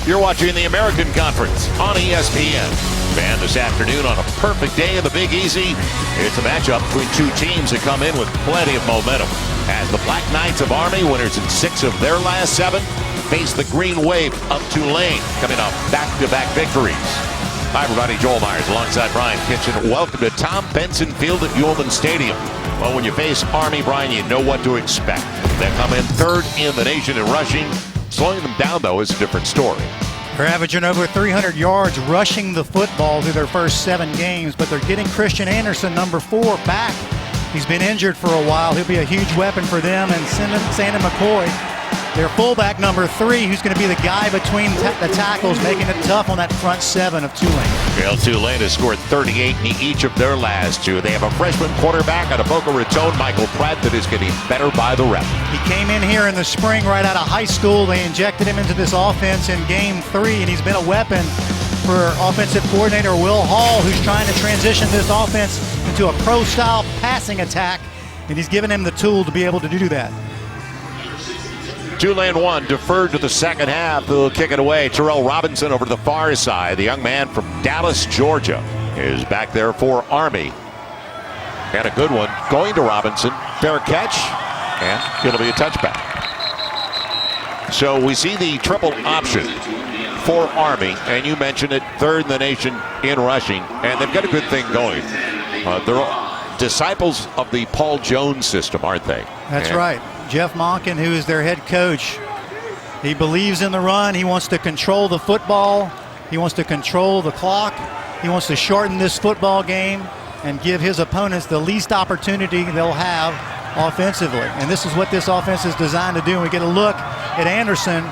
You're watching the American Conference on ESPN. And this afternoon on a perfect day in the Big Easy, it's a matchup between two teams that come in with plenty of momentum. As the Black Knights of Army, winners in 6 of their last 7, face the Green Wave of Tulane, coming off back-to-back victories. Hi, everybody. Joel Myers alongside Brian Kitchen. Welcome to Tom Benson Field at Yulman Stadium. Well, when you face Army, Brian, you know what to expect. They come in 3rd in the nation in rushing. Slowing them down, though, is a different story. They're averaging over 300 yards rushing the football through their first 7 games, but they're getting Christian Anderson, number 4, back. He's been injured for a while. He'll be a huge weapon for them. And Sandon McCoy, their fullback, number 3, who's going to be the guy between the tackles, making it tough on that front 7 of Tulane. Well, Tulane has scored 38 in each of their last 2. They have a freshman quarterback out of Boca Raton, Michael Pratt, that is getting better by the rep. He came in here in the spring right out of high school. They injected him into this offense in game 3, and he's been a weapon for offensive coordinator Will Hall, who's trying to transition this offense into a pro-style passing attack, and he's given him the tool to be able to do that. Tulane 1 deferred to the second half. They'll kick it away. Terrell Robinson over to the far side. The young man from Dallas, Georgia, is back there for Army. And a good one going to Robinson. Fair catch, and it'll be a touchback. So we see the triple option for Army, and you mentioned it, 3rd in the nation in rushing, and they've got a good thing going. They're disciples of the Paul Jones system, aren't they? That's right. Jeff Monken, who is their head coach, he believes in the run. He wants to control the football. He wants to control the clock. He wants to shorten this football game and give his opponents the least opportunity they'll have offensively. And this is what this offense is designed to do. And we get a look at Anderson,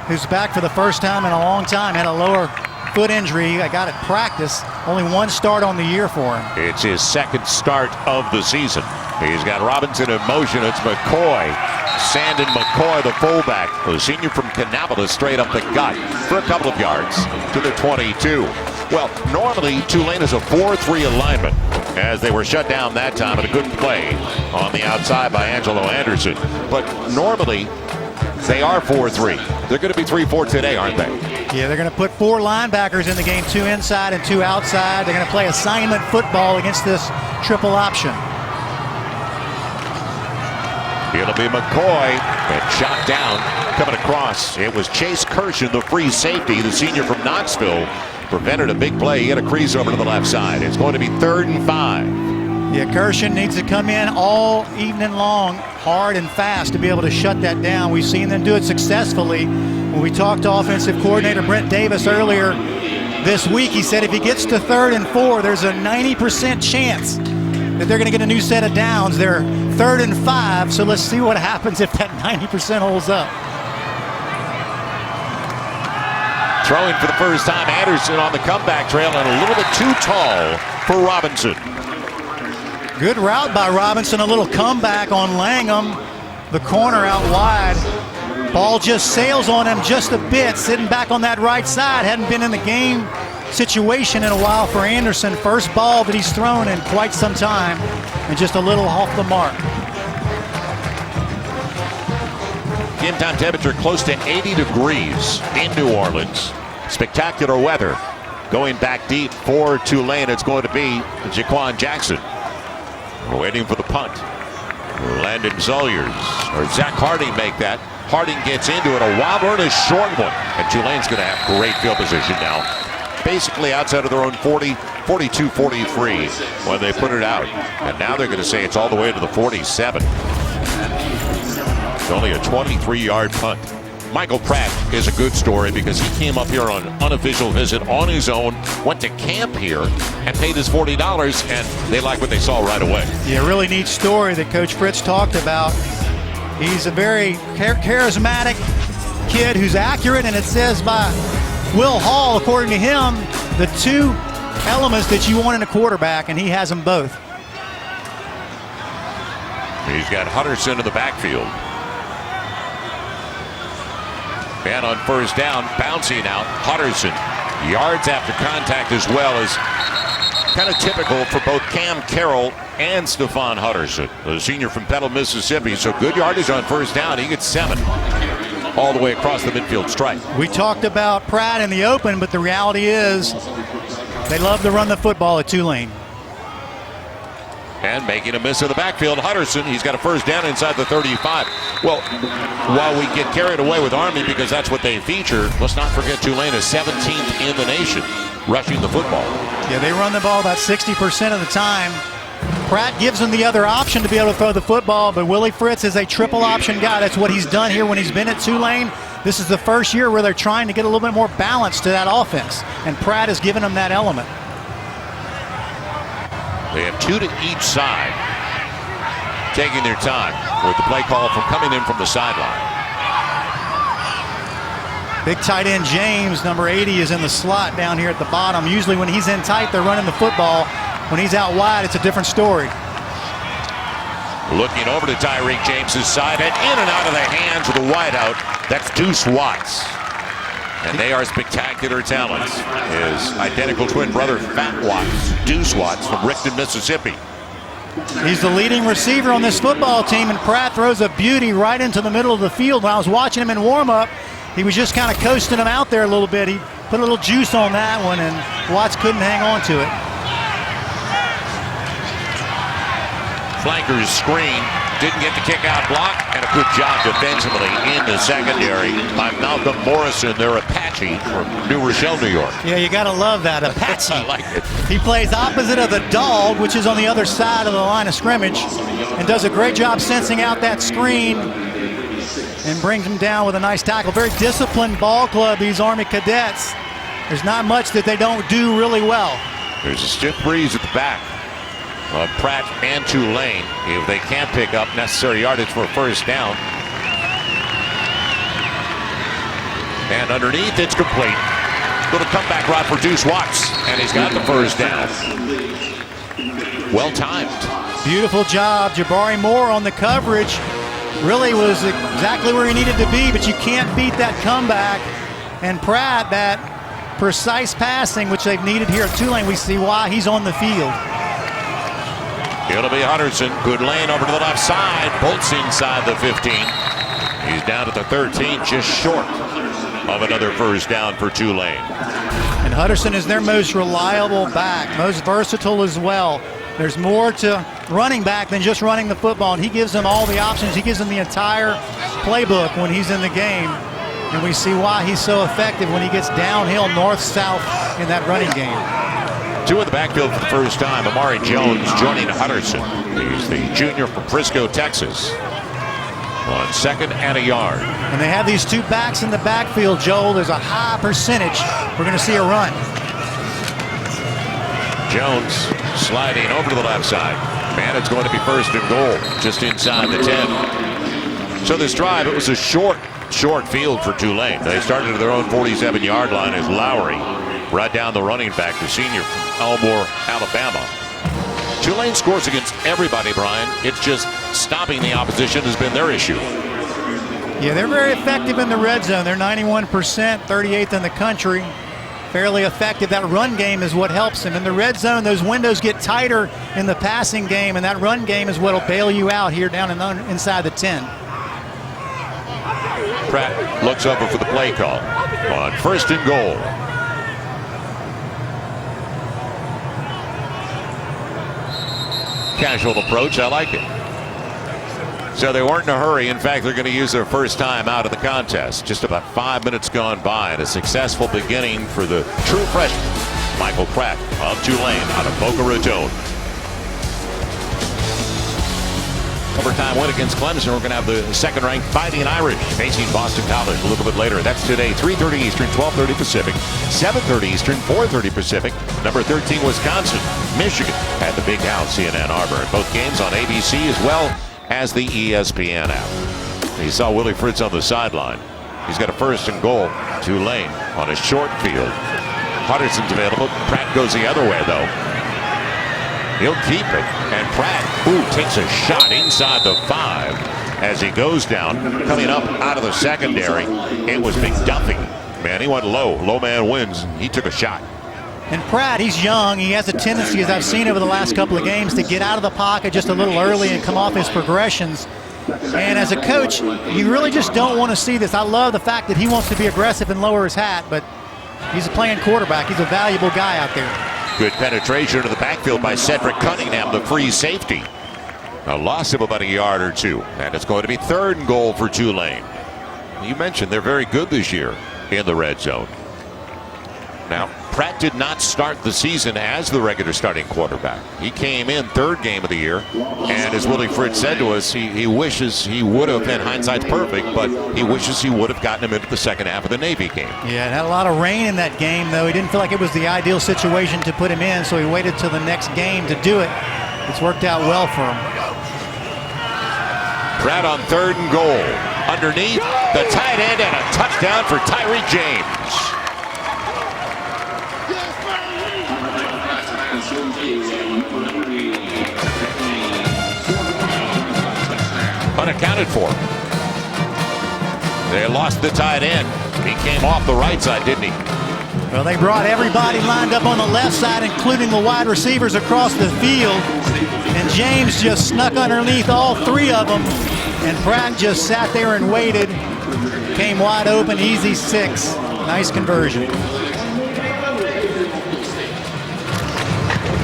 who's back for the first time in a long time, had a lower foot injury. I got at practice. Only 1 start on the year for him. It's his 2nd start of the season. He's got Robinson in motion. It's McCoy. Sandon McCoy, the fullback, the senior from Kannapolis, straight up the gut for a couple of yards to the 22. Well, normally Tulane is a 4-3 alignment, as they were shut down that time, and a good play on the outside by Angelo Anderson. But normally they are 4-3. They're going to be 3-4 today, aren't they? Yeah, they're going to put 4 linebackers in the game, 2 inside and 2 outside. They're going to play assignment football against this triple option. It'll be McCoy, and shot down, coming across. It was Chase Kirshen, the free safety, the senior from Knoxville, prevented a big play. He had a crease over to the left side. It's going to be 3rd and 5. Yeah, Kirshen needs to come in all evening long, hard and fast, to be able to shut that down. We've seen them do it successfully. When we talked to offensive coordinator Brent Davis earlier this week, he said if he gets to 3rd and 4, there's a 90% chance that they're going to get a new set of downs. They're 3rd and 5, so let's see what happens if that 90% holds up. Throwing for the first time, Anderson on the comeback trail, and a little bit too tall for Robinson. Good route by Robinson, a little comeback on Langham, the corner out wide. Ball just sails on him just a bit, sitting back on that right side. Hadn't been in the game situation in a while for Anderson. First ball that he's thrown in quite some time, and just a little off the mark. Game time temperature close to 80 degrees in New Orleans. Spectacular weather. Going back deep for Tulane, it's going to be Jaquan Jackson. We're waiting for the punt. Landon Sawyers, or Zach Harding make that. Harding gets into it, a wobbler and a short one. And Tulane's going to have great field position now. Basically outside of their own 40, 42, 43 when they put it out. And now they're going to say it's all the way to the 47. It's only a 23-yard punt. Michael Pratt is a good story because he came up here on an unofficial visit on his own, went to camp here, and paid his $40, and they like what they saw right away. Yeah, really neat story that Coach Fritz talked about. He's a very charismatic kid who's accurate, and it says by Will Hall, according to him, the 2 elements that you want in a quarterback, and he has them both. He's got Hutterson in the backfield. And on first down, bouncing out, Hutterson. Yards after contact as well, as kind of typical for both Cam Carroll and Stephon Hutterson, the senior from Petal, Mississippi. So good yardage on first down. He gets 7. all the way across the midfield stripe. We talked about Pratt in the open, but the reality is they love to run the football at Tulane. And making a miss in the backfield, Hutterson. He's got a first down inside the 35. Well, while we get carried away with Army because that's what they feature, let's not forget Tulane is 17th in the nation rushing the football. Yeah, they run the ball about 60% of the time. Pratt gives them the other option to be able to throw the football, but Willie Fritz is a triple option guy. That's what he's done here when he's been at Tulane. This is the first year where they're trying to get a little bit more balance to that offense, and Pratt has given them that element. They have 2 to each side, taking their time with the play call from coming in from the sideline. Big tight end James, number 80, is in the slot down here at the bottom. Usually when he's in tight, they're running the football. When he's out wide, it's a different story. Looking over to Tyreek James's side and in and out of the hands with a wideout. That's Deuce Watts. And they are spectacular talents. His identical twin brother, Fat Watts, Deuce Watts from Rickton, Mississippi. He's the leading receiver on this football team, and Pratt throws a beauty right into the middle of the field. When I was watching him in warm-up, he was just kind of coasting him out there a little bit. He put a little juice on that one, and Watts couldn't hang on to it. Flanker's screen. Didn't get the kick-out block, and a good job defensively in the secondary by Malcolm Morrison, their Apache from New Rochelle, New York. Yeah, you got to love that, Apache. I like it. He plays opposite of the dog, which is on the other side of the line of scrimmage, and does a great job sensing out that screen and brings him down with a nice tackle. Very disciplined ball club, these Army cadets. There's not much that they don't do really well. There's a stiff breeze at the back of Pratt and Tulane if they can't pick up necessary yardage for a first down. And underneath, it's complete. Little comeback route for Deuce Watts, and he's got the first down. Well timed. Beautiful job. Jabari Moore on the coverage. Really was exactly where he needed to be, but you can't beat that comeback. And Pratt, that precise passing, which they've needed here at Tulane, we see why he's on the field. It'll be Hutterson. Good lane over to the left side. Bolts inside the 15. He's down at the 13, just short of another first down for Tulane. And Hutterson is their most reliable back, most versatile as well. There's more to running back than just running the football, and he gives them all the options. He gives them the entire playbook when he's in the game, and we see why he's so effective when he gets downhill north-south in that running game. 2 in the backfield for the first time. Amari Jones joining Hutterson. He's the junior from Frisco, Texas. On second and a yard. And they have these 2 backs in the backfield, Joel. There's a high percentage. We're going to see a run. Jones sliding over to the left side. And it's going to be first and goal just inside the 10. So this drive, it was a short field for Tulane. They started at their own 47-yard line as Lowry brought down the running back, the senior from Elmore, Alabama. Tulane scores against everybody, Brian. It's just stopping the opposition has been their issue. Yeah, they're very effective in the red zone. They're 91%, 38th in the country. Fairly effective. That run game is what helps them. In the red zone, those windows get tighter in the passing game, and that run game is what will bail you out here down inside the 10. Pratt looks over for the play call on first and goal. Casual approach, I like it. So they weren't in a hurry. In fact, they're going to use their first time out of the contest. Just about 5 minutes gone by, and a successful beginning for the true freshman, Michael Pratt of Tulane out of Boca Raton. Overtime win against Clemson. We're going to have the second-ranked Fighting Irish facing Boston College a little bit later. That's today, 3:30 Eastern, 12:30 Pacific, 7:30 Eastern, 4:30 Pacific. Number 13, Wisconsin, Michigan at the Big House in Ann Arbor. And both games on ABC as well as the ESPN app. You saw Willie Fritz on the sideline. He's got a first and goal. Tulane on a short field. Hutterson's available. Pratt goes the other way, though. He'll keep it, and Pratt, takes a shot inside the 5 as he goes down, coming up out of the secondary. It was McDuffie. Man, he went low. Low man wins. He took a shot. And Pratt, he's young. He has a tendency, as I've seen over the last couple of games, to get out of the pocket just a little early and come off his progressions. And as a coach, you really just don't want to see this. I love the fact that he wants to be aggressive and lower his hat, but he's a playing quarterback. He's a valuable guy out there. Good penetration to the backfield by Cedric Cunningham, the free safety. A loss of about a yard or two, and it's going to be 3rd and goal for Tulane. You mentioned they're very good this year in the red zone. Now, Pratt did not start the season as the regular starting quarterback. He came in 3rd game of the year, and as Willie Fritz said to us, he wishes he would have, and hindsight's perfect, but he wishes he would have gotten him into the second half of the Navy game. Yeah, it had a lot of rain in that game, though. He didn't feel like it was the ideal situation to put him in, so he waited till the next game to do it. It's worked out well for him. Pratt on 3rd and goal. Underneath, the tight end, and a touchdown for Tyree James. Unaccounted for. They lost the tight end. He came off the right side, didn't he? Well, they brought everybody lined up on the left side, including the wide receivers across the field. And James just snuck underneath all 3 of them. And Pratt just sat there and waited. Came wide open, easy 6. Nice conversion.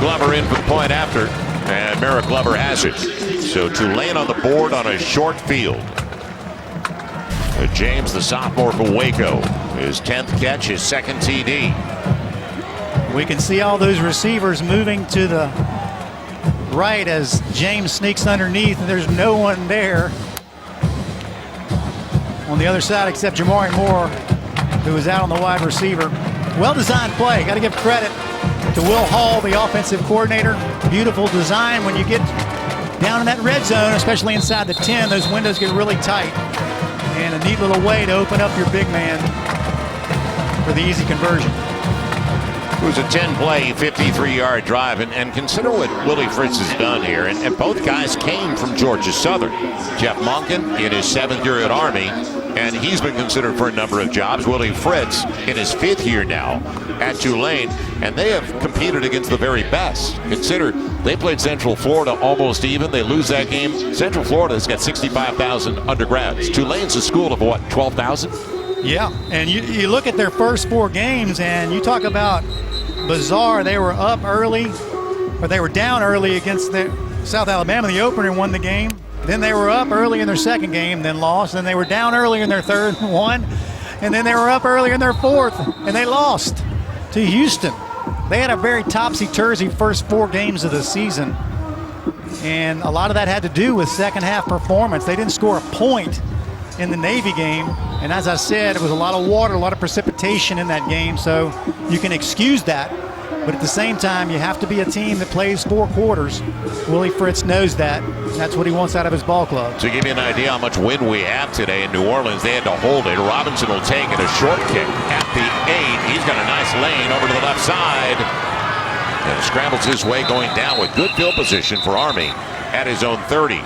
Glover in for the point after, and Merrick Glover has it. So Tulane on the board on a short field. James, the sophomore from Waco, his 10th catch, his 2nd TD. We can see all those receivers moving to the right as James sneaks underneath, and there's no one there on the other side except Jamari Moore, who was out on the wide receiver. Well-designed play. Got to give credit to Will Hall, the offensive coordinator. Beautiful design. When you get down in that red zone, especially inside the 10, those windows get really tight. And a neat little way to open up your big man for the easy conversion. It was a 10-play, 53-yard drive, and consider what Willie Fritz has done here. And both guys came from Georgia Southern. Jeff Monken in his 7th year at Army, and he's been considered for a number of jobs. Willie Fritz in his 5th year now at Tulane, and they have competed against the very best. Consider they played Central Florida almost even. They lose that game. Central Florida has got 65,000 undergrads. Tulane's a school of what, 12,000? Yeah, and you look at their first 4 games, and you talk about bizarre. They were up early, or they were down early against South Alabama in the opener and won the game. Then they were up early in their 2nd game, then lost. Then they were down early in their 3rd and won. And then they were up early in their 4th, and they lost to Houston. They had a very topsy-turvy first 4 games of the season. And a lot of that had to do with second half performance. They didn't score a point in the Navy game. And as I said, it was a lot of water, a lot of precipitation in that game. So you can excuse that. But at the same time, you have to be a team that plays 4 quarters. Willie Fritz knows that. That's what he wants out of his ball club. To give you an idea how much wind we have today in New Orleans, they had to hold it. Robinson will take it, a short kick at the 8. He's got a nice lane over to the left side. And scrambles his way going down with good field position for Army at his own 30.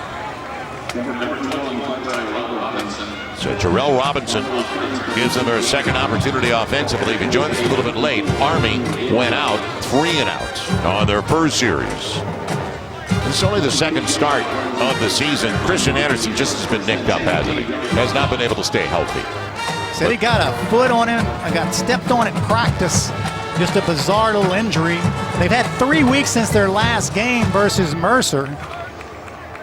So Terrell Robinson gives them their 2nd opportunity offensively. He joined us a little bit late. Army went out 3 and out on their first series. It's only the 2nd start of the season. Christian Anderson just has been nicked up, hasn't he? Has not been able to stay healthy. Said he got a foot on him. I got stepped on at practice. Just a bizarre little injury. They've had 3 weeks since their last game versus Mercer.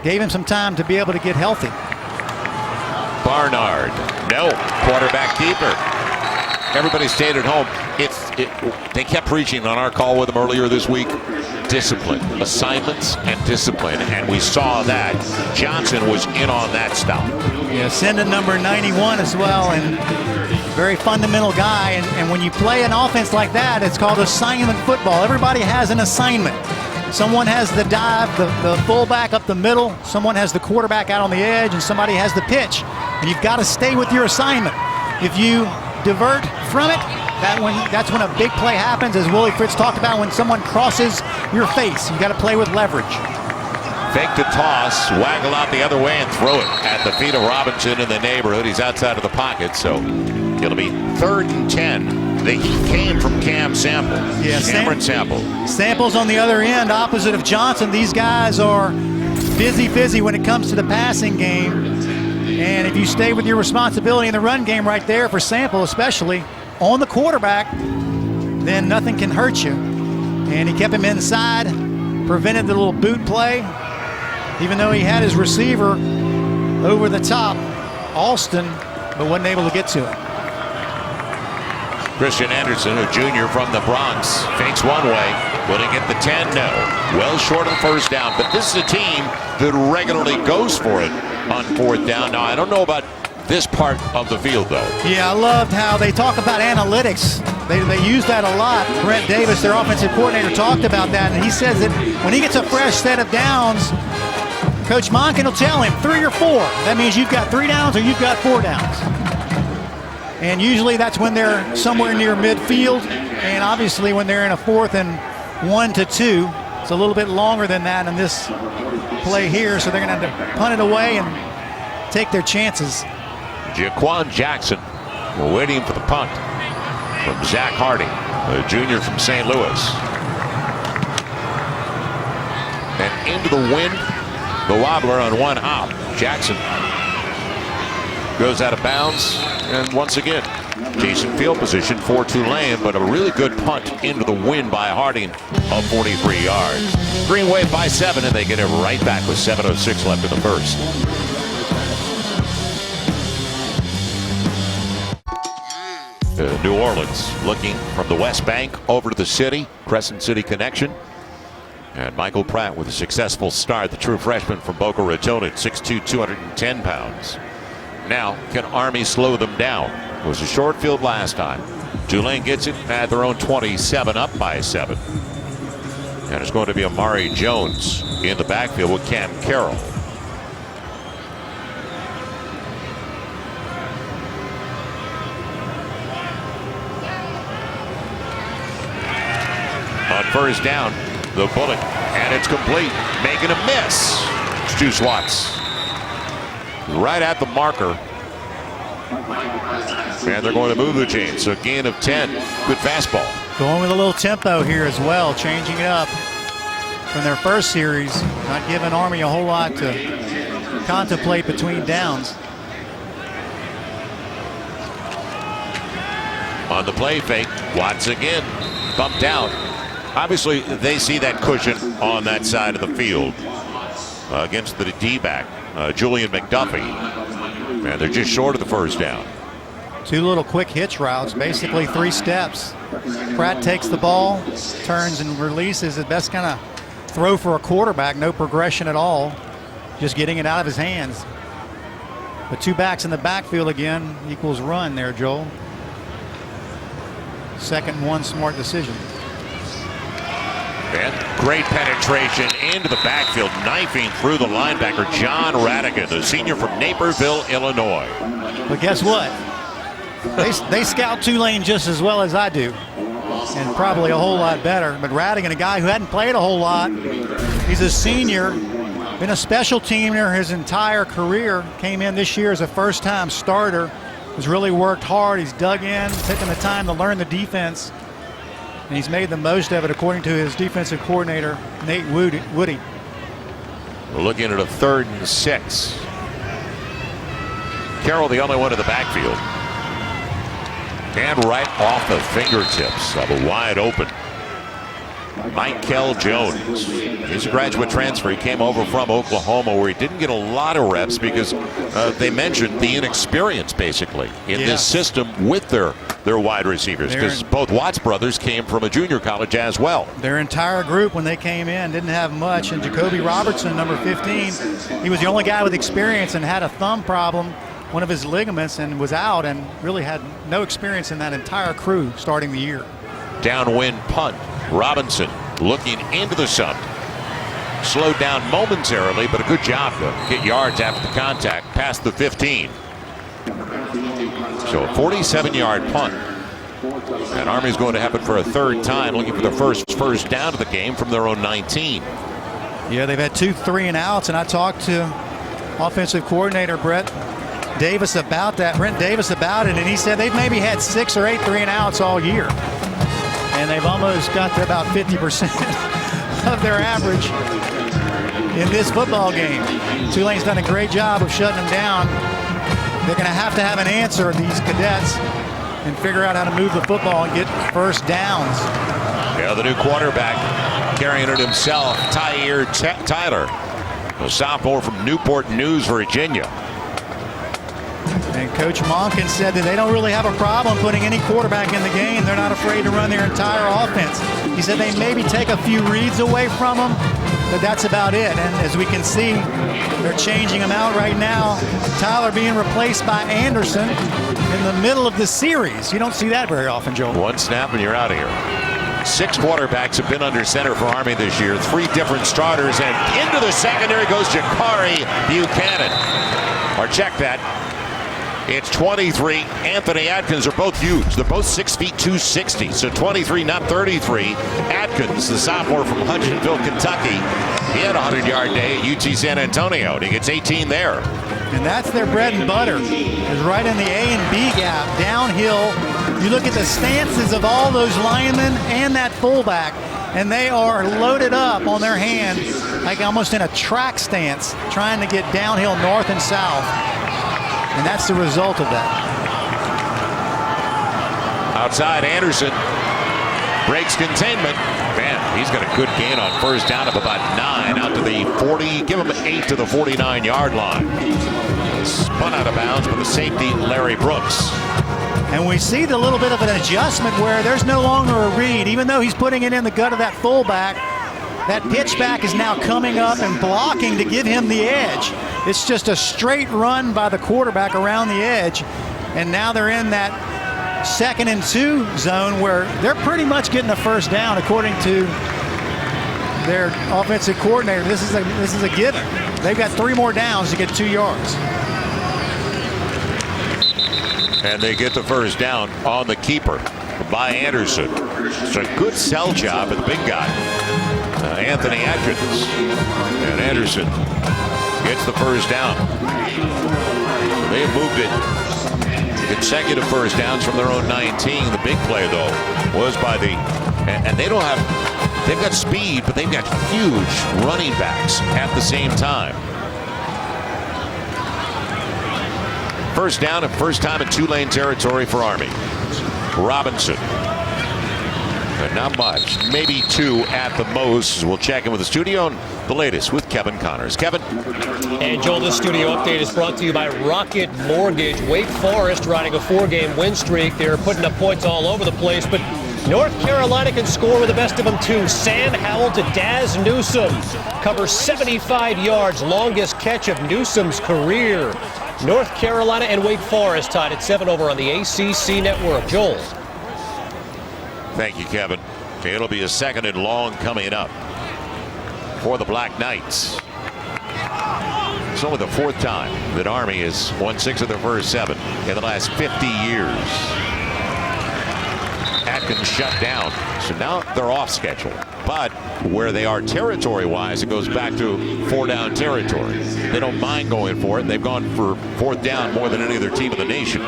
Gave him some time to be able to get healthy. Barnard, no, quarterback keeper. Everybody stayed at home. They kept preaching on our call with him earlier this week. Discipline, assignments, and discipline, and we saw that. Johnson was in on that stop. Yeah, send a number 91 as well, and very fundamental guy. And when you play an offense like that, it's called assignment football. Everybody has an assignment. Someone has the dive, the fullback up the middle. Someone has the quarterback out on the edge, and somebody has the pitch. And you've got to stay with your assignment. If you divert from it, that's when a big play happens, as Willie Fritz talked about, when someone crosses your face. You got to play with leverage. Fake the toss, waggle out the other way, and throw it at the feet of Robinson in the neighborhood. He's outside of the pocket, so it'll be 3rd and 10. The heat came from Cam Sample. Yeah, Cameron Sample. Sample's on the other end, opposite of Johnson. These guys are busy when it comes to the passing game. And if you stay with your responsibility in the run game right there for Sample, especially on the quarterback, then nothing can hurt you. And he kept him inside, prevented the little boot play, even though he had his receiver over the top, Alston, but wasn't able to get to it. Christian Anderson, a junior from the Bronx, fakes one way. Will he get the 10? No. Well short of the first down, but this is a team that regularly goes for it on fourth down. Now, I don't know about this part of the field, though. Yeah, I loved how they talk about analytics. They use that a lot. Brent Davis, their offensive coordinator, talked about that, and he says that when he gets a fresh set of downs, Coach Monken will tell him 3 or 4. That means you've got 3 downs or you've got 4 downs. And usually that's when they're somewhere near midfield, and obviously when they're in a 4th and 1 to 2, it's a little bit longer than that in this play here, so they're going to have to punt it away and take their chances. Jaquan Jackson, we're waiting for the punt from Zach Hardy, a junior from St. Louis. And into the wind, the wobbler on one hop. Jackson goes out of bounds, and once again, decent field position for Tulane, but a really good punt into the wind by Harding of 43 yards. Green Wave by 7, and they get it right back with 7:06 left in the first. New Orleans looking from the West Bank over to the city, Crescent City connection. And Michael Pratt with a successful start, the true freshman from Boca Raton at 6'2", 210 pounds. Now, can Army slow them down? It was a short field last time. Tulane gets it at their own 27, up by 7. And it's going to be Amari Jones in the backfield with Cam Carroll. On first down, the bullet, and it's complete, making a miss. It's Juice Watts right at the marker, and they're going to move the chain. So gain of 10. Good fastball. Going with a little tempo here as well, changing it up from their first series, not giving Army a whole lot to contemplate between downs. On the play fake, Watts again bumped out. Obviously, they see that cushion on that side of the field against the D-back, Julian McDuffie. And they're just short of the first down. 2 little quick hitch routes, basically 3 steps. Pratt takes the ball, turns and releases. It best kind of throw for a quarterback, no progression at all, just getting it out of his hands. But 2 backs in the backfield again equals run there, Joel. 2nd and 1, smart decision. And great penetration into the backfield, knifing through the linebacker, John Radigan, the senior from Naperville, Illinois. But guess what? They scout Tulane just as well as I do, and probably a whole lot better. But Radigan, a guy who hadn't played a whole lot, he's a senior, been a special teamer his entire career, came in this year as a first-time starter, has really worked hard. He's dug in, taken the time to learn the defense, and he's made the most of it, according to his defensive coordinator, Nate Woody. We're looking at a 3rd and 6. Carroll, the only one in the backfield. And right off the fingertips of a wide open Michael Jones. He's a graduate transfer. He came over from Oklahoma, where he didn't get a lot of reps because they mentioned the inexperience, basically, in this system with their wide receivers, because both Watts brothers came from a junior college as well. Their entire group, when they came in, didn't have much. And Jacoby Robertson, number 15, he was the only guy with experience and had a thumb problem, one of his ligaments, and was out, and really had no experience in that entire crew starting the year. Downwind punt. Robinson looking into the sun. Slowed down momentarily, but a good job to get yards after the contact past the 15. So a 47-yard punt. And Army's going to have it for a 3rd time, looking for their first down of the game from their own 19. Yeah, they've had 2 3-and-outs, and I talked to offensive coordinator Brent Davis about it, and he said they've maybe had 6 or 8 3-and-outs all year. And they've almost got to about 50% of their average. in this football game. Tulane's done a great job of shutting them down. They're going to have an answer, these cadets, and figure out how to move the football and get first downs. Yeah, the new quarterback carrying it himself, Tyler, a sophomore from Newport News, Virginia. And Coach Monken said that they don't really have a problem putting any quarterback in the game. They're not afraid to run their entire offense. He said they maybe take a few reads away from them, but that's about it. And as we can see, they're changing them out right now. Tyler being replaced by Anderson in the middle of the series. You don't see that very often, Joel. One snap and you're out of here. 6 quarterbacks have been under center for Army this year. 3 different starters, and into the secondary goes Jakari Buchanan. Or check that. It's 23. Anthony Atkins are both huge. They're both 6 feet 260. So 23, not 33. Atkins, the sophomore from Hutchinsville, Kentucky. He had a 100-yard day at UT San Antonio, and he gets 18 there. And that's their bread and butter, is right in the A and B gap, downhill. You look at the stances of all those linemen and that fullback, and they are loaded up on their hands, like almost in a track stance, trying to get downhill north and south. And that's the result of that. Outside, Anderson breaks containment. Man, he's got a good gain on first down of about 9 out to the 40. Give him 8 to the 49-yard line. Spun out of bounds by the safety, Larry Brooks. And we see the little bit of an adjustment where there's no longer a read. Even though he's putting it in the gut of that fullback, that pitchback is now coming up and blocking to give him the edge. It's just a straight run by the quarterback around the edge. And now they're in that 2nd and 2 zone where they're pretty much getting a first down according to their offensive coordinator. This is a given. They've got 3 more downs to get 2 yards. And they get the first down on the keeper by Anderson. It's a good sell job of the big guy, Anthony Atkins. And Anderson gets the first down. They have moved it. Consecutive first downs from their own 19. The big play, though, was by the, and they don't have, they've got speed, but they've got huge running backs at the same time. First down and first time in Tulane territory for Army. Robinson. But not much. Maybe 2 at the most. We'll check in with the studio and the latest with Kevin Connors. Kevin. And Joel, this studio update is brought to you by Rocket Mortgage. Wake Forest riding a 4-game win streak. They're putting up points all over the place, but North Carolina can score with the best of them too. Sam Howell to Daz Newsome. Covers 75 yards. Longest catch of Newsome's career. North Carolina and Wake Forest tied at 7 over on the ACC network. Joel. Thank you, Kevin. It'll be a 2nd and long coming up for the Black Knights. It's only the 4th time that Army has won 6 of their first 7 in the last 50 years. Atkins shut down, so now they're off schedule. But where they are territory-wise, it goes back to 4-down territory. They don't mind going for it. They've gone for 4th down more than any other team in the nation.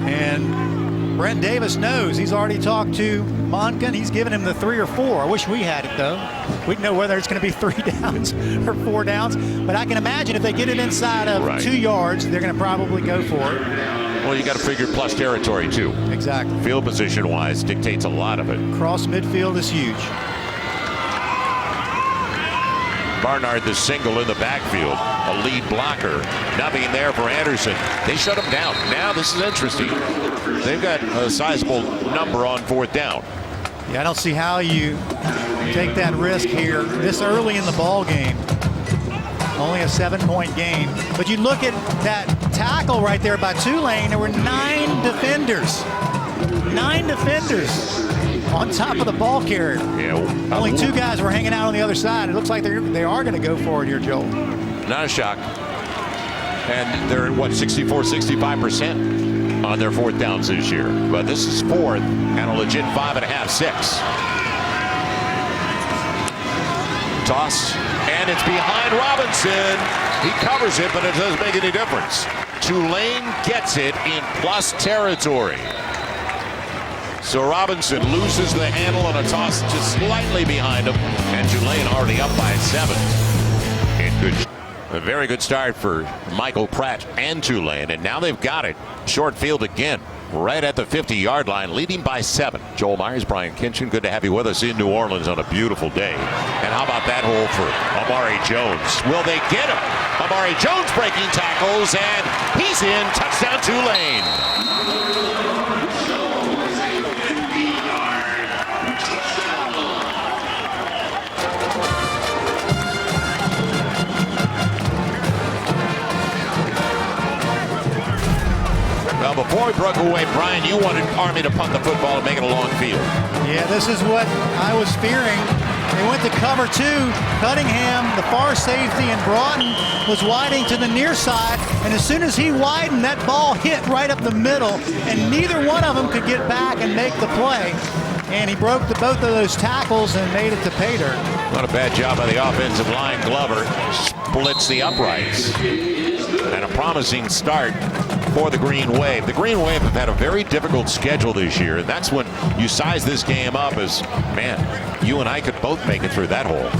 And Brent Davis knows. He's already talked to Monken. He's given him the 3 or 4. I wish we had it, though. We'd know whether it's going to be 3 downs or 4 downs. But I can imagine if they get it inside of 2 yards, they're going to probably go for it. Well, you got to figure plus territory, too. Exactly. Field position-wise dictates a lot of it. Cross midfield is huge. Barnard the single in the backfield. A lead blocker. Nothing there for Anderson. They shut him down. Now this is interesting. They've got a sizable number on 4th down. Yeah, I don't see how you take that risk here this early in the ball game. Only a 7-point game. But you look at that tackle right there by Tulane. There were 9 defenders. 9 defenders on top of the ball carrier. Yeah, only 2 guys were hanging out on the other side. It looks like they are going to go for it here, Joel. Not a shock. And they're at, what, 64, 65% on their 4th downs this year. But this is 4th and a legit 5.5, 6. Toss. And it's behind Robinson. He covers it, but it doesn't make any difference. Tulane gets it in plus territory. So Robinson loses the handle on a toss just slightly behind him, and Tulane already up by 7. A very good start for Michael Pratt and Tulane, and now they've got it. Short field again, right at the 50-yard line, leading by 7. Joel Myers, Brian Kinchin, good to have you with us in New Orleans on a beautiful day. And how about that hole for Amari Jones? Will they get him? Amari Jones breaking tackles, and he's in. Touchdown, Tulane. Well, before we broke away, Brian, you wanted Army to punt the football and make it a long field. Yeah, this is what I was fearing. They went to cover 2. Cunningham, the far safety, and Broughton was widening to the near side. And as soon as he widened, that ball hit right up the middle, and neither one of them could get back and make the play. And he broke both of those tackles and made it to pay dirt. Not a bad job by the offensive line. Glover splits the uprights. And a promising start for the Green Wave. The Green Wave have had a very difficult schedule this year, and that's when you size this game up as, man, you and I could both make it through that hole.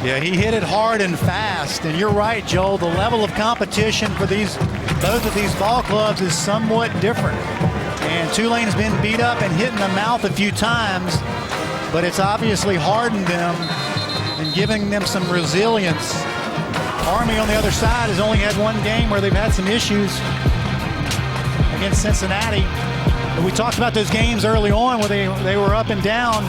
Yeah, he hit it hard and fast, and you're right, Joel. The level of competition for both of these ball clubs is somewhat different. And Tulane's been beat up and hit in the mouth a few times, but it's obviously hardened them and giving them some resilience. Army on the other side has only had one game where they've had some issues against Cincinnati. But we talked about those games early on where they were up and down.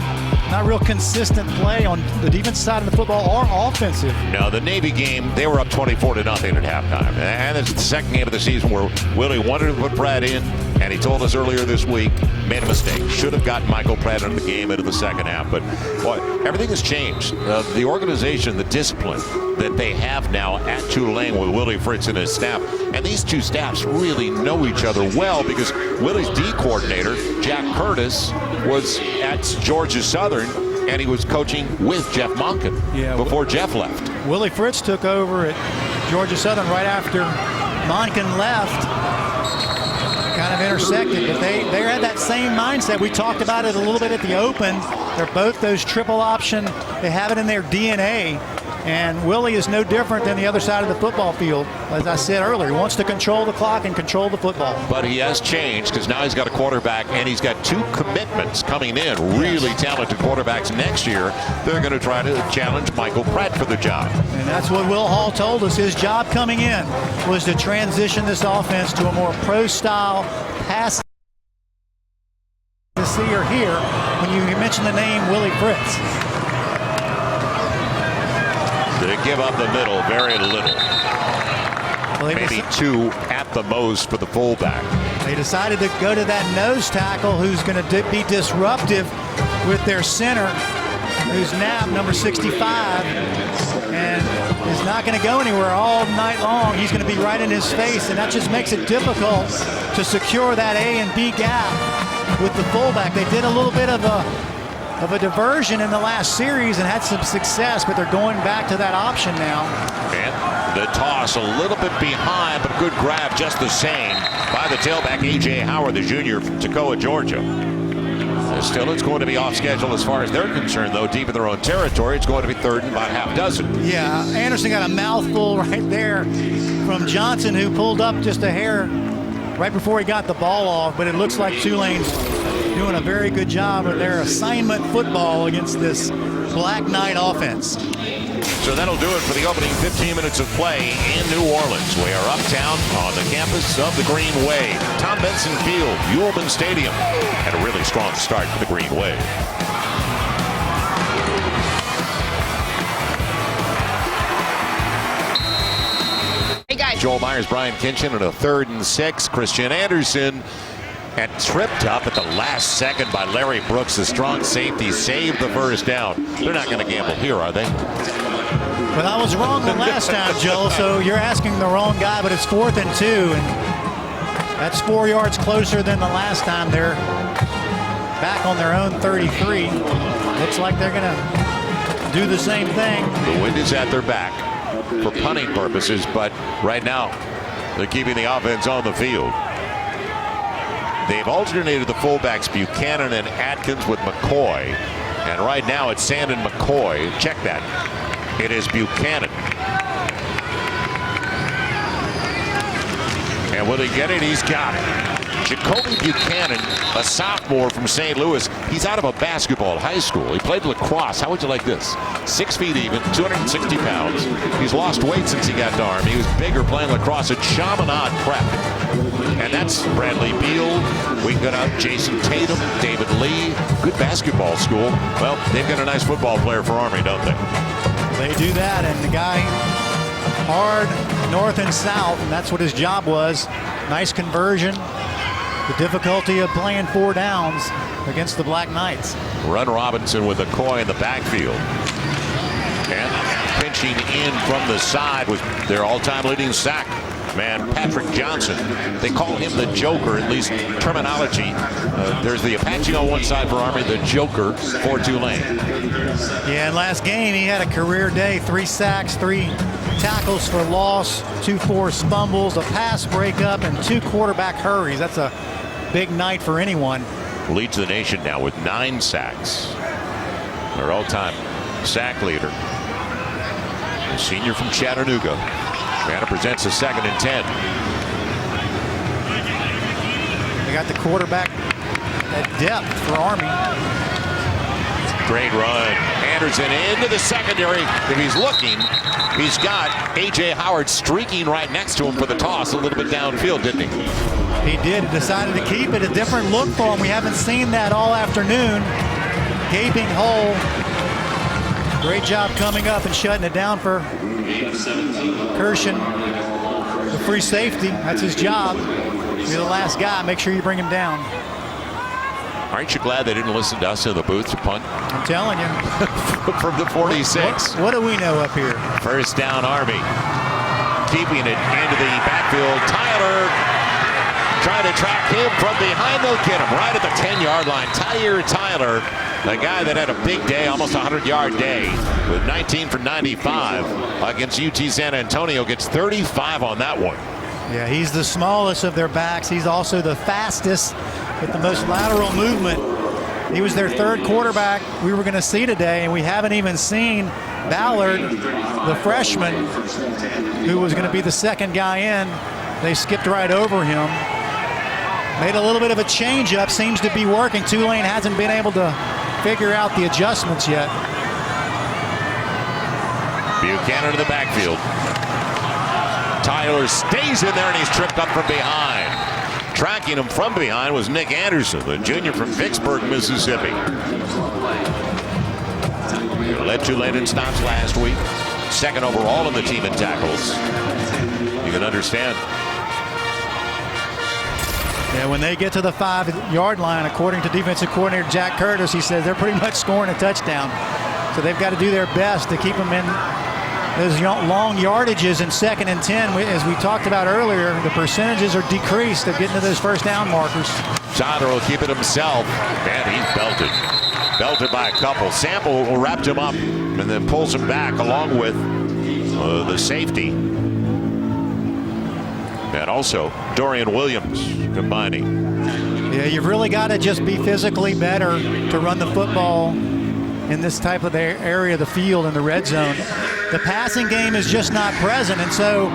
Not real consistent play on the defensive side of the football or offensive. No, the Navy game, they were up 24-0 at halftime. And it's the second game of the season where Willie wanted to put Pratt in, and he told us earlier this week, made a mistake. Should have gotten Michael Pratt into the game into the second half. But boy, everything has changed. The organization, the discipline that they have now at Tulane with Willie Fritz and his staff. And these two staffs really know each other well because Willie's D coordinator, Jack Curtis, was at Georgia Southern, and he was coaching with Jeff Monken before Jeff left. Willie Fritz took over at Georgia Southern right after Monken left. Kind of intersected, but they had that same mindset. We talked about it a little bit at the open. They're both those triple option. They have it in their DNA. And Willie is no different than the other side of the football field. As I said earlier, he wants to control the clock and control the football. But he has changed because now he's got a quarterback and he's got 2 commitments coming in. Really talented quarterbacks next year. They're going to try to challenge Michael Pratt for the job. And that's what Will Hall told us. His job coming in was to transition this offense to a more pro-style pass. To see or hear when you mention the name Willie Fritz. They give up the middle, very little. Well, maybe 2 at the most for the fullback. They decided to go to that nose tackle who's going to be disruptive with their center, who's Knapp, number 65, and is not going to go anywhere all night long. He's going to be right in his face, and that just makes it difficult to secure that A and B gap with the fullback. They did a little bit of a diversion in the last series and had some success, but they're going back to that option now. And the toss a little bit behind, but good grab just the same by the tailback, A.J. Howard, the junior from Toccoa, Georgia. Still, it's going to be off schedule as far as they're concerned, though, deep in their own territory. It's going to be 3rd and about half dozen. Yeah, Anderson got a mouthful right there from Johnson, who pulled up just a hair right before he got the ball off, but it looks like Tulane's doing a very good job of their assignment football against this Black Knight offense. So that'll do it for the opening 15 minutes of play in New Orleans. We are uptown on the campus of the Green Wave. Tom Benson Field, Ullman Stadium, had a really strong start for the Green Wave. Hey guys. Joel Myers, Brian Kinchin, and a 3rd and 6. Christian Anderson had tripped up at the last second by Larry Brooks. The strong safety saved the first down. They're not going to gamble here, are they? Well, I was wrong the last time, Joel, so you're asking the wrong guy, but it's 4th and 2, and that's 4 yards closer than the last time. They're back on their own 33. Looks like they're going to do the same thing. The wind is at their back for punting purposes, but right now they're keeping the offense on the field. They've alternated the fullbacks Buchanan and Atkins with McCoy. And right now it's Sandon McCoy. Check that. It is Buchanan. And will he get it? He's got it. Jacoby Buchanan, a sophomore from St. Louis. He's out of a basketball high school. He played lacrosse. How would you like this? 6 feet even, 260 pounds. He's lost weight since he got to Army. He was bigger playing lacrosse at Chaminade Prep. And that's Bradley Beal. We can go down Jason Tatum, David Lee. Good basketball school. Well, they've got a nice football player for Army, don't they? They do that, and the guy hard north and south, and that's what his job was. Nice conversion. The difficulty of playing 4 downs against the Black Knights. Run Robinson with McCoy in the backfield. And pinching in from the side was their all-time leading sack man, Patrick Johnson. They call him the Joker, at least terminology. There's the Apache on one side for Army, the Joker for Tulane. Yeah, and last game he had a career day. 3 sacks, 3 tackles for loss, 2 forced fumbles, a pass breakup, and 2 quarterback hurries. That's a big night for anyone. Leads the nation now with 9 sacks. Their all-time sack leader. The senior from Chattanooga. And it presents a 2nd and 10. They got the quarterback at depth for Army. Great run. Anderson into the secondary. If he's looking, he's got A.J. Howard streaking right next to him for the toss a little bit downfield, didn't he? He did. He decided to keep it. A different look for him. We haven't seen that all afternoon. Gaping hole. Great job coming up and shutting it down for Kirshen. The free safety. That's his job. You're the last guy. Make sure you bring him down. Aren't you glad they didn't listen to us in the booth to punt? I'm telling you. From the 46. What do we know up here? First down, Army. Keeping it into the backfield. Tyler trying to track him from behind. They'll get him right at the 10-yard line. Tyler, the guy that had a big day, almost a 100-yard day, with 19 for 95 against UT San Antonio, gets 35 on that one. Yeah, he's the smallest of their backs. He's also the fastest with the most lateral movement. He was their 3rd quarterback we were going to see today, and we haven't even seen Ballard, the freshman, who was going to be the 2nd guy in. They skipped right over him. Made a little bit of a change-up, seems to be working. Tulane hasn't been able to figure out the adjustments yet. Buchanan to the backfield. Tyler stays in there, and he's tripped up from behind. Tracking him from behind was Nick Anderson, the junior from Vicksburg, Mississippi. Led Tulane in stops last week. 2nd overall in the team in tackles. You can understand. Yeah, when they get to the 5-yard line, according to defensive coordinator Jack Curtis, he says they're pretty much scoring a touchdown. So they've got to do their best to keep them in those long yardages in 2nd and 10. As we talked about earlier, the percentages are decreased of getting to those first down markers. Tyler will keep it himself, and he's belted. Belted by a couple. Sample wrapped him up and then pulls him back along with the safety. And also Dorian Williams combining. Yeah, you've really got to just be physically better to run the football in this type of area of the field in the red zone. The passing game is just not present, and so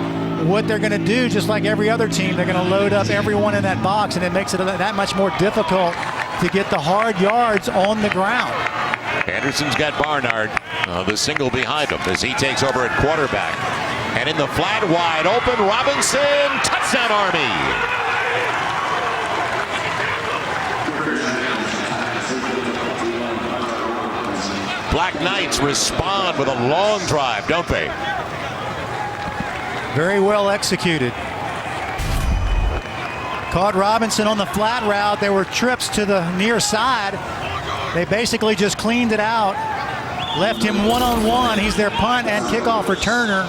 what they're going to do, just like every other team, they're going to load up everyone in that box, and it makes it that much more difficult to get the hard yards on the ground. Anderson's got Barnard, the single behind him as he takes over at quarterback. And in the flat, wide open, Robinson, touchdown Army. Black Knights respond with a long drive, don't they? Very well executed. Caught Robinson on the flat route. There were trips to the near side. They basically just cleaned it out. Left him one-on-one. He's their punt and kickoff returner.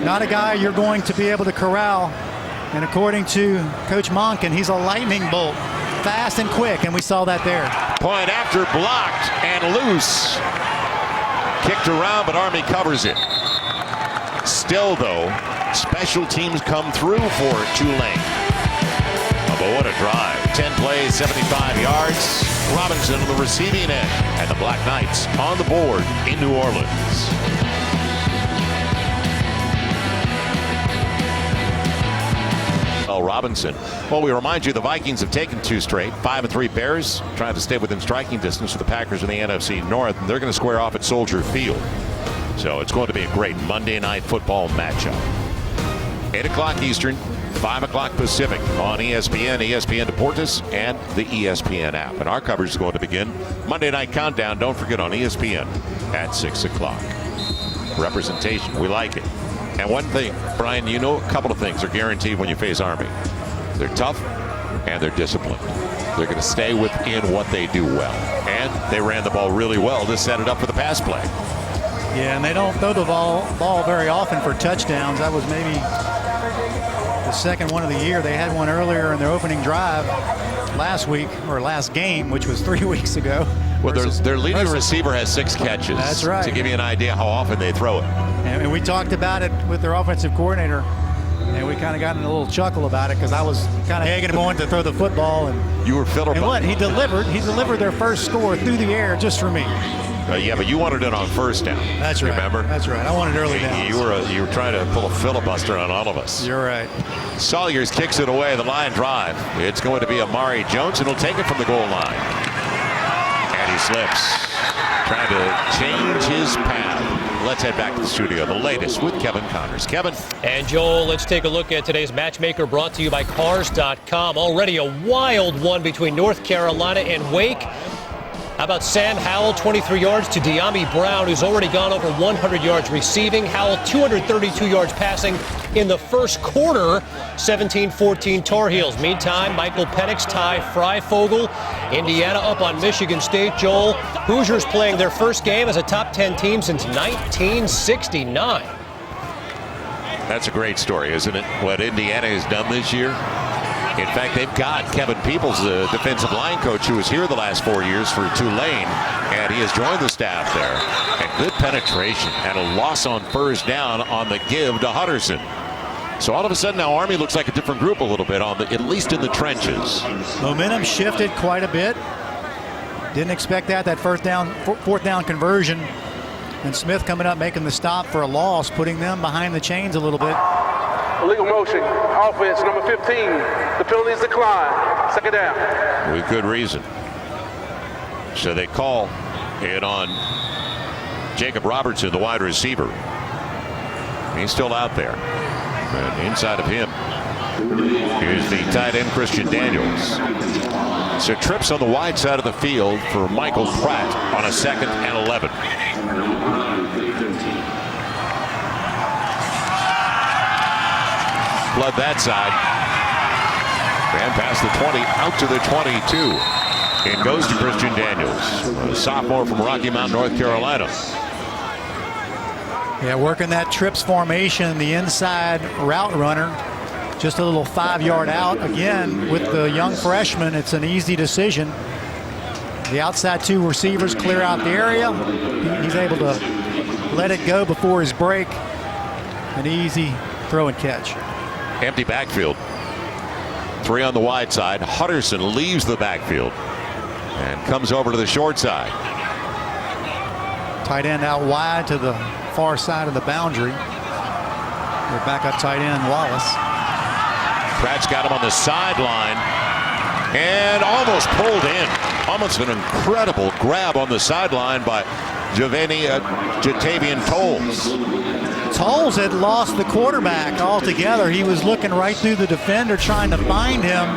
Not a guy you're going to be able to corral. And according to Coach Monken, he's a lightning bolt. Fast and quick, and we saw that there. Point after blocked and loose. Kicked around, but Army covers it. Still, though, special teams come through for Tulane. A But what a drive. 10 plays, 75 yards. Robinson on the receiving end. And the Black Knights on the board in New Orleans. Robinson. Well, we remind you the Vikings have taken 2 straight. 5-3 Bears trying to stay within striking distance of the Packers in the NFC North, and they're going to square off at Soldier Field. So it's going to be a great Monday Night Football matchup. 8 o'clock Eastern, 5 o'clock Pacific on ESPN, ESPN Deportes, and the ESPN app. And our coverage is going to begin Monday Night Countdown. Don't forget on ESPN at 6 o'clock. Representation, we like it. And one thing, Brian, you know, a couple of things are guaranteed when you face Army. They're tough and they're disciplined. They're going to stay within what they do well. And they ran the ball really well to set it up for the pass play. Yeah, and they don't throw the ball very often for touchdowns. That was maybe the second one of the year. They had one earlier in their opening drive last week, or last game, which was 3 weeks ago. Well, their leading receiver has 6 catches. That's right. To give you an idea how often they throw it. And we talked about it with their offensive coordinator, and we kind of got in a little chuckle about it because I was kind of egging him on to throw the football. And you were filler. And what he delivered their first score through the air just for me. Yeah, but you wanted it on first down. That's right. Remember? That's right. I wanted early down. You were trying to pull a filibuster on all of us. You're right. Salyers kicks it away. The line drive. It's going to be Amari Jones, and he'll take it from the goal line. And he slips, trying to change his path. Let's head back to the studio. The latest with Kevin Connors. Kevin. And Joel, let's take a look at today's matchmaker brought to you by Cars.com. Already a wild one between North Carolina and Wake. How about Sam Howell, 23 yards to De'Ami Brown, who's already gone over 100 yards receiving. Howell, 232 yards passing in the first quarter, 17-14 Tar Heels. Meantime, Michael Penix, Ty Freifogel, Indiana up on Michigan State. Joel, Hoosiers playing their first game as a top 10 team since 1969. That's a great story, isn't it? What Indiana has done this year. In fact, they've got Kevin Peoples, the defensive line coach, who was here the last 4 years for Tulane, and he has joined the staff there. And good penetration and a loss on first down on the give to Hutterson. So all of a sudden now Army looks like a different group a little bit, at least in the trenches. Momentum shifted quite a bit. Didn't expect that fourth down conversion. And Smith coming up making the stop for a loss, putting them behind the chains a little bit. Illegal motion, offense, number 15. The penalty is declined. Second down. With good reason. So they call it on Jacob Robertson, the wide receiver. He's still out there. And inside of him is the tight end, Christian Daniels. So trips on the wide side of the field for Michael Pratt on a 2nd and 11. Flood that side. And past the 20, out to the 22. It goes to Christian Daniels, a sophomore from Rocky Mount, North Carolina. Yeah, working that trips formation, the inside route runner. Just a little 5-yard out. Again, with the young freshman, it's an easy decision. The outside 2 receivers clear out the area. He's able to let it go before his break. An easy throw and catch. Empty backfield. 3 on the wide side. Hutterson leaves the backfield and comes over to the short side. Tight end out wide to the far side of the boundary. Their backup tight end, Wallace. Pratt's got him on the sideline and almost pulled in. Almost an incredible grab on the sideline by Jatavian Tolles. Tolles had lost the quarterback altogether. He was looking right through the defender trying to find him,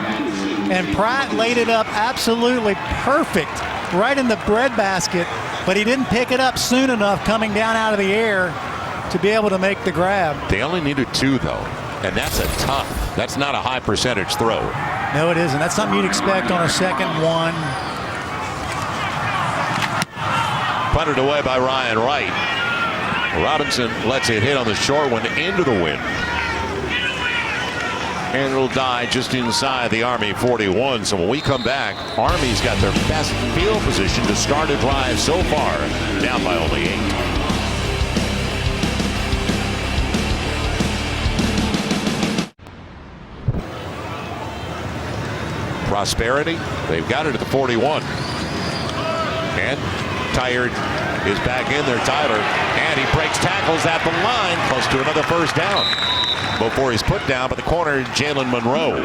and Pratt laid it up absolutely perfect right in the breadbasket, but he didn't pick it up soon enough coming down out of the air to be able to make the grab. They only needed 2 though, and that's not a high percentage throw. No, it isn't. That's something you'd expect on a 2nd 1. Punted away by Ryan Wright. Robinson lets it hit on the short one into the wind. And it'll die just inside the Army 41. So when we come back, Army's got their best field position to start a drive so far, down by only 8. prosperity. They've got it at the 41. And Tired is back in there, Tyler, and he breaks tackles at the line, close to another first down before he's put down by the corner, Jalen Monroe.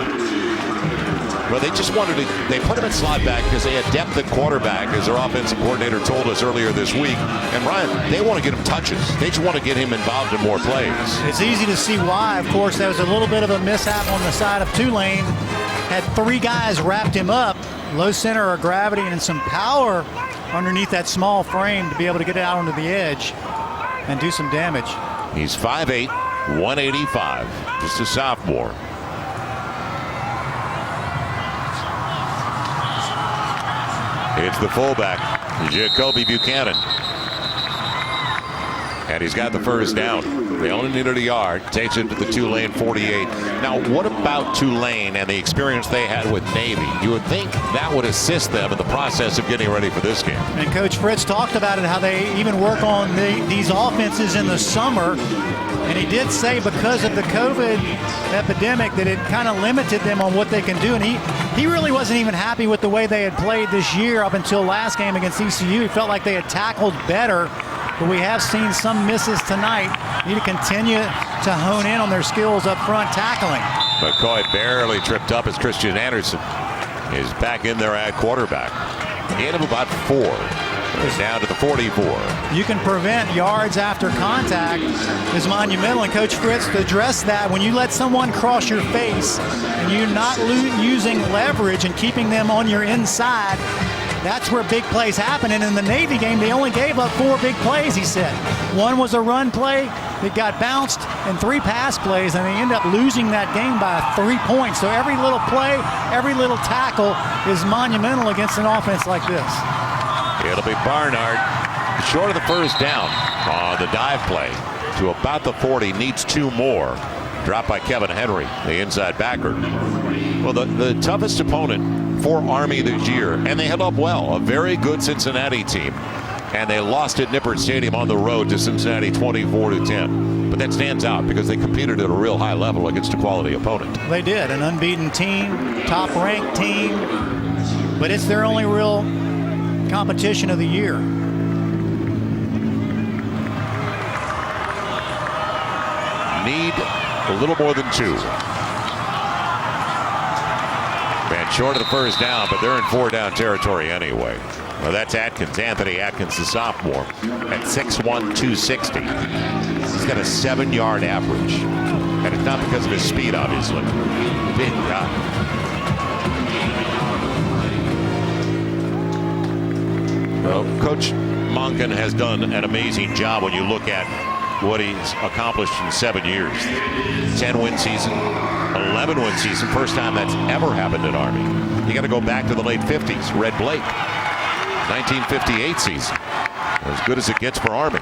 Well, they just wanted to, they put him at slot back because they had depth at quarterback, as their offensive coordinator told us earlier this week. And Ryan, they want to get him touches. They just want to get him involved in more plays. It's easy to see why. Of course, that was a little bit of a mishap on the side of Tulane. Had three guys wrapped him up, low center of gravity, and some power underneath that small frame to be able to get it out onto the edge and do some damage. He's 5'8", 185, just a sophomore. It's the fullback, Jacoby Buchanan. And he's got the first down. They only needed a yard. Takes it to the Tulane 48. Now, what about Tulane and the experience they had with Navy? You would think that would assist them in the process of getting ready for this game. And Coach Fritz talked about it, how they even work on these offenses in the summer. And he did say because of the COVID epidemic that it kind of limited them on what they can do. And he really wasn't even happy with the way they had played this year up until last game against ECU. He felt like they had tackled better. But we have seen some misses tonight. Need to continue to hone in on their skills up front tackling. McCoy barely tripped up as Christian Anderson is back in there at quarterback. Gain of about 4. Down to the 44. You can prevent yards after contact is monumental, and Coach Fritz addressed that. When you let someone cross your face and you're not using leverage and keeping them on your inside, that's where big plays happen. And in the Navy game, they only gave up 4 big plays, he said. One was a run play that got bounced, and 3 pass plays, and they end up losing that game by 3 points. So every little play, every little tackle is monumental against an offense like this. It'll be Barnard short of the first down on the dive play to about the 40. Needs 2 more. Dropped by Kevin Henry, the inside backer. Well, the toughest opponent for Army this year, and they held up well. A very good Cincinnati team, and they lost at Nippert Stadium on the road to Cincinnati 24-10. But that stands out because they competed at a real high level against a quality opponent. They did, an unbeaten team, top-ranked team, but it's their only real competition of the year. Need a little more than 2. Man, short of the first down, but they're in 4-down territory anyway. Well, that's Atkins, Anthony Atkins, the sophomore, at 6'1", 260. He's got a 7-yard average, and it's not because of his speed, obviously. Big guy. Well, Coach Monken has done an amazing job when you look at what he's accomplished in 7 years. 10-win season, 11-win season, first time that's ever happened at Army. You got to go back to the late 50s. Red Blake, 1958 season. As good as it gets for Army.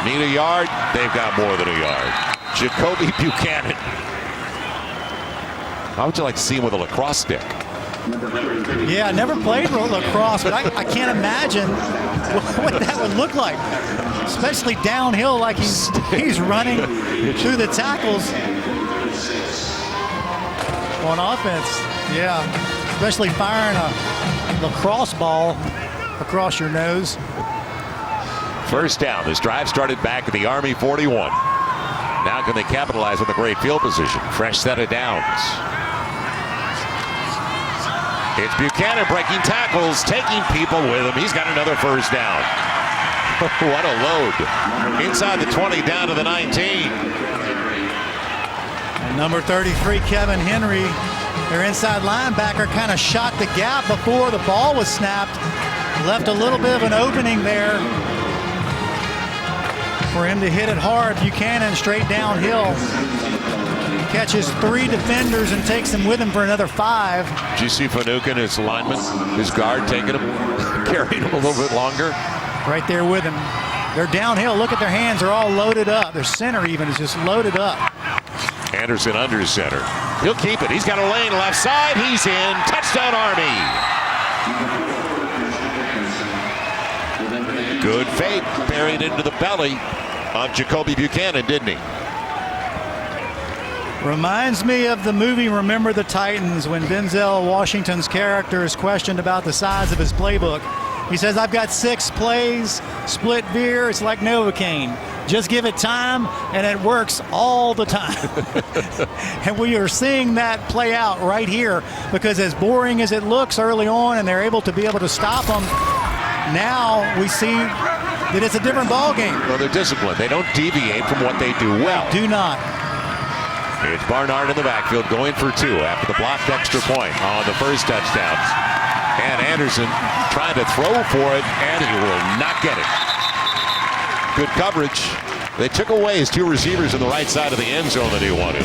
Need a yard? They've got more than a yard. Jacoby Buchanan. How would you like to see him with a lacrosse stick? Yeah, I never played lacrosse, but I can't imagine what that would look like, especially downhill like he's running through the tackles on offense. Yeah, especially firing a lacrosse ball across your nose. First down. This drive started back at the Army 41. Now can they capitalize on the great field position? Fresh set of downs. It's Buchanan breaking tackles, taking people with him. He's got another first down. What a load. Inside the 20, down to the 19. And number 33, Kevin Henry, their inside linebacker, kind of shot the gap before the ball was snapped. Left a little bit of an opening there for him to hit it hard. Buchanan straight downhill. Catches 3 defenders and takes them with him for another 5. Did you see Finucane, his lineman, his guard, taking him, carrying him a little bit longer? Right there with him. They're downhill. Look at their hands. They're all loaded up. Their center even is just loaded up. Anderson under center. He'll keep it. He's got a lane left side. He's in. Touchdown, Army. Good fake. Buried into the belly of Jacoby Buchanan, didn't he? Reminds me of the movie Remember the Titans when Denzel Washington's character is questioned about the size of his playbook. He says, I've got 6 plays, split veer, it's like Novocaine. Just give it time, and it works all the time. And we are seeing that play out right here, because as boring as it looks early on, and they're able to stop them, now we see that it's a different ball game. Well, they're disciplined. They don't deviate from what they do well. Do not. It's Barnard in the backfield going for 2 after the blocked extra point on the first touchdown. And Anderson trying to throw for it, and he will not get it. Good coverage. They took away his 2 receivers on the right side of the end zone that he wanted.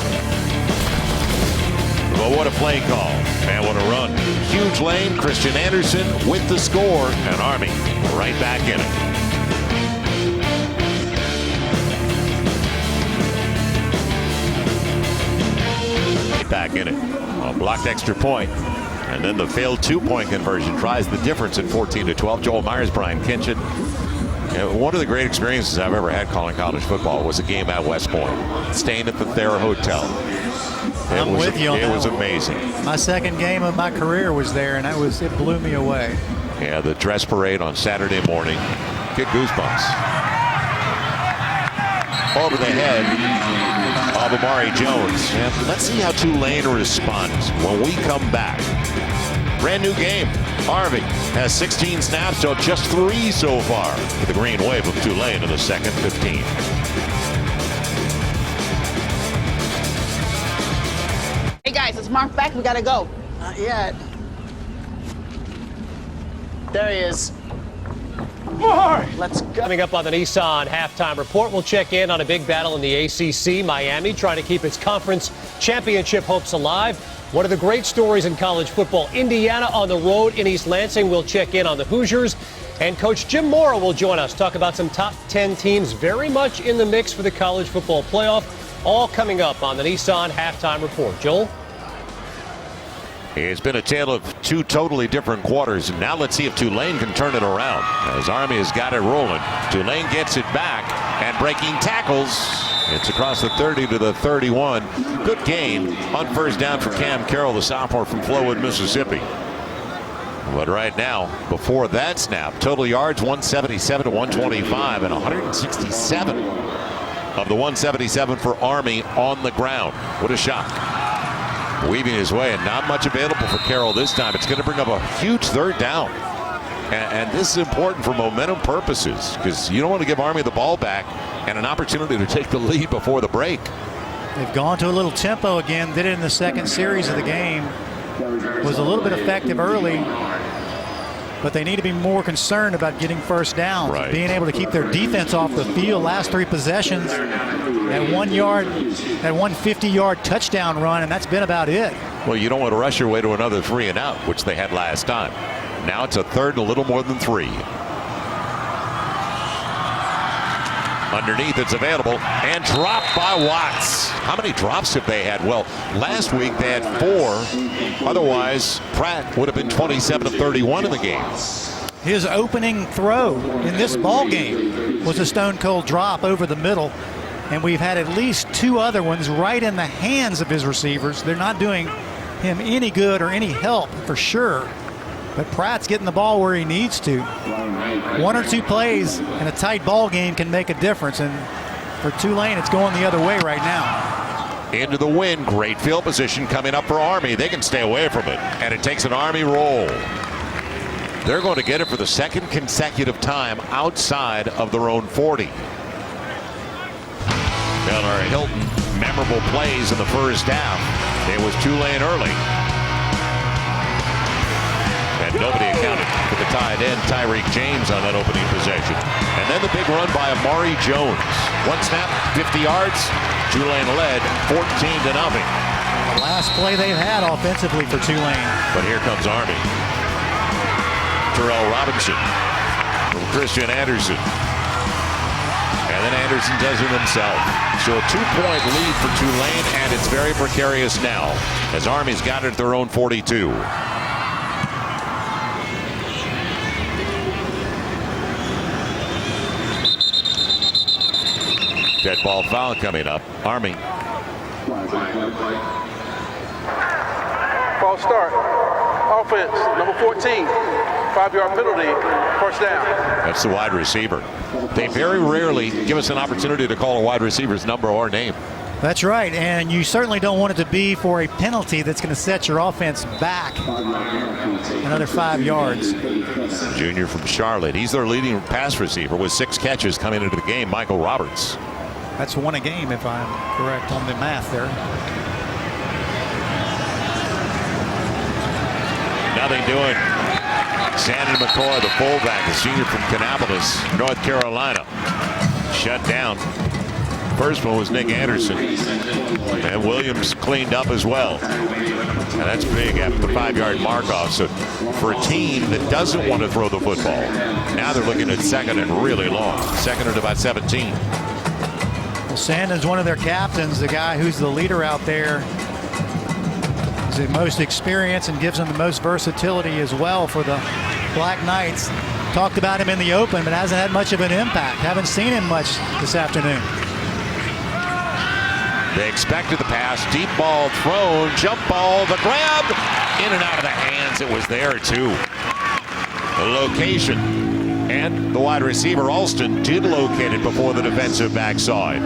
But what a play call, and what a run. Huge lane, Christian Anderson with the score, and Army right back in it. Back in it. A blocked extra point. And then the failed 2-point conversion tries the difference at 14-12. Joel Myers, Brian Kinchin. One of the great experiences I've ever had calling college football was a game at West Point, staying at the Thayer Hotel. I'm with you on that. It was amazing. My second game of my career was there, and it blew me away. Yeah, the dress parade on Saturday morning. Get goosebumps. Over the head of Amari Jones. And let's see how Tulane responds when we come back. Brand new game. Harvey has 16 snaps, so just 3 so far with the green wave of Tulane in the second 15. Hey guys, it's Mark back. We gotta go. Not yet. There he is. Let's go. Coming up on the Nissan Halftime Report, we'll check in on a big battle in the ACC. Miami trying to keep its conference championship hopes alive. One of the great stories in college football, Indiana on the road in East Lansing. We'll check in on the Hoosiers. And Coach Jim Mora will join us, talk about some top 10 teams very much in the mix for the college football playoff. All coming up on the Nissan Halftime Report. Joel? It's been a tale of 2 totally different quarters. And now let's see if Tulane can turn it around. As Army has got it rolling. Tulane gets it back and breaking tackles. It's across the 30 to the 31. Good gain on first down for Cam Carroll, the sophomore from Flowood, Mississippi. But right now, before that snap, total yards 177 to 125, and 167 of the 177 for Army on the ground. What a shock. Weaving his way, and not much available for Carroll this time. It's going to bring up a huge third down. And this is important for momentum purposes, because you don't want to give Army the ball back and an opportunity to take the lead before the break. They've gone to a little tempo again. Did it in the second series of the game. Was a little bit effective early, but they need to be more concerned about getting first down. Right. Being able to keep their defense off the field. Last 3 possessions, that 150-yard touchdown run, and that's been about it. Well, you don't want to rush your way to another 3 and out, which they had last time. Now it's a third and a little more than 3. Underneath, it's available and dropped by Watts. How many drops have they had? Well, last week they had 4. Otherwise, Pratt would have been 27 of 31 in the game. His opening throw in this ball game was a stone-cold drop over the middle, and we've had at least 2 other ones right in the hands of his receivers. They're not doing him any good or any help for sure. But Pratt's getting the ball where he needs to. 1 or 2 plays in a tight ball game can make a difference, and for Tulane, it's going the other way right now. Into the wind, great field position coming up for Army. They can stay away from it, and it takes an Army roll. They're going to get it for the second consecutive time outside of their own 40. Miller Hilton, memorable plays in the first half. It was Tulane early. And nobody accounted for the tight end, Tyreek James, on that opening possession. And then the big run by Amari Jones. 1 snap, 50 yards. Tulane led 14-0. The last play they've had offensively for Tulane. But here comes Army. Terrell Robinson from Christian Anderson. And then Anderson does it himself. So a 2-point lead for Tulane, and it's very precarious now as Army's got it at their own 42. Dead ball foul coming up. Army False start. Offense, number 14. 5-yard penalty, first down. That's the wide receiver. They very rarely give us an opportunity to call a wide receiver's number or name. That's right, and you certainly don't want it to be for a penalty that's going to set your offense back another 5 yards. Junior from Charlotte. He's their leading pass receiver with 6 catches coming into the game. Michael Roberts. That's 1 a game if I'm correct on the math there. Nothing doing. Sandon McCoy, the fullback, the senior from Kannapolis, North Carolina. Shut down. First one was Nick Anderson. And Williams cleaned up as well. And that's big after the 5-yard mark off. So for a team that doesn't want to throw the football, now they're looking at second and really long. Second and about 17. Well, Sandon's one of their captains, the guy who's the leader out there. He's the most experienced and gives them the most versatility as well for the Black Knights. Talked about him in the open, but hasn't had much of an impact. Haven't seen him much this afternoon. They expected the pass, deep ball thrown, jump ball, the grab, in and out of the hands. It was there too. The location, and the wide receiver Alston did locate it before the defensive back saw it.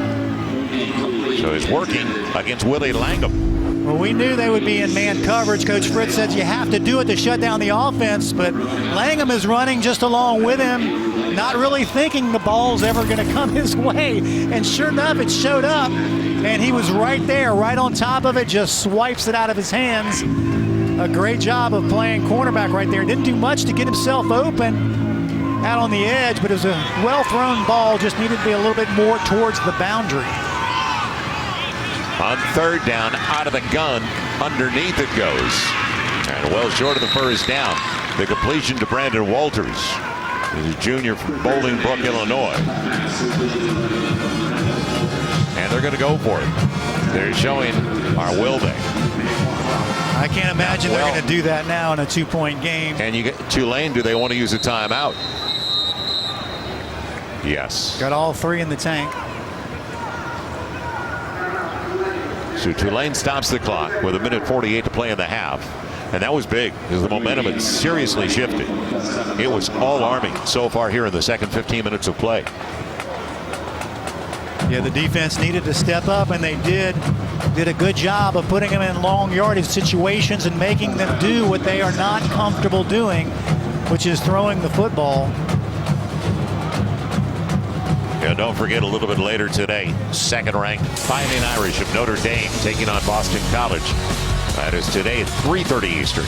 So he's working against Willie Langham. Well, we knew they would be in man coverage. Coach Fritz said you have to do it to shut down the offense, but Langham is running just along with him, not really thinking the ball's ever going to come his way. And sure enough, it showed up, and he was right there, right on top of it, just swipes it out of his hands. A great job of playing cornerback right there. Didn't do much to get himself open out on the edge, but it was a well-thrown ball, just needed to be a little bit more towards the boundary. On third down, out of the gun, underneath it goes. And well short of the first down. The completion to Brandon Walters. He's a junior from Bolingbrook, Illinois. And they're going to go for it. They're showing, or will they? I can't imagine they're going to do that now in a 2-point game. And you get Tulane, do they want to use a timeout? Yes. Got all 3 in the tank. So Tulane stops the clock with 1:48 to play in the half. And that was big because the momentum had seriously shifted. It was all Army so far here in the second 15 minutes of play. Yeah, the defense needed to step up, and they did. Did a good job of putting them in long yardage situations and making them do what they are not comfortable doing, which is throwing the football. And don't forget, a little bit later today, second-ranked Fighting Irish of Notre Dame taking on Boston College. That is today at 3:30 Eastern,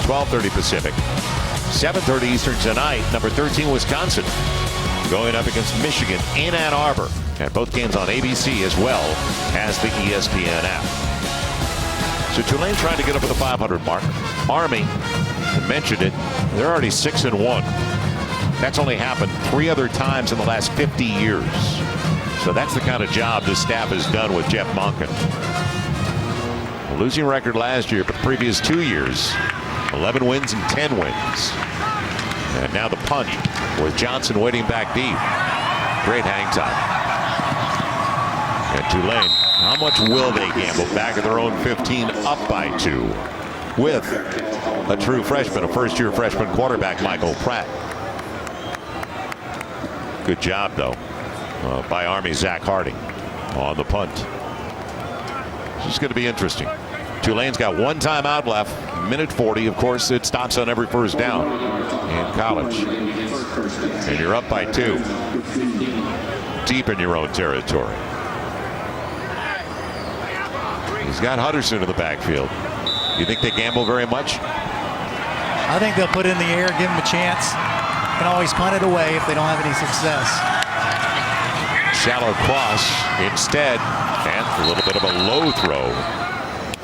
12:30 Pacific, 7:30 Eastern tonight. Number 13, Wisconsin, going up against Michigan in Ann Arbor. And both games on ABC as well as the ESPN app. So Tulane trying to get up to the 500 mark. Army, I mentioned it, they're already 6-1. That's only happened 3 other times in the last 50 years. So that's the kind of job this staff has done with Jeff Monken. A losing record last year, but the previous 2 years, 11 wins and 10 wins. And now the punt with Johnson waiting back deep. Great hang time. And Tulane, how much will they gamble back at their own 15, up by 2, with a true freshman, a first-year freshman quarterback, Michael Pratt. Good job, though, by Army Zach Harding on the punt. This is going to be interesting. Tulane's got 1 timeout left, 1:40. Of course, it stops on every first down in college. And you're up by 2, deep in your own territory. He's got Hutterson in the backfield. You think they gamble very much? I think they'll put it in the air, give him a chance. Can always punt it away if they don't have any success. Shallow cross instead, and a little bit of a low throw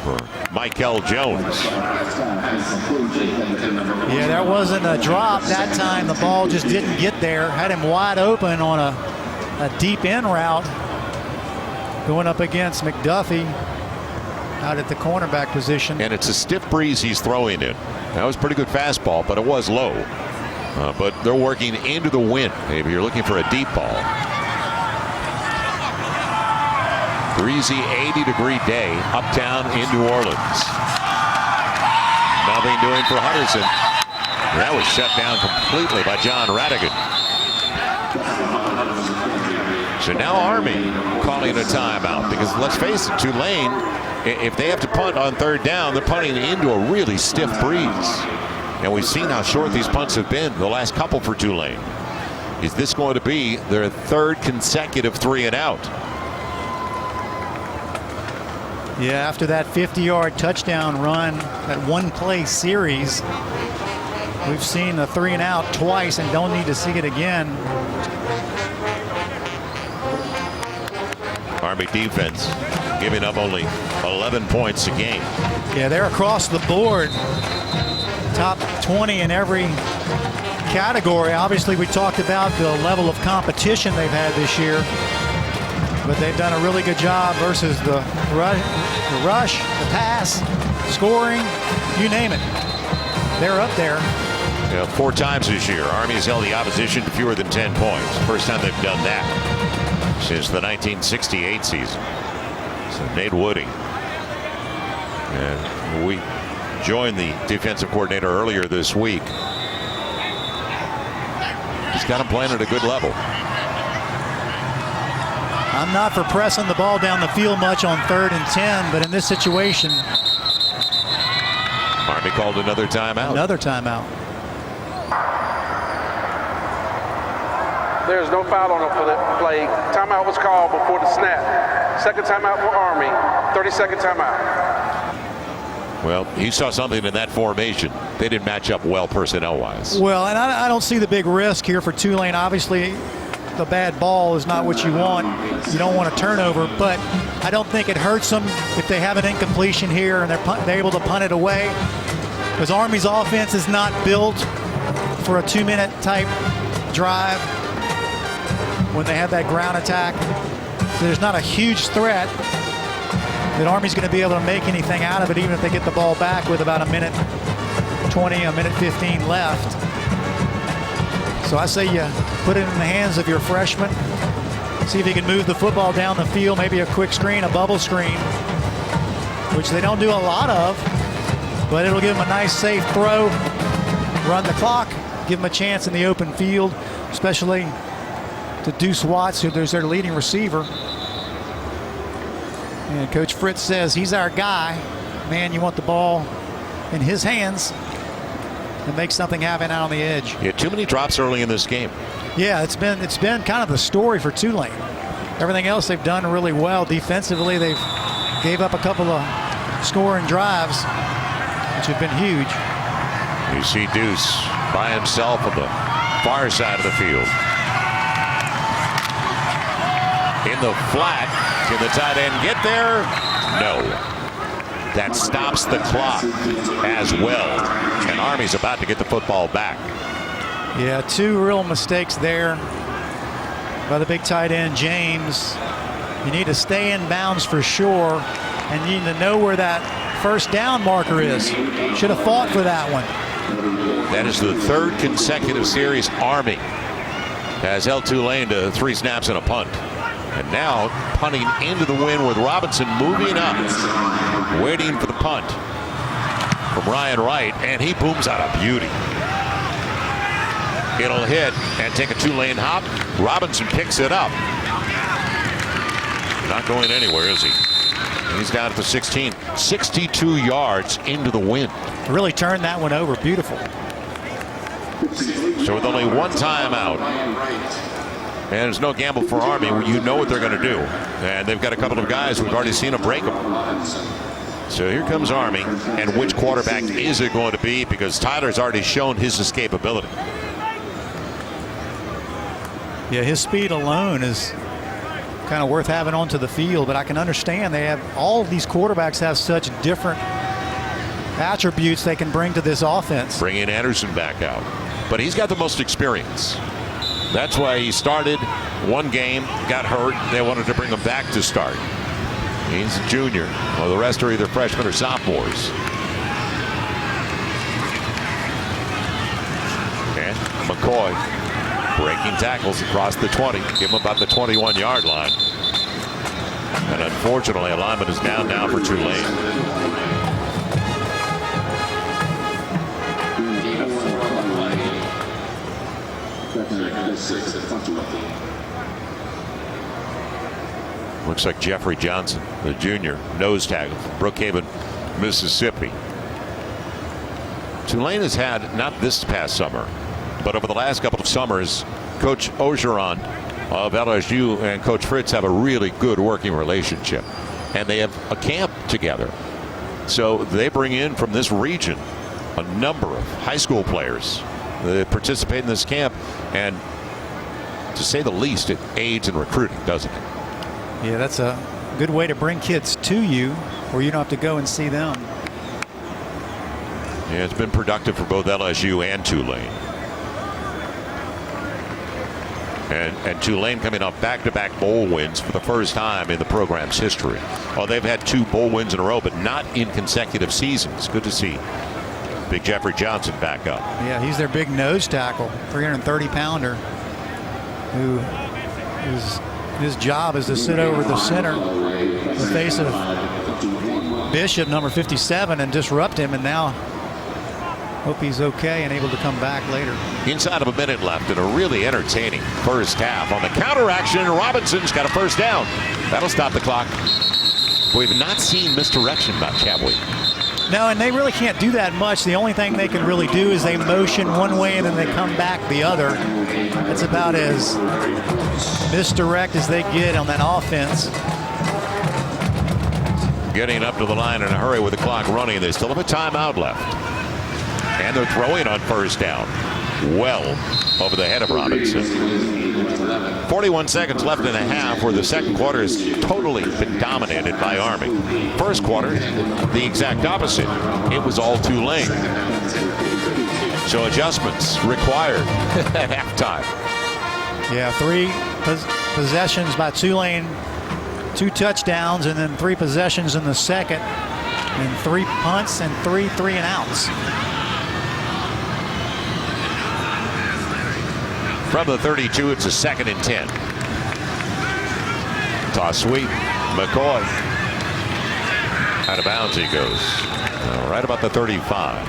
for Michael Jones. Yeah, there wasn't a drop that time. The ball just didn't get there. Had him wide open on a deep in route. Going up against McDuffie out at the cornerback position. And it's a stiff breeze he's throwing in. That was a pretty good fastball, but it was low. But they're working into the wind. Maybe you're looking for a deep ball. Breezy 80-degree day uptown in New Orleans. Nothing doing for Hutterson. That was shut down completely by John Radigan. So now Army calling a timeout, because let's face it, Tulane, if they have to punt on third down, they're punting into a really stiff breeze. And we've seen how short these punts have been the last couple for Tulane. Is this going to be their third consecutive 3-and-out? Yeah, after that 50-yard touchdown run, that one-play series, we've seen a 3-and-out twice and don't need to see it again. Army defense giving up only 11 points a game. Yeah, they're across the board. Top 20 in every category. Obviously, we talked about the level of competition they've had this year, but they've done a really good job versus the rush, the pass, scoring, you name it. They're up there. Yeah, 4 times this year, Army's held the opposition to fewer than 10 points. First time they've done that since the 1968 season. So Nate Woody. And we joined the defensive coordinator earlier this week. He's got him playing at a good level. I'm not for pressing the ball down the field much on 3rd and 10, but in this situation, Army called another timeout. Another timeout. There's no foul on the play. Timeout was called before the snap. Second timeout for Army. 30-second timeout. Well, he saw something in that formation. They didn't match up well personnel-wise. Well, and I don't see the big risk here for Tulane. Obviously, the bad ball is not what you want. You don't want a turnover, but I don't think it hurts them if they have an incompletion here and they're able to punt it away. Because Army's offense is not built for a 2-minute type drive when they have that ground attack. So there's not a huge threat that Army's going to be able to make anything out of it, even if they get the ball back with about a minute 20, a minute 15 left. So I say you put it in the hands of your freshman. See if he can move the football down the field, maybe a quick screen, a bubble screen, which they don't do a lot of, but it'll give him a nice safe throw, run the clock, give him a chance in the open field, especially to Deuce Watts, who's their leading receiver. And Coach Fritz says he's our guy. Man, you want the ball in his hands and make something happen out on the edge. He had too many drops early in this game. Yeah, it's been kind of the story for Tulane. Everything else they've done really well. Defensively, they've gave up a couple of scoring drives, which have been huge. You see Deuce by himself on the far side of the field. In the flat, can the tight end get there? No. That stops the clock as well. And Army's about to get the football back. Yeah, 2 real mistakes there by the big tight end, James. You need to stay in bounds for sure, and you need to know where that first down marker is. Should have fought for that one. That is the 3rd consecutive series Army has held Tulane to 3 snaps and a punt. And now punting into the wind with Robinson moving up, waiting for the punt from Ryan Wright, and he booms out a beauty. It'll hit and take a Tulane hop. Robinson picks it up. Not going anywhere, is he? He's down at the 16. 62 yards into the wind. Really turned that one over. Beautiful. So with only 1 timeout, and there's no gamble for Army, you know what they're going to do. And they've got a couple of guys we've already seen them break them. So here comes Army, and which quarterback is it going to be? Because Tyler's already shown his escapability. Yeah, his speed alone is kind of worth having onto the field, but I can understand all of these quarterbacks have such different attributes they can bring to this offense. Bringing Anderson back out, but he's got the most experience. That's why he started 1 game, got hurt. They wanted to bring him back to start. He's a junior. Well, the rest are either freshmen or sophomores. And McCoy breaking tackles across the 20. Give him about the 21-yard line. And unfortunately, alignment is down now for Tulane. Looks like Jeffrey Johnson, the junior, nose tackle from Brookhaven, Mississippi. Tulane has had, not this past summer, but over the last couple of summers, Coach Ogeron of LSU and Coach Fritz have a really good working relationship. And they have a camp together. So they bring in from this region a number of high school players that participate in this camp. And to say the least, it aids in recruiting, doesn't it? Yeah, that's a good way to bring kids to you where you don't have to go and see them. Yeah, it's been productive for both LSU and Tulane. And Tulane coming off back-to-back bowl wins for the first time in the program's history. Oh, they've had 2 bowl wins in a row, but not in consecutive seasons. Good to see Big Jeffrey Johnson back up. Yeah, he's their big nose tackle, 330-pounder, who his job is to sit over the center, the face of Bishop, number 57, and disrupt him. And now hope he's okay and able to come back later. Inside of a minute left in a really entertaining first half. On the counter action, Robinson's got a first down. That'll stop the clock. We've not seen misdirection much, have we? No, and they really can't do that much. The only thing they can really do is they motion one way and then they come back the other. That's about as misdirect as they get on that offense. Getting up to the line in a hurry with the clock running. They still have a timeout left. And they're throwing on first down. Well over the head of Robinson. 41 seconds left in a half, where the second quarter has totally been dominated by Army. First quarter, the exact opposite. It was all Tulane. So adjustments required at halftime. Yeah, 3 possessions by Tulane, 2 touchdowns, and then 3 possessions in the second, and 3 punts and 3 3-and-outs. From the 32, it's a 2nd and 10. Toss sweep. McCoy. Out of bounds he goes. Right about the 35.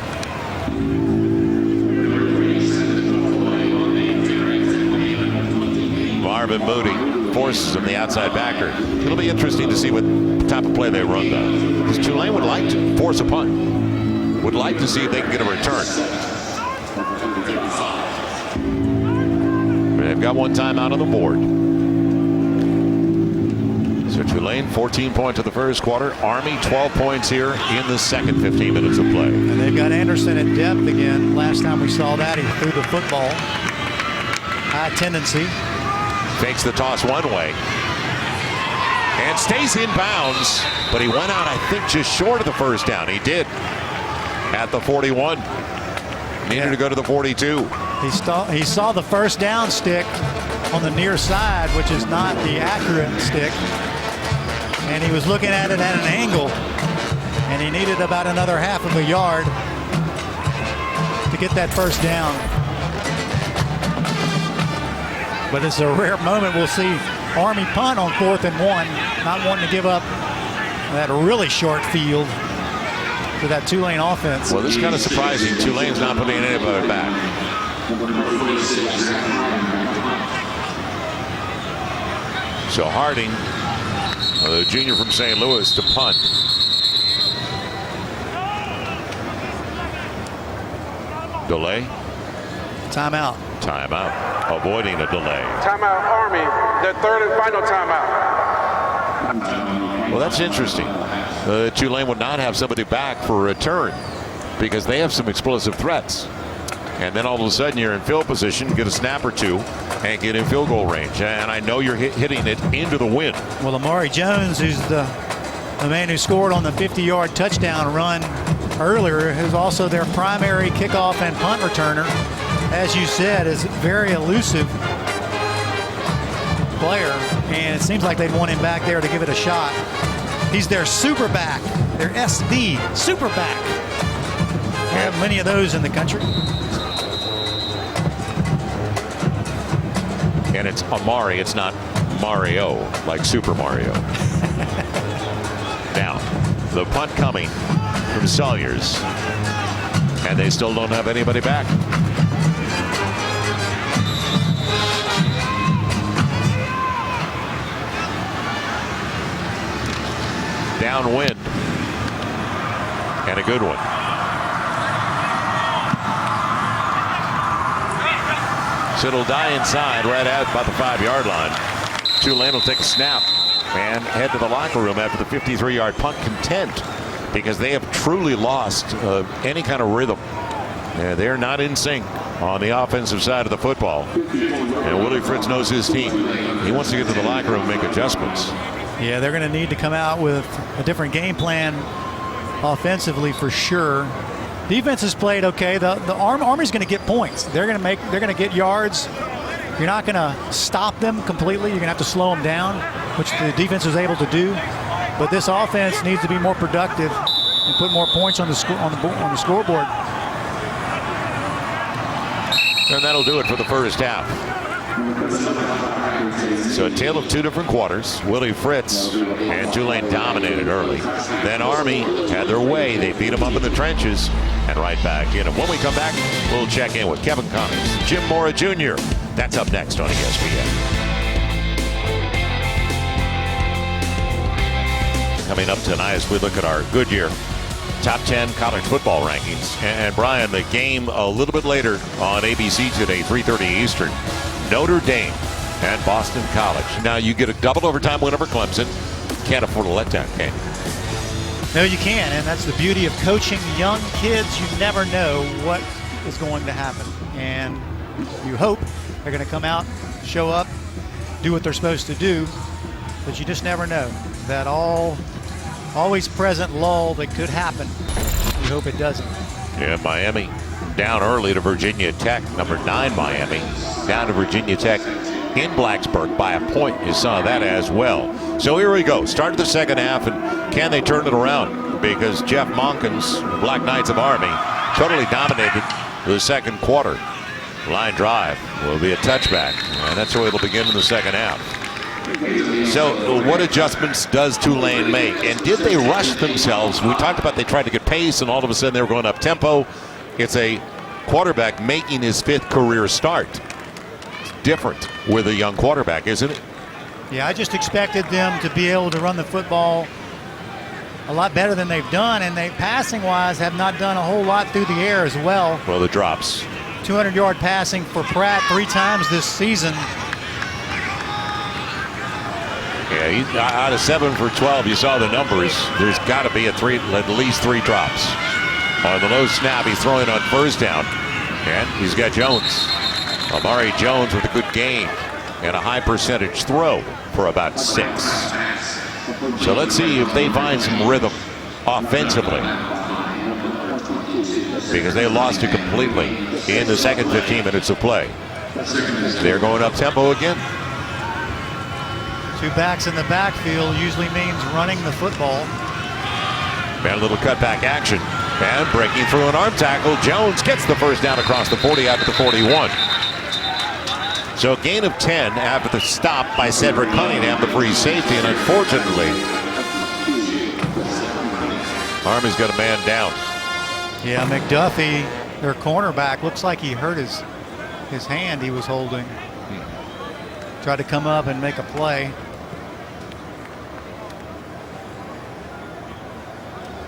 Marvin Moody forces him the outside backer. It'll be interesting to see what type of play they run, though. Because Tulane would like to force a punt. Would like to see if they can get a return. They've got 1 timeout on the board. So Tulane 14 points in the first quarter. Army 12 points here in the second 15 minutes of play. And they've got Anderson at depth again. Last time we saw that, he threw the football. High tendency. Fakes the toss one way. And stays in bounds. But he went out, I think, just short of the first down. He did. At the 41. Needed to go to the 42. He saw the first down stick on the near side, which is not the accurate stick. And he was looking at it at an angle. And he needed about another half of a yard to get that first down. But it's a rare moment. We'll see Army punt on 4th and 1, not wanting to give up that really short field to that Tulane offense. Well, this is kind of surprising. Tulane's not putting anybody back. So Harding, the junior from St. Louis, to punt. Delay. Timeout. Timeout. Avoiding a delay. Timeout, Army. Their 3rd and final timeout. Well, that's interesting. Tulane would not have somebody back for a return because they have some explosive threats. And then all of a sudden you're in field position, get a snap or 2, and get in field goal range. And I know you're hitting it into the wind. Well, Amari Jones, who's the man who scored on the 50-yard touchdown run earlier, who's also their primary kickoff and punt returner, as you said, is a very elusive player. And it seems like they'd want him back there to give it a shot. He's their super back, their SD super back. We have many of those in the country. And it's Amari, it's not Mario, like Super Mario. down. The punt coming from Sawyers. And they still don't have anybody back. Downwind. And a good one. So it'll die inside right out by the 5-yard line. Tulane will take a snap and head to the locker room after the 53-yard punt, content because they have truly lost any kind of rhythm. They're not in sync on the offensive side of the football. And Willie Fritz knows his team. He wants to get to the locker room and make adjustments. Yeah, they're going to need to come out with a different game plan offensively for sure. Defense has played okay. The Army's going to get points. They're going to get yards. You're not going to stop them completely. You're going to have to slow them down, which the defense is able to do. But this offense needs to be more productive and put more points on the scoreboard. And that'll do it for the first half. So a tale of two different quarters. Willie Fritz and Tulane dominated early. Then Army had their way. They beat them up in the trenches and right back in. And when we come back, we'll check in with Kevin Connors, Jim Mora Jr. That's up next on ESPN. Coming up tonight as we look at our Goodyear Top 10 college football rankings. And Brian, the game a little bit later on ABC today, 3:30 Eastern. Notre Dame and Boston College. Now you get a double overtime win over Clemson. Can't afford a letdown, can you? No, you can't, and that's the beauty of coaching young kids. You never know what is going to happen, and you hope they're going to come out, show up, do what they're supposed to do, but you just never know. That always present lull that could happen. We hope it doesn't. Yeah, Miami down early to Virginia Tech. Number 9 Miami down to Virginia Tech in Blacksburg by a point. You saw that as well. So here we go. Start the second half, and can they turn it around? Because Jeff Monken's Black Knights of Army totally dominated the second quarter. Line drive will be a touchback, and that's the way it'll begin in the second half. So what adjustments does Tulane make? And did they rush themselves? We talked about they tried to get pace, and all of a sudden they were going up tempo. It's a quarterback making his 5th career start. It's different with a young quarterback, isn't it? Yeah, I just expected them to be able to run the football a lot better than they've done, and they, passing-wise, have not done a whole lot through the air as well. Well, the drops. 200-yard passing for Pratt 3 times this season. Yeah, he's out of 7 for 12. You saw the numbers. There's got to be at least 3 drops. On the low snap, he's throwing on first down. And he's got Jones. Amari Jones with a good game and a high percentage throw for about 6. So let's see if they find some rhythm offensively, because they lost it completely in the second 15 minutes of play. They're going up tempo again. 2 backs in the backfield usually means running the football. And a little cutback action. And breaking through an arm tackle, Jones gets the first down across the 40 out to the 41. So a gain of 10 after the stop by Cedric Cunningham, the free safety, and unfortunately, Army's got a man down. Yeah, McDuffie, their cornerback, looks like he hurt his hand he was holding. Tried to come up and make a play.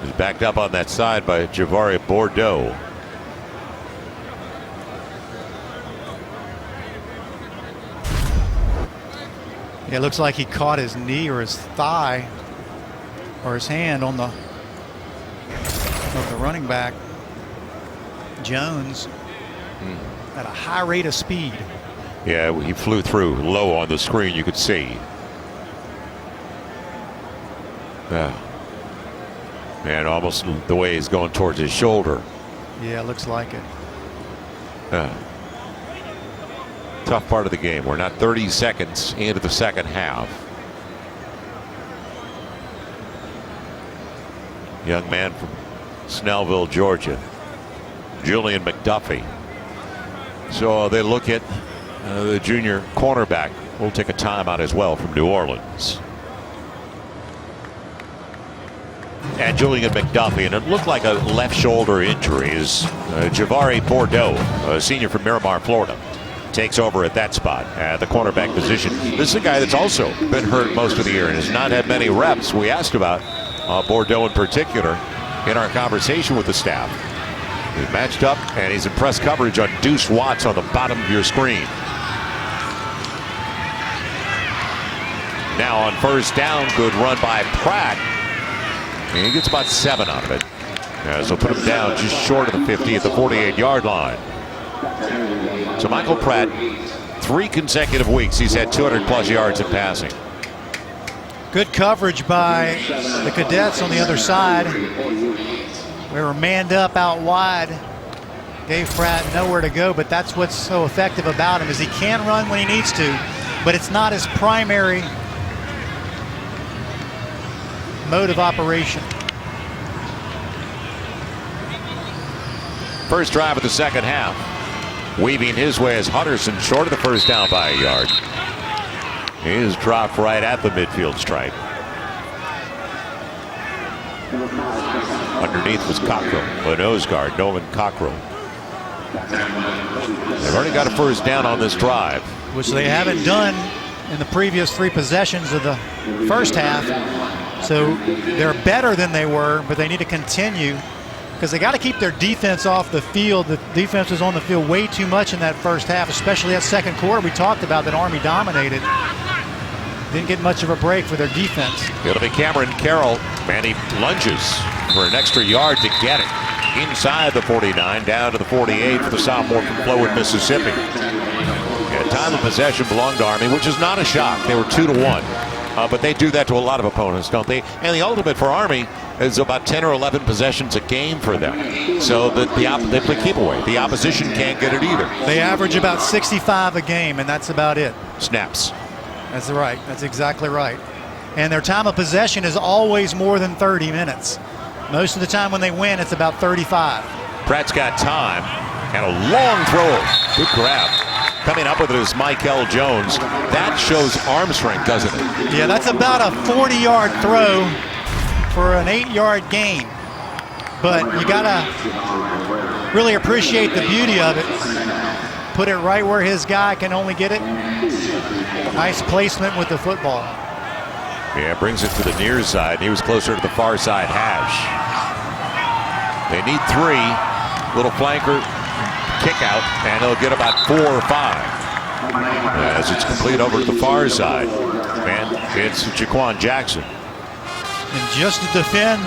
He's backed up on that side by Javari Bordeaux. Yeah, it looks like he caught his knee or his thigh or his hand on the running back, Jones, at a high rate of speed. Yeah, he flew through low on the screen, you could see. And almost the way he's going towards his shoulder. Yeah, it looks like it. Tough part of the game. We're not 30 seconds into the second half. Young man from Snellville, Georgia, Julian McDuffie. So they look at the junior cornerback. We'll take a timeout as well from New Orleans. and Julian McDuffie, and it looked like a left shoulder injury. Is Javari Bordeaux, a senior from Miramar, Florida, takes over at that spot at the cornerback position. This is a guy that's also been hurt most of the year and has not had many reps. We asked about Bordeaux in particular in our conversation with the staff. He's matched up and he's in press coverage on Deuce Watts on the bottom of your screen. Now on first down, good run by Pratt. And he gets about 7 out of it. So put him down just short of the 50 at the 48-yard line. So Michael Pratt, 3 consecutive weeks, he's had 200+ yards in passing. Good coverage by the Cadets on the other side. We were manned up out wide. Gave Pratt nowhere to go, but that's what's so effective about him is he can run when he needs to, but it's not his primary mode of operation. First drive of the second half. Weaving his way as Hutterson short of the first down by a yard. He is dropped right at the midfield stripe. Underneath was Cockrell, a nose guard, Nolan Cockrell. They've already got a first down on this drive, which they haven't done in the previous 3 possessions of the first half. So they're better than they were, but they need to continue because they got to keep their defense off the field. The defense was on the field way too much in that first half, especially that second quarter we talked about that Army dominated. Didn't get much of a break for their defense. It'll be Cameron Carroll, and he lunges for an extra yard to get it. Inside the 49, down to the 48 for the sophomore from Flowood, Mississippi. And time of possession belonged to Army, which is not a shock. They were 2-1. But they do that to a lot of opponents, don't they? And the ultimate for Army is about 10 or 11 possessions a game for them. So that they play keep away. The opposition can't get it either. They average about 65 a game, and that's about it. Snaps. That's right. That's exactly right. And their time of possession is always more than 30 minutes. Most of the time when they win, it's about 35. Pratt's got time and a long throw. Good grab. Coming up with it is Michael Jones. That shows arm strength, doesn't it? Yeah, that's about a 40-yard throw for an 8-yard gain. But you got to really appreciate the beauty of it. Put it right where his guy can only get it. Nice placement with the football. Yeah, brings it to the near side. He was closer to the far side hash. They need 3. Little flanker kick out, and they'll get about 4 or 5. As it's complete over to the far side. And it's Jaquan Jackson. And just to defend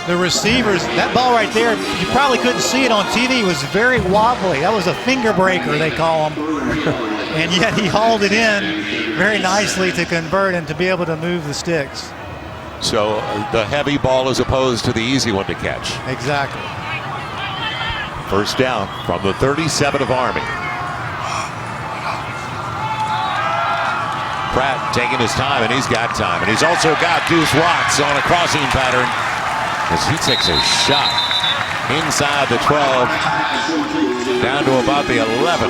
the receivers, that ball right there, you probably couldn't see it on TV, was very wobbly. That was a finger breaker, they call them. And yet he hauled it in very nicely to convert and to be able to move the sticks. So the heavy ball as opposed to the easy one to catch. Exactly. First down from the 37 of Army. Pratt taking his time, and he's got time. And he's also got Deuce Watts on a crossing pattern as he takes a shot inside the 12 down to about the 11.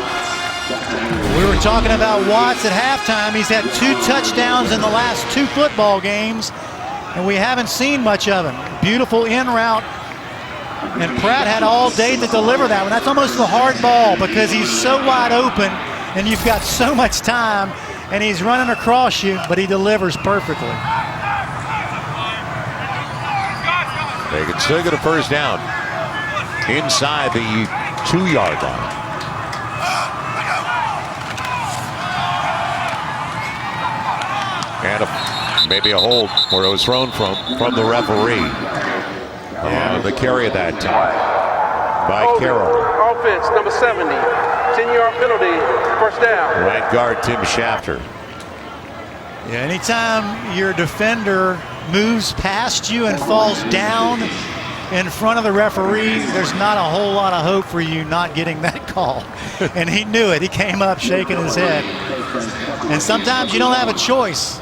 We were talking about Watts at halftime. He's had 2 touchdowns in the last 2 football games, and we haven't seen much of him. Beautiful in route, and Pratt had all day to deliver that one. That's almost a hard ball because he's so wide open, and you've got so much time, and he's running across you, but he delivers perfectly. They can still get a first down inside the 2-yard line. And maybe a hold where it was thrown from the referee. The carry that time by Carroll. Offense, number 70. 10-yard penalty, first down. Right guard Tim Shafter. Yeah, anytime your defender moves past you and falls down in front of the referee, there's not a whole lot of hope for you not getting that call. And he knew it. He came up shaking his head. And sometimes you don't have a choice.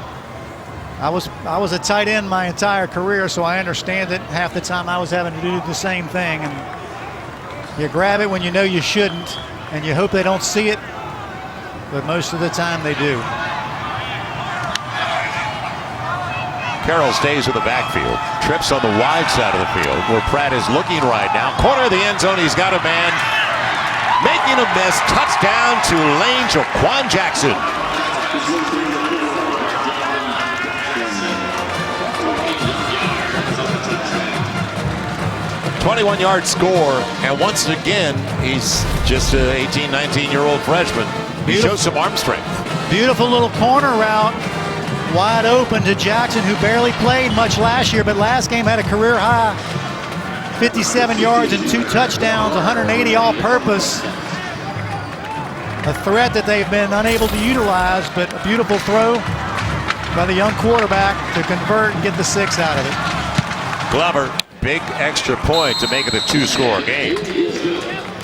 I was a tight end my entire career, so I understand that half the time I was having to do the same thing. And you grab it when you know you shouldn't, and you hope they don't see it, but most of the time they do. Carroll stays in the backfield. Trips on the wide side of the field where Pratt is looking right now. Corner of the end zone. He's got a man. Making a miss. Touchdown Tulane. Jaquan Jackson. 21-yard score, and once again, he's just an 18, 19-year-old freshman. He shows some arm strength. Beautiful little corner route, wide open to Jackson, who barely played much last year, but last game had a career high 57 yards and 2 touchdowns, 180 all-purpose. A threat that they've been unable to utilize, but a beautiful throw by the young quarterback to convert and get the 6 out of it. Glover, big extra point to make it a 2-score game.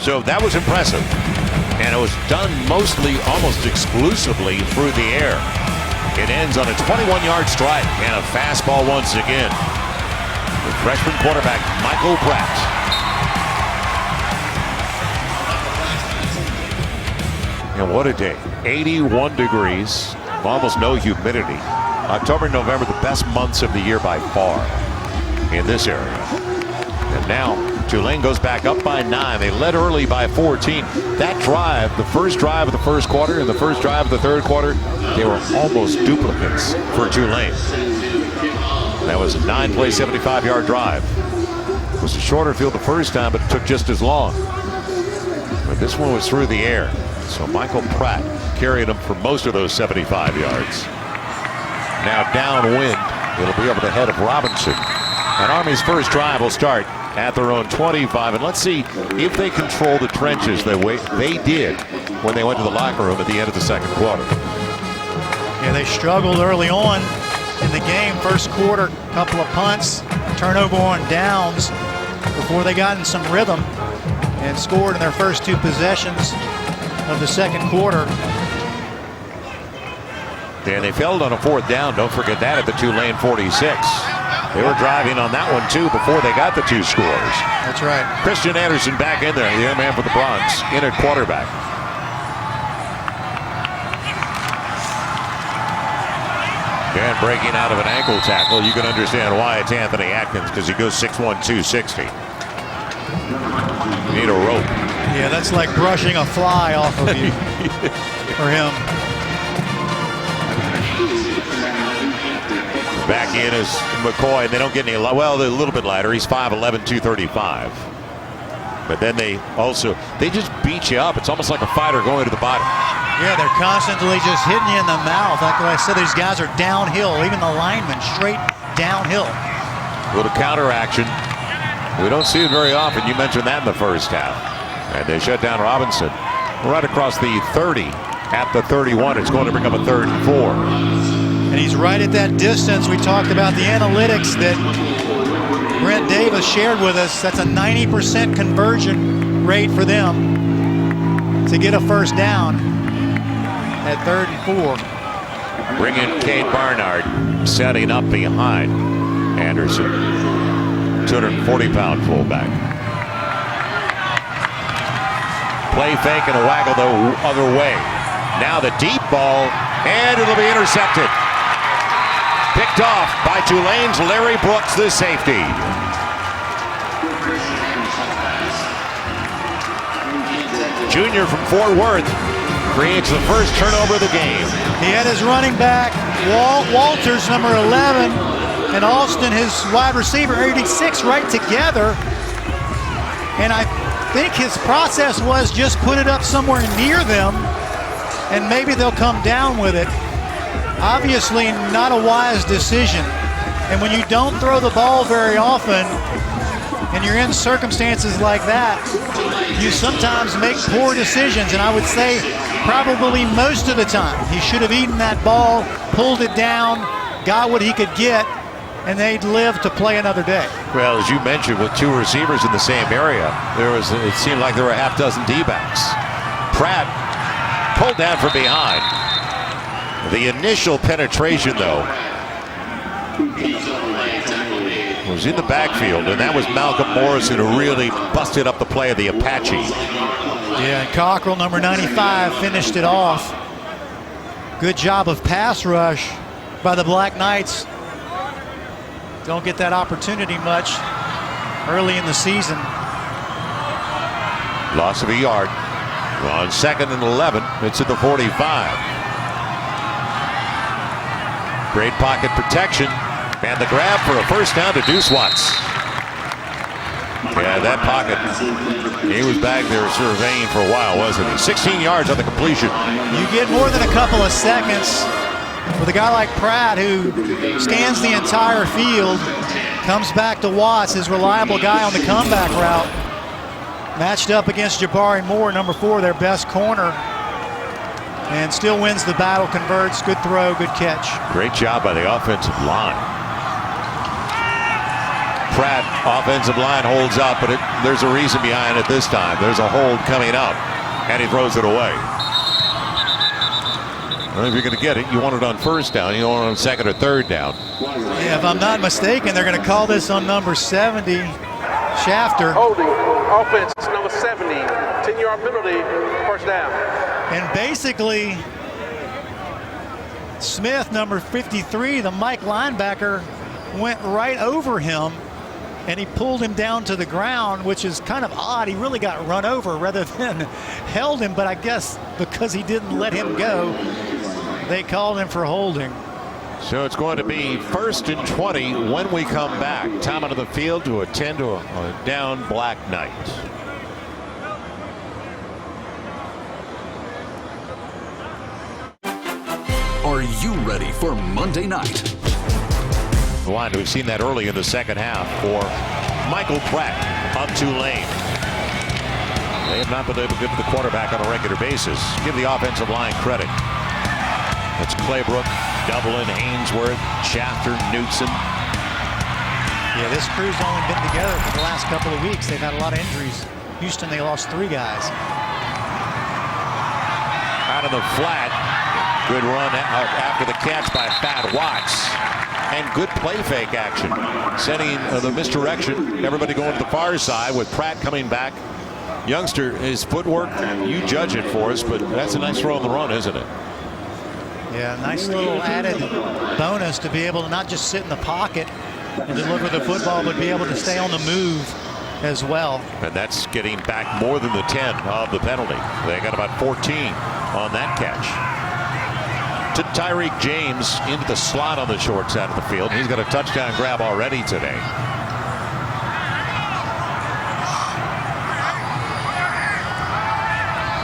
So that was impressive. And it was done mostly, almost exclusively through the air. It ends on a 21-yard strike and a fastball once again. The freshman quarterback, Michael Pratt. And what a day. 81 degrees, almost no humidity. October and November, the best months of the year by far in this area. And now Tulane goes back up by 9. They led early by 14. That drive, the first drive of the first quarter and the first drive of the third quarter, they were almost duplicates for Tulane. That was a 9-play, 75-yard drive. It was a shorter field the first time, but it took just as long. But this one was through the air. So Michael Pratt carried him for most of those 75 yards. Now downwind, it'll be over the head of Robinson. And Army's first drive will start at their own 25. And let's see if they control the trenches the way they did when they went to the locker room at the end of the second quarter. Yeah, they struggled early on in the game. First quarter, couple of punts, turnover on downs before they got in some rhythm and scored in their first 2 possessions of the second quarter. And they failed on a 4th down. Don't forget that at the Tulane 46. They were driving on that one too before they got the 2 scores. That's right. Christian Anderson back in there, the young man for the Bronx, in at quarterback. And breaking out of an ankle tackle, you can understand why it's Anthony Atkins, because he goes 6'1", 260. You need a rope. Yeah, that's like brushing a fly off of you for him. Back in is McCoy, and they don't get any, well, they're a little bit lighter. He's 5'11", 235. But then they just beat you up. It's almost like a fighter going to the bottom. Yeah, they're constantly just hitting you in the mouth. Like I said, these guys are downhill. Even the linemen straight downhill. A little counter action. We don't see it very often. You mentioned that in the first half. And they shut down Robinson. Right across the 30 at the 31. It's going to bring up a 3rd and 4. And he's right at that distance. We talked about the analytics that Brent Davis shared with us. That's a 90% conversion rate for them to get a first down at 3rd and 4. Bring in Cade Barnard, setting up behind Anderson. 240-pound fullback. Play fake and a waggle the other way. Now the deep ball, and it'll be intercepted. Picked off by Tulane's Larry Brooks, the safety. Junior from Fort Worth creates the first turnover of the game. He had his running back, Walters, number 11, and Alston, his wide receiver, 86, right together. And I think his process was just put it up somewhere near them, and maybe they'll come down with it. Obviously not a wise decision. And when you don't throw the ball very often, and you're in circumstances like that, you sometimes make poor decisions. And I would say probably most of the time, he should have eaten that ball, pulled it down, got what he could get, and they'd live to play another day. Well, as you mentioned, with 2 receivers in the same area, it seemed like there were a half dozen D-backs. Pratt pulled down from behind. The initial penetration, though, was in the backfield, and that was Malcolm Morrison who really busted up the play of the Apache. Yeah, and Cockrell, number 95, finished it off. Good job of pass rush by the Black Knights. don't get that opportunity much early in the season. Loss of a yard. On 2nd and 11, it's at the 45. Great pocket protection. And the grab for a first down to Deuce Watts. Yeah, that pocket. He was back there surveying for a while, wasn't he? 16 yards on the completion. You get more than a couple of seconds with a guy like Pratt who scans the entire field, comes back to Watts, his reliable guy on the comeback route. Matched up against Jabari Moore, number 4, their best corner. And still wins the battle, converts, good throw, good catch. Great job by the offensive line. Pratt, offensive line holds up, but there's a reason behind it this time. There's a hold coming up, and he throws it away. Well, if you're going to get it, you want it on first down. You don't want it on second or third down. Yeah, if I'm not mistaken, they're going to call this on number 70, Shafter. Holding, offense, number 70, 10-yard penalty, first down. And basically, Smith, number 53, the Mike linebacker, went right over him, and he pulled him down to the ground, which is kind of odd. He really got run over rather than held him, but I guess because he didn't let him go, they called him for holding. So it's going to be 1st and 20 when we come back. Time out of the field to attend to a down Black Knight. Are you ready for Monday night? Line, we've seen that early in the second half for Michael Pratt of Tulane. They have not been able to get to the quarterback on a regular basis. Give the offensive line credit. It's Claybrook, Dublin, Ainsworth, Shafter, Knutson. Yeah, this crew's only been together for the last couple of weeks. They've had a lot of injuries. Houston, they lost 3 guys. Out of the flat. Good run out after the catch by Fat Watts. And good play fake action. Sending the misdirection. Everybody going to the far side with Pratt coming back. Youngster, his footwork, you judge it for us, but that's a nice throw on the run, isn't it? Yeah, nice little added bonus to be able to not just sit in the pocket and deliver the football, but be able to stay on the move as well. And that's getting back more than the 10 of the penalty. They got about 14 on that catch. To Tyreek James into the slot on the short side of the field. He's got a touchdown grab already today.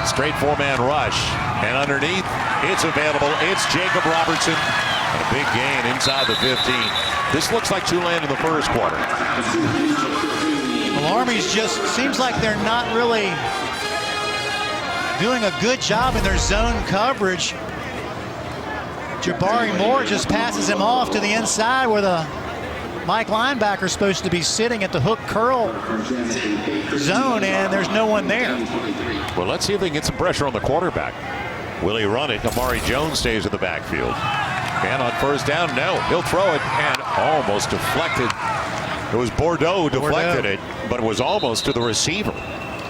Straight 4-man rush, and underneath it's available. It's Jacob Robertson, and a big gain inside the 15. This looks like Tulane in the first quarter. Well, Army's just seems like they're not really doing a good job in their zone coverage. Jabari Moore just passes him off to the inside where the Mike linebacker is supposed to be sitting at the hook curl zone, and there's no one there. Well, let's see if they can get some pressure on the quarterback. Will he run it? Amari Jones stays in the backfield. And on first down, no. He'll throw it, and almost deflected. It was Bordeaux deflected it, but it was almost to the receiver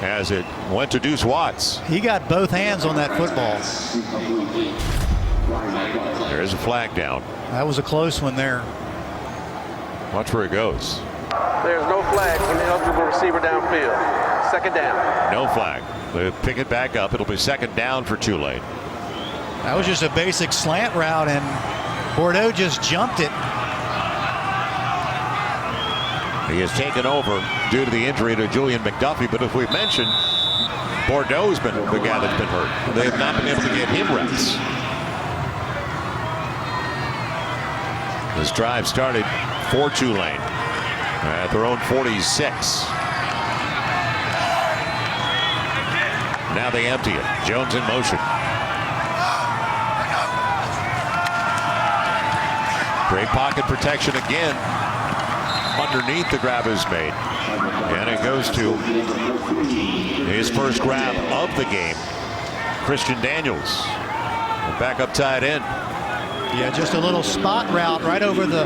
as it went to Deuce Watts. He got both hands on that football. There's a flag down. That was a close one there. Watch where it goes. There's no flag when the eligible receiver downfield. Second down. No flag. They pick it back up. It'll be second down for Tulane. That was just a basic slant route, and Bordeaux just jumped it. He has taken over due to the injury to Julian McDuffie, but as we've mentioned, Bordeaux's been the guy that's been hurt. They have not been able to get him reps. This drive started for Tulane at their own 46. Now they empty it. Jones in motion. Great pocket protection again. Underneath the grab is made. And it goes to his first grab of the game. Christian Daniels. Backup tight end. Yeah, just a little spot route right over the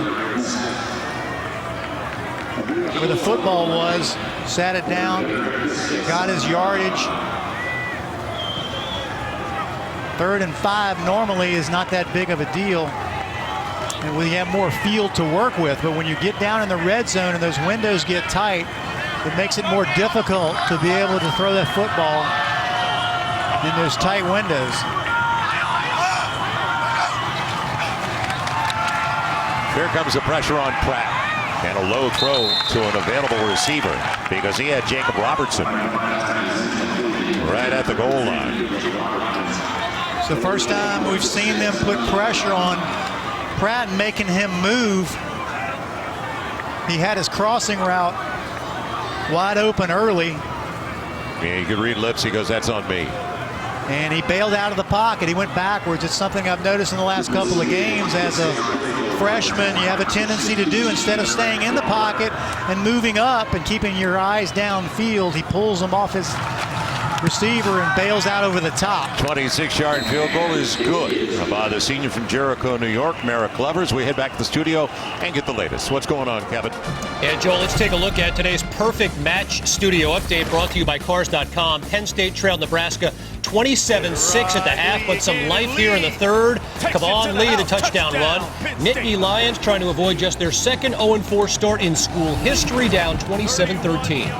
where the football was. Sat it down, got his yardage. 3rd and 5 normally is not that big of a deal. and we have more field to work with. But when you get down in the red zone and those windows get tight, it makes it more difficult to be able to throw that football in those tight windows. Here comes the pressure on Pratt. And a low throw to an available receiver because he had Jacob Robertson right at the goal line. It's the first time we've seen them put pressure on Pratt and making him move. He had his crossing route wide open early. Yeah, you could read lips. He goes, "That's on me." And he bailed out of the pocket. He went backwards. It's something I've noticed in the last couple of games. As a freshman, you have a tendency to do, instead of staying in the pocket and moving up and keeping your eyes downfield, he pulls them off his receiver and bails out over the top. 26-yard field goal is good by the senior from Jericho, New York, Merrick Lovers. We head back to the studio and get the latest. What's going on, Kevin? And Joel, let's take a look at today's perfect match studio update brought to you by Cars.com. Penn State trailed Nebraska 27-6 at the half, but some life here in the third. Kavon Lee, the touchdown run. Nittany Lions trying to avoid just their second 0-4 start in school history, down 27-13.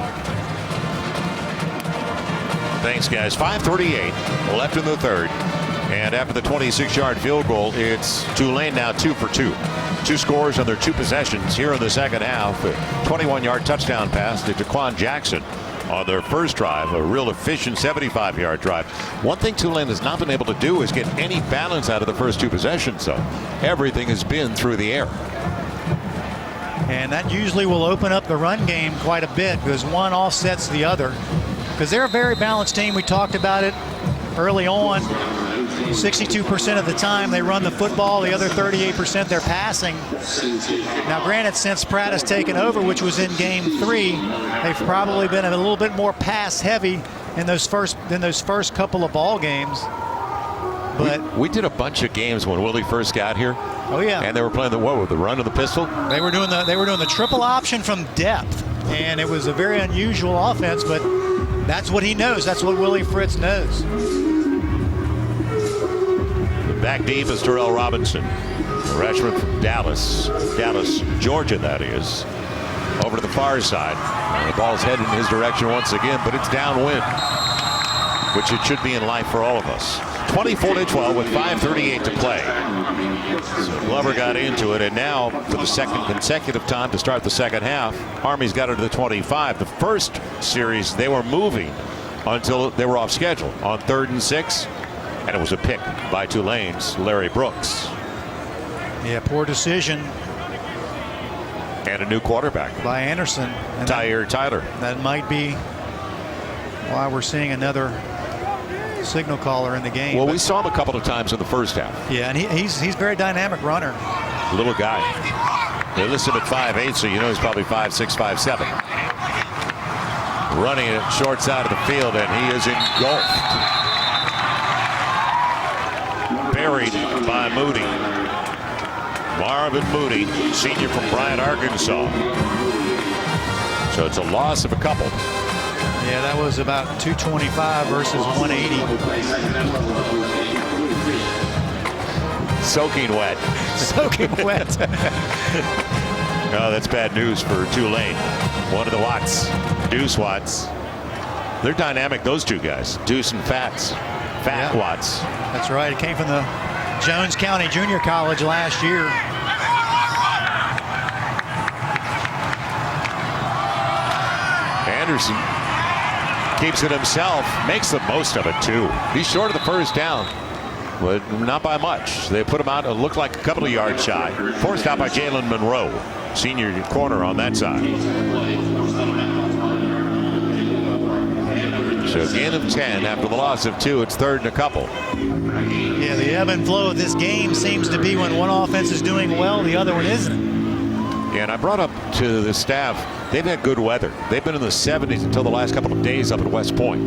Thanks, guys. 5:38 left in the third. And after the 26-yard field goal, it's Tulane now 2 for 2. 2 scores on their 2 possessions here in the second half. A 21-yard touchdown pass to Jaquan Jackson on their first drive, a real efficient 75-yard drive. One thing Tulane has not been able to do is get any balance out of the first 2 possessions, so everything has been through the air. And that usually will open up the run game quite a bit because one offsets the other. Because they're a very balanced team. We talked about it early on. 62% of the time they run the football, the other 38% they're passing. Now granted, since Pratt has taken over, which was in game 3, they've probably been a little bit more pass heavy in those first couple of ball games. But we did a bunch of games when Willie first got here. Oh yeah. And they were playing the run of the pistol. They were doing the triple option from depth, and it was a very unusual offense, but that's what he knows. That's what Willie Fritz knows. Back deep is Terrell Robinson, a freshman from Dallas, Georgia, that is. Over to the far side. The ball's headed in his direction once again, but it's downwind, which it should be in life for all of us. 24-12 with 5:38 to play. So Glover got into it, and now for the second consecutive time to start the second half, Army's got it to the 25. The first series, they were moving until they were off schedule on 3rd and 6. And it was a pick by Tulane's Larry Brooks. Yeah, poor decision. And a new quarterback by Anderson. And Tyler. That might be why we're seeing another signal caller in the game. Well, we saw him a couple of times in the first half. Yeah, and he's a very dynamic runner. Little guy. They list him at 5'8", so you know he's probably 5'6", 5'7". Running it short side of the field, and he is engulfed. Buried by Moody. Marvin Moody, senior from Bryant, Arkansas. So it's a loss of a couple. Yeah, that was about 225 versus 180. Soaking wet. Soaking wet. No, that's bad news for Tulane. One of the Watts, Deuce Watts. They're dynamic, those two guys, Deuce and Fat Watts. That's right. It came from the Jones County Junior College last year. Anderson keeps it himself, makes the most of it too. He's short of the first down, but not by much. They put him out, it looked like a couple of yards shy. Forced out by Jalen Monroe, senior corner on that side. So a gain of 10 after the loss of 2. It's 3rd and a couple. Yeah, the ebb and flow of this game seems to be when one offense is doing well, the other one isn't. Yeah, and I brought up to the staff, they've had good weather. They've been in the 70s until the last couple of days up at West Point.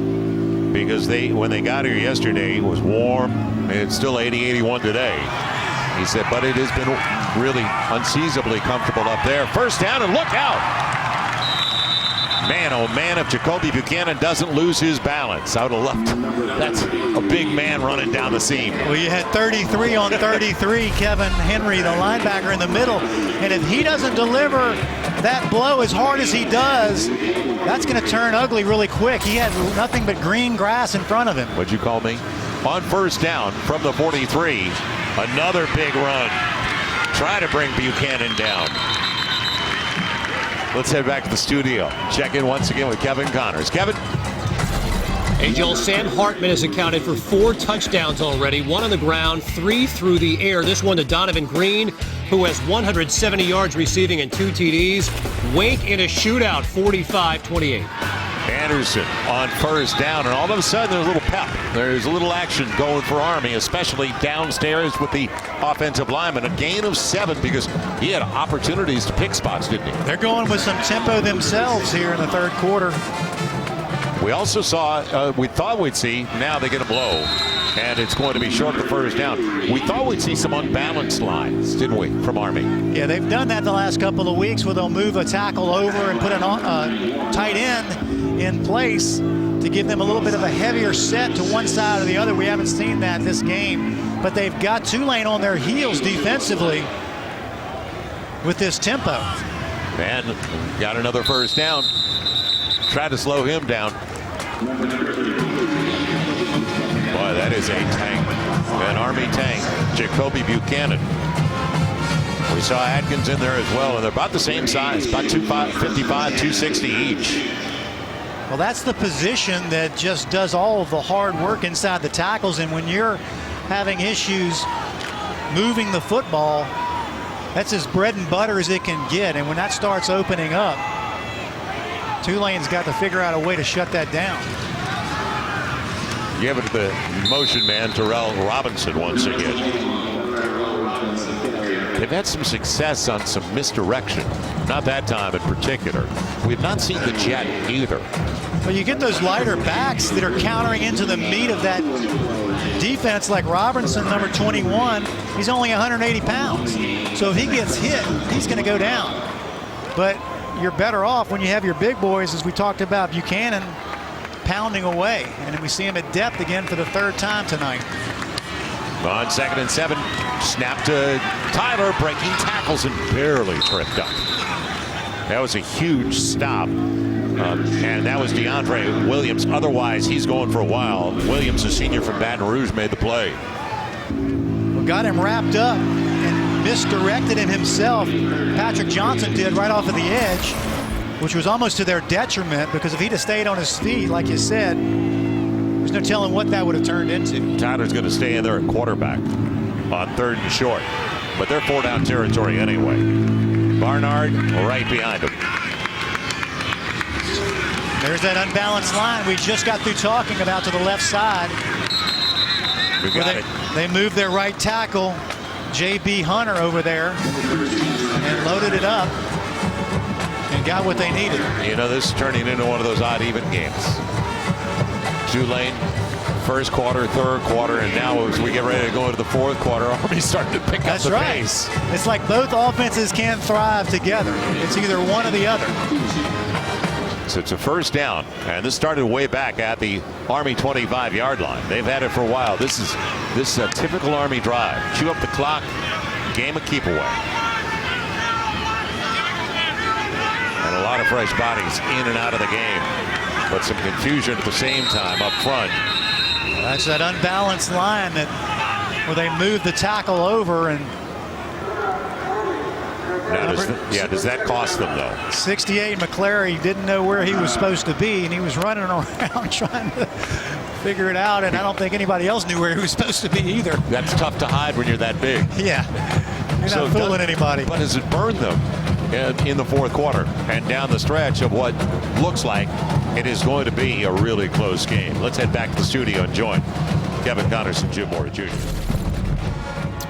Because when they got here yesterday, it was warm, and it's still 80, 81 today. He said, but it has been really unseasonably comfortable up there. First down, and look out. Man, oh man, if Jacoby Buchanan doesn't lose his balance. I would have loved. That's a big man running down the seam. Well, you had 33 on 33, Kevin Henry, the linebacker in the middle. And if he doesn't deliver that blow as hard as he does, that's going to turn ugly really quick. He had nothing but green grass in front of him. What'd you call me? On first down from the 43, another big run. Try to bring Buchanan down. Let's head back to the studio. Check in once again with Kevin Connors. Kevin? Hey, Joel, Sam Hartman has accounted for 4 touchdowns already, 1 on the ground, 3 through the air. This one to Donovan Green, who has 170 yards receiving and 2 TDs. Wake in a shootout, 45-28. Anderson on first down, and all of a sudden there's a little pep. There's a little action going for Army, especially downstairs with the offensive lineman. A gain of 7 because he had opportunities to pick spots, didn't he? They're going with some tempo themselves here in the third quarter. We also saw, we thought we'd see, now they get a blow, and it's going to be short the first down. We thought we'd see some unbalanced lines, didn't we, from Army? Yeah, they've done that the last couple of weeks where they'll move a tackle over and put a tight end in place to give them a little bit of a heavier set to one side or the other. We haven't seen that this game, but they've got Tulane on their heels defensively with this tempo. And got another first down. Try to slow him down. Boy, that is a tank. An Army tank. Jacoby Buchanan. We saw Atkins in there as well, and they're about the same size, about 255, 260 each. Well, that's the position that just does all of the hard work inside the tackles, and when you're having issues moving the football, that's as bread and butter as it can get, and when that starts opening up, Tulane's got to figure out a way to shut that down. Give it to the motion man, Terrell Robinson, once again. They've had some success on some misdirection. Not that time in particular. We've not seen the jet either. Well, you get those lighter backs that are countering into the meat of that defense, like Robinson, number 21. He's only 180 pounds. So if he gets hit, he's going to go down. But you're better off when you have your big boys, as we talked about, Buchanan pounding away. And we see him at depth again for the 3rd time tonight. On 2nd and 7, snap to Tyler, breaking tackles and barely tripped up. That was a huge stop. And that was DeAndre Williams. Otherwise, he's going for a while. Williams, a senior from Baton Rouge, made the play. Well, got him wrapped up and misdirected him himself. Patrick Johnson did right off of the edge, which was almost to their detriment, because if he'd have stayed on his feet, like you said, there's no telling what that would have turned into. Tyler's going to stay in there at quarterback on 3rd and short. But they're 4-down territory anyway. Barnard right behind him. There's that unbalanced line we just got through talking about to the left side. We got it. They moved their right tackle, J.B. Hunter, over there and loaded it up and got what they needed. You know, this is turning into one of those odd-even games. Tulane, first quarter, 3rd quarter, and now as we get ready to go into the 4th quarter, Army's starting to pick up the pace. It's like both offenses can't thrive together. It's either one or the other. So it's a first down, and this started way back at the Army 25-yard line. They've had it for a while. This is a typical Army drive. Chew up the clock, game of keep away. And a lot of fresh bodies in and out of the game, but some confusion at the same time up front. That's that unbalanced line where they move the tackle over, and now does that cost them, though? 68 McClary didn't know where he was supposed to be, and he was running around trying to figure it out, and I don't think anybody else knew where he was supposed to be either. That's tough to hide when you're that big. Yeah, you're not fooling anybody. But does it burn them in the 4th quarter and down the stretch of what looks like it is going to be a really close game? Let's head back to the studio and join Kevin Connors and Jim Moore Jr.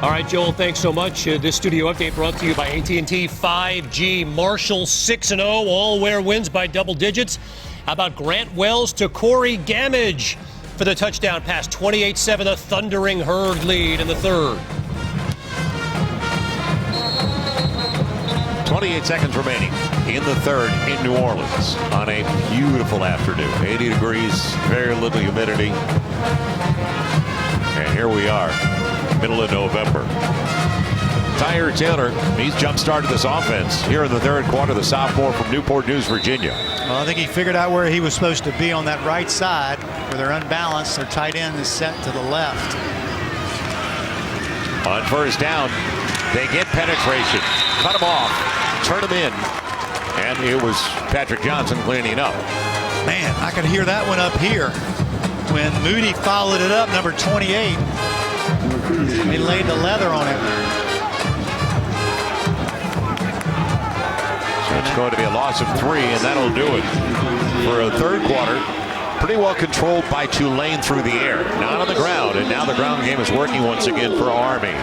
All right, Joel, thanks so much. This studio update brought to you by AT&T 5G. Marshall 6-0, all-wear wins by double digits. How about Grant Wells to Corey Gamage for the touchdown pass? 28-7, a thundering Herd lead in the 3rd. 28 seconds remaining in the third in New Orleans on a beautiful afternoon. 80 degrees, very little humidity. And here we are, middle of November. Tyre Taylor, he's jump-started this offense here in the third quarter, the sophomore from Newport News, Virginia. Well, I think he figured out where he was supposed to be on that right side, where they're unbalanced. Their tight end is set to the left. On first down, they get penetration, cut him off, turn him in, and it was Patrick Johnson cleaning up. Man, I could hear that one up here when Moody followed it up, number 28. He laid the leather on him. So it's going to be a loss of 3, and that'll do it for a third quarter. Pretty well controlled by Tulane through the air, not on the ground, and now the ground game is working once again for Army.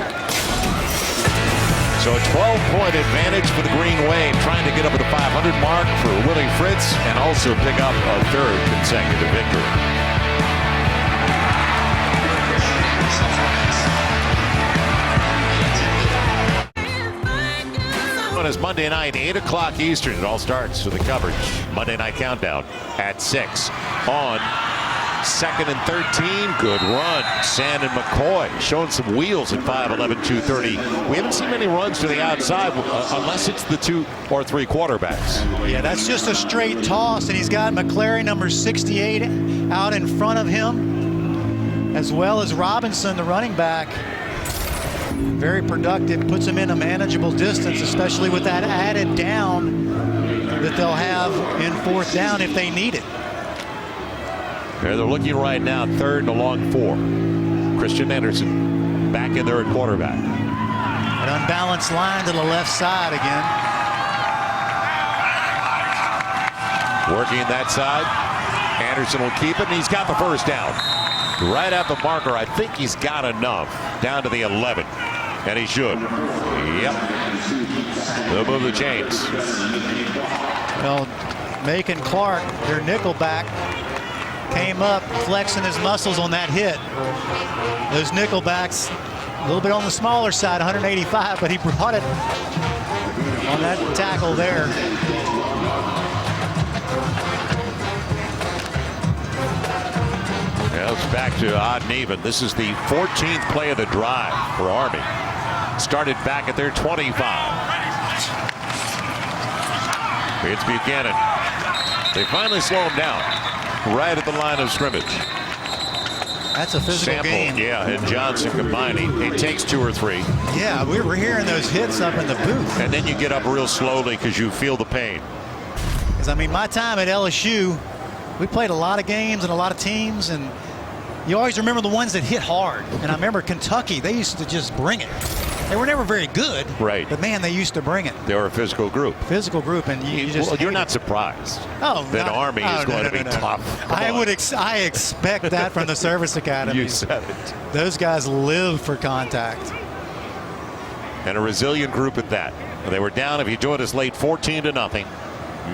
So a 12-point advantage for the Green Wave, trying to get up to the 500 mark for Willie Fritz and also pick up a third consecutive victory. It's Monday night, 8 o'clock Eastern. It all starts with the coverage. Monday Night Countdown at 6 on 2nd and 13. Good run. Sand and McCoy showing some wheels at 5'11", 230. We haven't seen many runs to the outside unless it's the 2 or 3 quarterbacks. Yeah, that's just a straight toss, and he's got McClary, number 68, out in front of him, as well as Robinson, the running back. Very productive, puts him in a manageable distance, especially with that added down that they'll have in fourth down if they need it. They're looking right now, third and a long 4. Christian Anderson back in there at quarterback. An unbalanced line to the left side again. Working that side. Anderson will keep it, and he's got the first down. Right at the marker. I think he's got enough. Down to the 11. And he should. Yep. They'll move the chains. Well, Macon Clark, their nickel back, came up flexing his muscles on that hit. Those nickel backs, a little bit on the smaller side, 185, but he brought it on that tackle there. Yeah, it's back to odd and even. This is the 14th play of the drive for Army. Started back at their 25. It's Buchanan. They finally slow him down right at the line of scrimmage. That's a physical Sample, game. yeah, and Johnson combining. It takes 2 or 3. Yeah, we were hearing those hits up in the booth. And then you get up real slowly because you feel the pain. Because, I mean, my time at LSU, we played a lot of games and a lot of teams, and you always remember the ones that hit hard. And I remember Kentucky, they used to just bring it. They were never very good, right? But man, they used to bring it. They were a physical group. Physical group, and you just. Well, you're not surprised. that Army is going to be tough. I expect that from the service academy. You said it. Those guys live for contact. And a resilient group at that. They were down, if you joined us late, 14-0.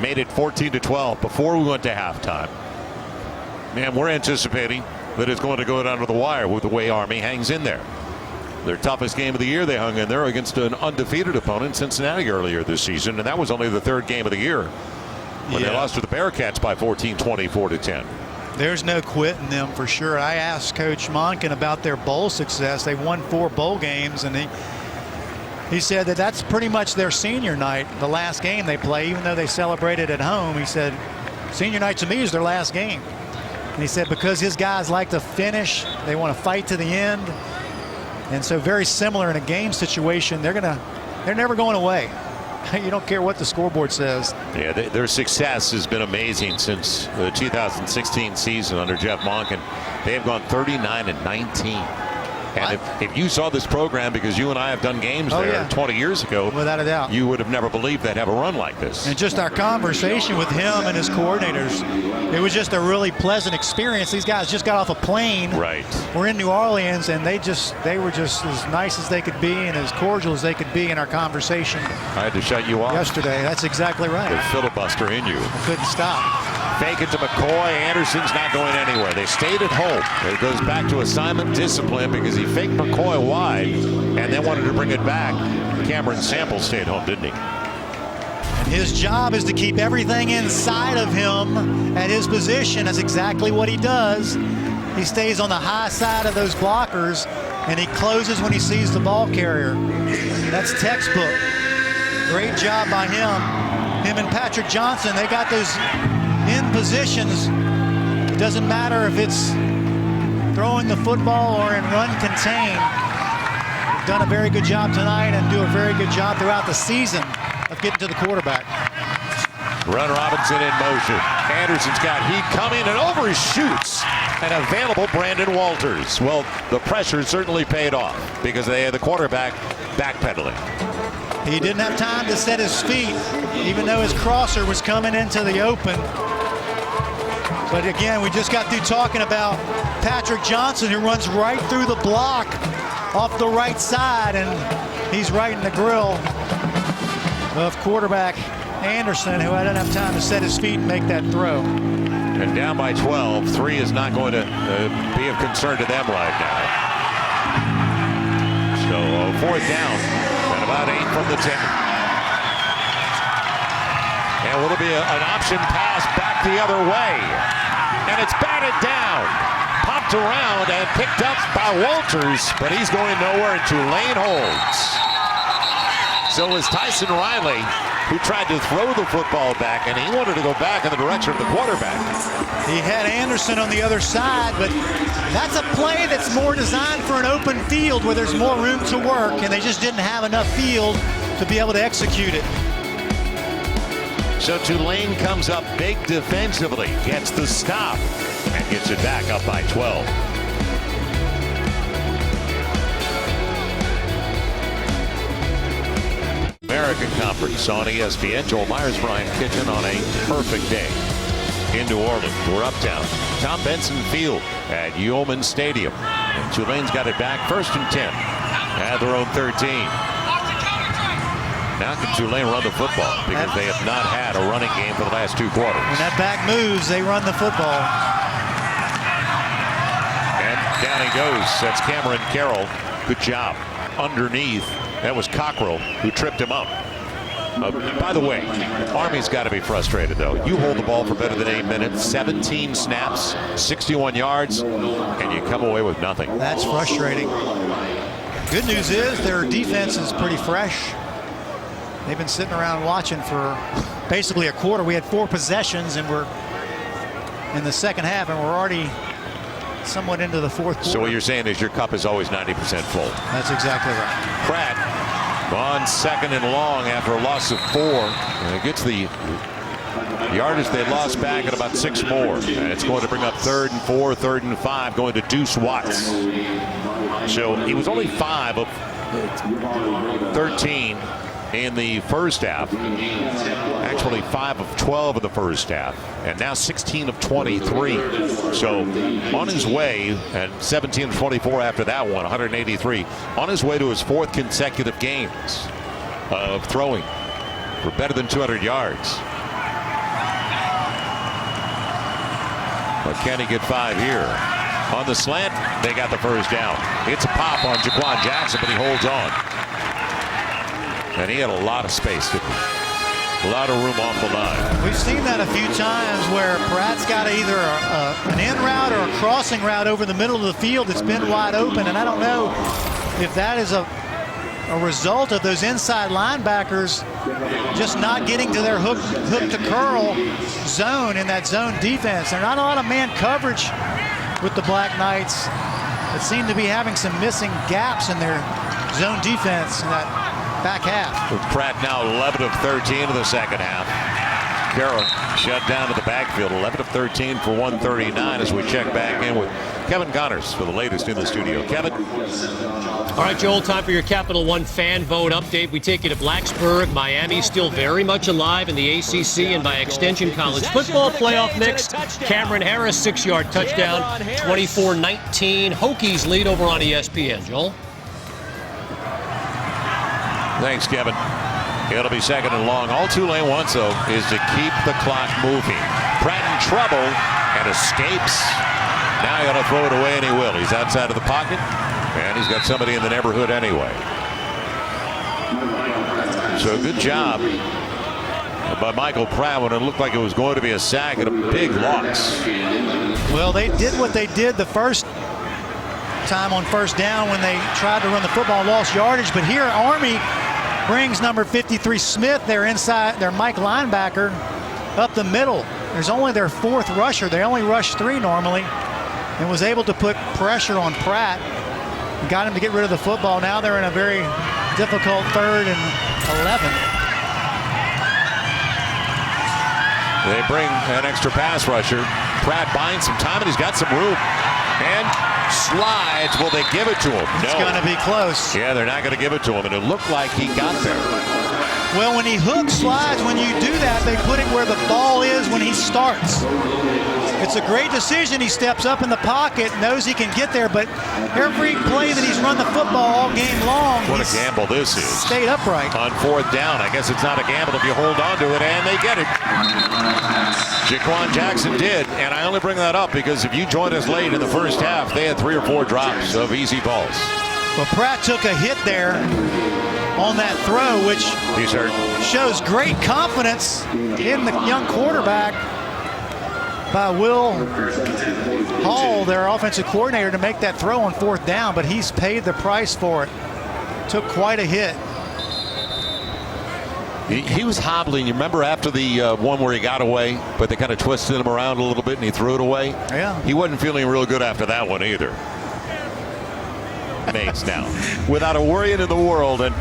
Made it 14-12 before we went to halftime. Man, we're anticipating that it's going to go down to the wire with the way Army hangs in there. Their toughest game of the year, they hung in there against an undefeated opponent, Cincinnati, earlier this season, and that was only the 3rd game of the year when they lost to the Bearcats by 14, 24-10. There's no quitting them for sure. I asked Coach Monken about their bowl success. They won 4 bowl games, and he said that that's pretty much their senior night, the last game they play, even though they celebrated at home. He said, senior night to me is their last game. And he said because his guys like to finish, they want to fight to the end. And so very similar in a game situation, they're never going away. You don't care what the scoreboard says. Yeah, their success has been amazing since the 2016 season under Jeff Monken. They have gone 39-19. And if you saw this program, because you and I have done games there 20 years ago, without a doubt, you would have never believed they'd have a run like this. And just our conversation with him and his coordinators, it was just a really pleasant experience. These guys just got off a plane. Right. We're in New Orleans, and they were just as nice as they could be and as cordial as they could be in our conversation. I had to shut you off yesterday. That's exactly right. The filibuster in you. I couldn't stop. Fake it to McCoy. Anderson's not going anywhere. They stayed at home. It goes back to assignment discipline because he faked McCoy wide and then wanted to bring it back. Cameron Sample stayed home, didn't he? His job is to keep everything inside of him at his position. That's exactly what he does. He stays on the high side of those blockers, and he closes when he sees the ball carrier. That's textbook. Great job by him. Him and Patrick Johnson, they got those in positions. It doesn't matter if it's throwing the football or in run contain. They've done a very good job tonight and do a very good job throughout the season of getting to the quarterback. Run Robinson in motion. Anderson's got heat coming and overshoots an available Brandon Walters. Well, the pressure certainly paid off because they had the quarterback backpedaling. He didn't have time to set his feet, even though his crosser was coming into the open. But again, we just got through talking about Patrick Johnson, who runs right through the block off the right side, and he's right in the grill of quarterback Anderson, who didn't have time to set his feet and make that throw. And down by 12, 3 is not going to be of concern to them right now. So 4th down and about 8 from the 10. And will it be an option pass back the other way? And it's batted down, popped around and picked up by Walters, but he's going nowhere, and Tulane holds. So is Tyson Riley, who tried to throw the football back, and he wanted to go back in the direction of the quarterback. He had Anderson on the other side, but that's a play that's more designed for an open field where there's more room to work, and they just didn't have enough field to be able to execute it. So Tulane comes up big defensively, gets the stop, and gets it back up by 12. American Conference on ESPN. Joel Myers, Brian Kitchen on a perfect day in New Orleans. We're uptown. Tom Benson Field at Yeoman Stadium. And Tulane's got it back 1st and 10 at their own 13. Now can Tulane run the football because they have not had a running game for the last 2 quarters. When that back moves, they run the football. And down he goes. That's Cameron Carroll. Good job. Underneath. That was Cockrell who tripped him up. By the way, Army's got to be frustrated, though. You hold the ball for better than 8 minutes, 17 snaps, 61 yards, and you come away with nothing. That's frustrating. Good news is their defense is pretty fresh. They've been sitting around watching for basically a quarter. We had 4 possessions, and we're in the second half, and we're already somewhat into the 4th quarter. So what you're saying is your cup is always 90% full. That's exactly right. Pratt on 2nd and long after a loss of 4. And it gets the yardage they lost back at about 6 more. And it's going to bring up 3rd and 4, 3rd and 5, going to Deuce Watts. So he was only 5 of 13 in the first half. Actually 5 of 12 in the first half, and now 16 of 23. So on his way, and 17 of 24 after that one, 183. On his way to his 4th consecutive games of throwing for better than 200 yards. But can he get 5 here? On the slant, they got the first down. It's a pop on Jaquan Jackson, but he holds on. And he had a lot of space, didn't he? A lot of room off the line. We've seen that a few times where Pratt's got either an in route or a crossing route over the middle of the field that's been wide open, and I don't know if that is a result of those inside linebackers just not getting to their hook to curl zone in that zone defense. There's not a lot of man coverage with the Black Knights that seem to be having some missing gaps in their zone defense in that back half. With Pratt now 11 of 13 in the second half. Carroll shut down to the backfield. 11 of 13 for 139 as we check back in with Kevin Connors for the latest in the studio. Kevin. All right, Joel, time for your Capital One fan vote update. We take you to Blacksburg. Miami still very much alive in the ACC and by extension college football playoff mix. Cameron Harris, 6-yard touchdown, 24-19. Hokies lead over on ESPN. Joel? Thanks, Kevin. It'll be 2nd and long. All Tulane wants, though, is to keep the clock moving. Pratt in trouble and escapes. Now he ought to throw it away, and he will. He's outside of the pocket, and he's got somebody in the neighborhood anyway. So good job by Michael Pratt when it looked like it was going to be a sack and a big loss. Well, they did what they did the first time on first down when they tried to run the football and lost yardage. But here, Army brings number 53 Smith, their Mike linebacker, up the middle. There's only their fourth rusher. They only rush 3 normally, and was able to put pressure on Pratt. Got him to get rid of the football. Now they're in a very difficult 3rd and 11. They bring an extra pass rusher. Pratt buying some time, and he's got some room. And slides. Will they give it to him? It's going to be close. Yeah, they're not going to give it to him, and it looked like he got there. Well, when he hook slides, when you do that, they put it where the ball is when he starts. It's a great decision. He steps up in the pocket, knows he can get there, but every play that he's run the football all game long, what a gamble this is. Stayed upright. On 4th down, I guess it's not a gamble if you hold on to it, and they get it. Jaquan Jackson did, and I only bring that up because if you joined us late in the first half, they had 3 or 4 drops of easy balls. Well, Pratt took a hit there on that throw, which shows great confidence in the young quarterback by Will Hall, their offensive coordinator, to make that throw on 4th down, but he's paid the price for it. Took quite a hit. He was hobbling. You remember after the one where he got away, but they kind of twisted him around a little bit and he threw it away? Yeah. He wasn't feeling real good after that one either. Mates now, without a worry in the world, and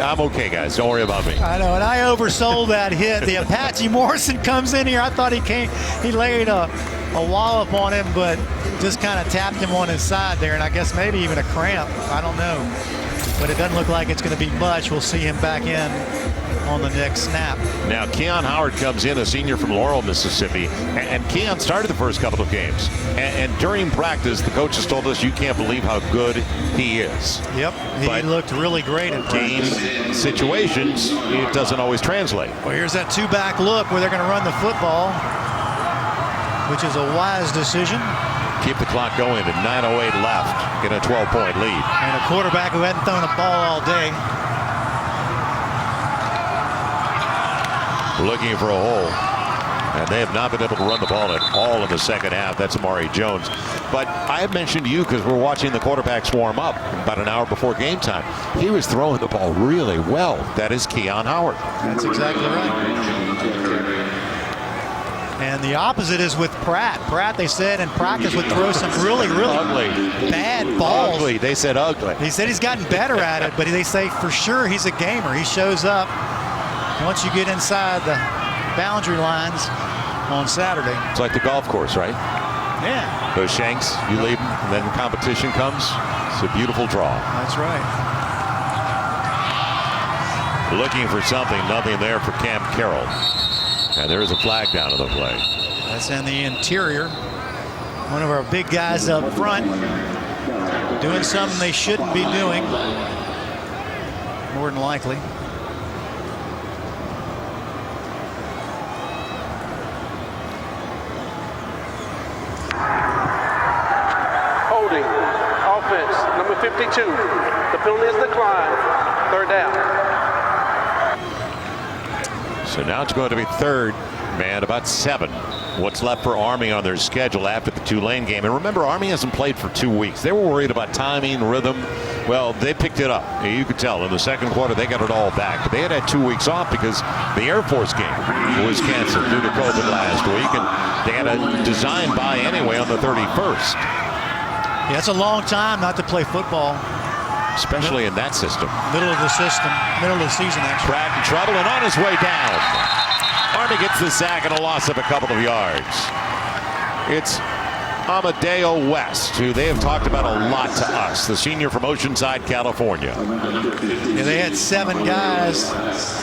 I'm okay, guys. Don't worry about me. I know, and I oversold that hit. The Apache Morrison comes in here. I thought he laid a wallop on him, but just kind of tapped him on his side there, and I guess maybe even a cramp. I don't know, but it doesn't look like it's going to be much. We'll see him back in on the next snap. Now Keon Howard comes in, a senior from Laurel, Mississippi, and Keon started the first couple of games, and during practice the coaches told us you can't believe how good he is. Yep, he looked really great in practice. Game situations, it doesn't always translate. Well, here's that 2-back look where they're going to run the football, which is a wise decision. Keep the clock going at 9:08 left, get a 12-point lead. And a quarterback who hadn't thrown a ball all day. Looking for a hole, and they have not been able to run the ball at all in the second half. That's Amari Jones. But I had mentioned to you, because we're watching the quarterbacks warm up about an hour before game time, he was throwing the ball really well. That is Keon Howard. That's exactly right. And the opposite is with Pratt. Pratt, they said in practice, would throw some really ugly, bad balls. Ugly. They said ugly. He said he's gotten better at it, but they say for sure he's a gamer. He shows up. Once you get inside the boundary lines on Saturday. It's like the golf course, right? Yeah. Those shanks, you leave them, and then competition comes. It's a beautiful draw. That's right. Looking for something, nothing there for Cam Carroll. And there is a flag down in the play. That's in the interior. One of our big guys up front doing something they shouldn't be doing, more than likely. Offense, number 52. The penalty is declined. 3rd down. So now it's going to be 3rd, man, about 7. What's left for Army on their schedule after the Tulane game. And remember, Army hasn't played for 2 weeks. They were worried about timing, rhythm. Well, they picked it up. You could tell in the second quarter they got it all back. But they had 2 weeks off because the Air Force game was canceled due to COVID last week. And they had a design bye anyway on the 31st. Yeah, it's a long time not to play football. Especially in that system. Middle of the season, actually. Pratt in trouble and on his way down. Army gets the sack and a loss of a couple of yards. It's Amadeo West, who they have talked about a lot to us, the senior from Oceanside, California. Yeah, they had 7 guys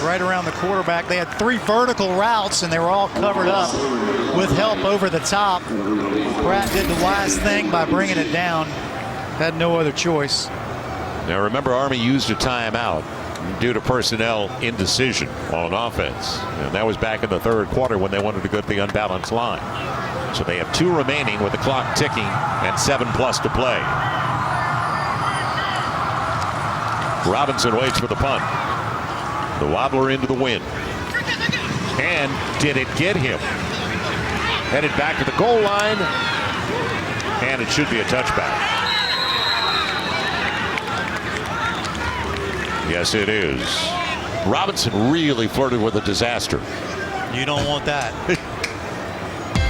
right around the quarterback. They had 3 vertical routes, and they were all covered up with help over the top. Pratt did the wise thing by bringing it down. Had no other choice. Now remember, Army used a timeout due to personnel indecision on offense. And that was back in the 3rd quarter when they wanted to go to the unbalanced line. So they have 2 remaining with the clock ticking and 7+ to play. Robinson waits for the punt. The wobbler into the wind. And did it get him? Headed back to the goal line. And it should be a touchback. Yes, it is. Robinson really flirted with a disaster. You don't want that.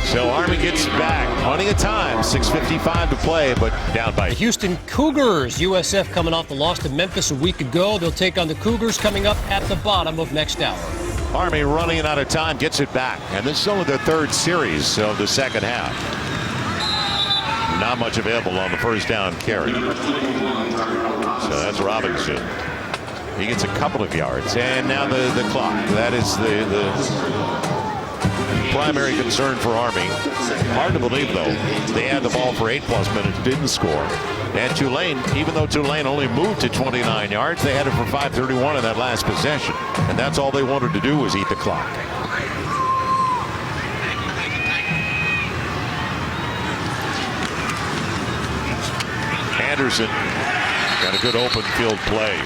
So Army gets back. Plenty of time. 6:55 to play, but down by. The Houston Cougars. USF coming off the loss to Memphis a week ago. They'll take on the Cougars coming up at the bottom of next hour. Army running out of time gets it back. And this is only their third series of the second half. Not much available on the first down carry. So that's Robinson. He gets a couple of yards. And now the clock. That is the primary concern for Army. Hard to believe, though. They had the ball for 8+ minutes, didn't score. And Tulane, even though Tulane only moved to 29 yards, they had it for 5:31 in that last possession. And that's all they wanted to do was eat the clock. Anderson got a good open field play.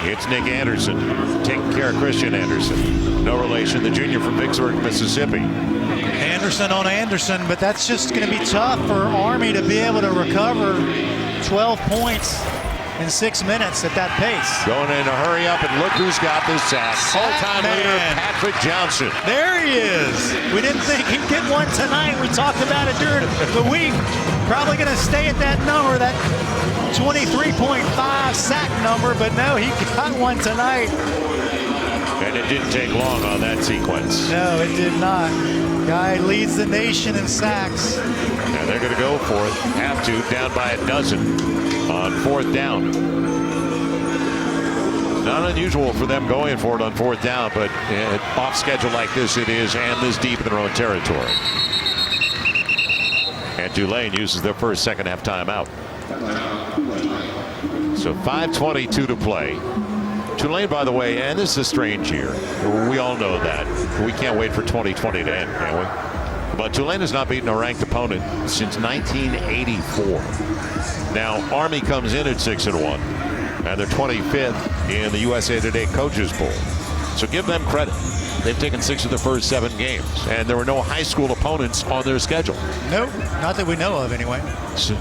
It's Nick Anderson taking care of Christian Anderson. No relation, the junior from Vicksburg, Mississippi. Anderson on Anderson, but that's just going to be tough for Army to be able to recover 12 points in 6 minutes at that pace. Going in a hurry up, and look who's got this sack. All-time leader, Patrick Johnson. There he is. We didn't think he'd get one tonight. We talked about it during the week. Probably going to stay at that number, that 23.5 sack number, but no, he got one tonight. And it didn't take long on that sequence. No, it did not. Guy leads the nation in sacks. And they're going to go for it. Have to, down by a dozen on 4th down. Not unusual for them going for it on 4th down, but off schedule like this it is, and this deep in their own territory. And Tulane uses their first second half timeout. So 5:22 to play. Tulane, by the way, and this is a strange year. We all know that. We can't wait for 2020 to end, can we? But Tulane has not beaten a ranked opponent since 1984. Now, Army comes in at 6-1, and they're 25th in the USA Today Coaches Poll. So give them credit. They've taken 6 of the first 7 games, and there were no high school opponents on their schedule. Nope, not that we know of anyway. So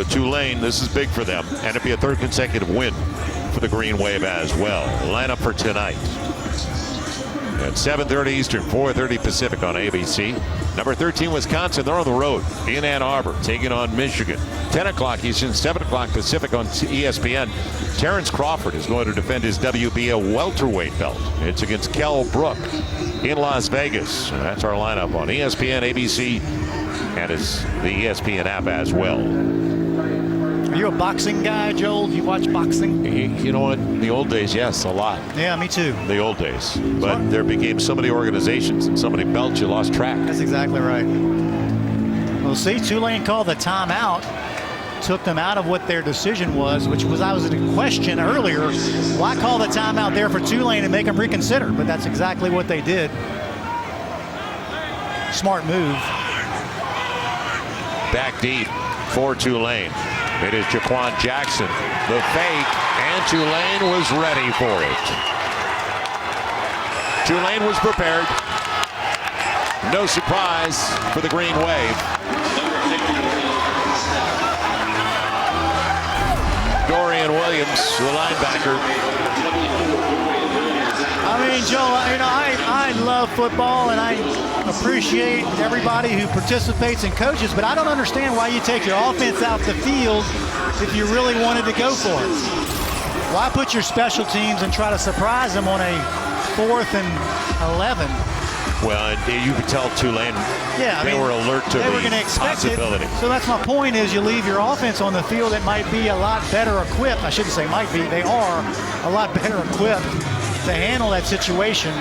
Tulane, this is big for them, and it'd be a 3rd consecutive win for the Green Wave as well. Lineup for tonight at 7:30 Eastern, 4:30 Pacific on ABC. Number 13 Wisconsin, they're on the road in Ann Arbor taking on Michigan. 10 o'clock Eastern, 7 o'clock Pacific on ESPN. Terrence Crawford is going to defend his WBA welterweight belt. It's against Kell Brook in Las Vegas. That's our lineup on ESPN, ABC, and it's the ESPN app as well. Are you a boxing guy, Joel? Do you watch boxing? You know what? In the old days, yes, a lot. Yeah, me too. The old days. But there became so many organizations and so many belts, you lost track. That's exactly right. Well, see, Tulane called the timeout. Took them out of what their decision was, which was, I was in a question earlier. Why call the timeout there for Tulane and make them reconsider? But that's exactly what they did. Smart move. Back deep for Tulane. It is Jaquan Jackson. The fake, and Tulane was ready for it. Tulane was prepared. No surprise for the Green Wave. Dorian Williams, the linebacker. I mean, Joel, you know, I love football and I appreciate everybody who participates and coaches, but I don't understand why you take your offense out the field if you really wanted to go for it. Why put your special teams and try to surprise them on a 4th and 11? Well, you could tell Tulane, they were alert to the possibility. So that's my point, is you leave your offense on the field that might be a lot better equipped. I shouldn't say might be. They are a lot better equipped to handle that situation.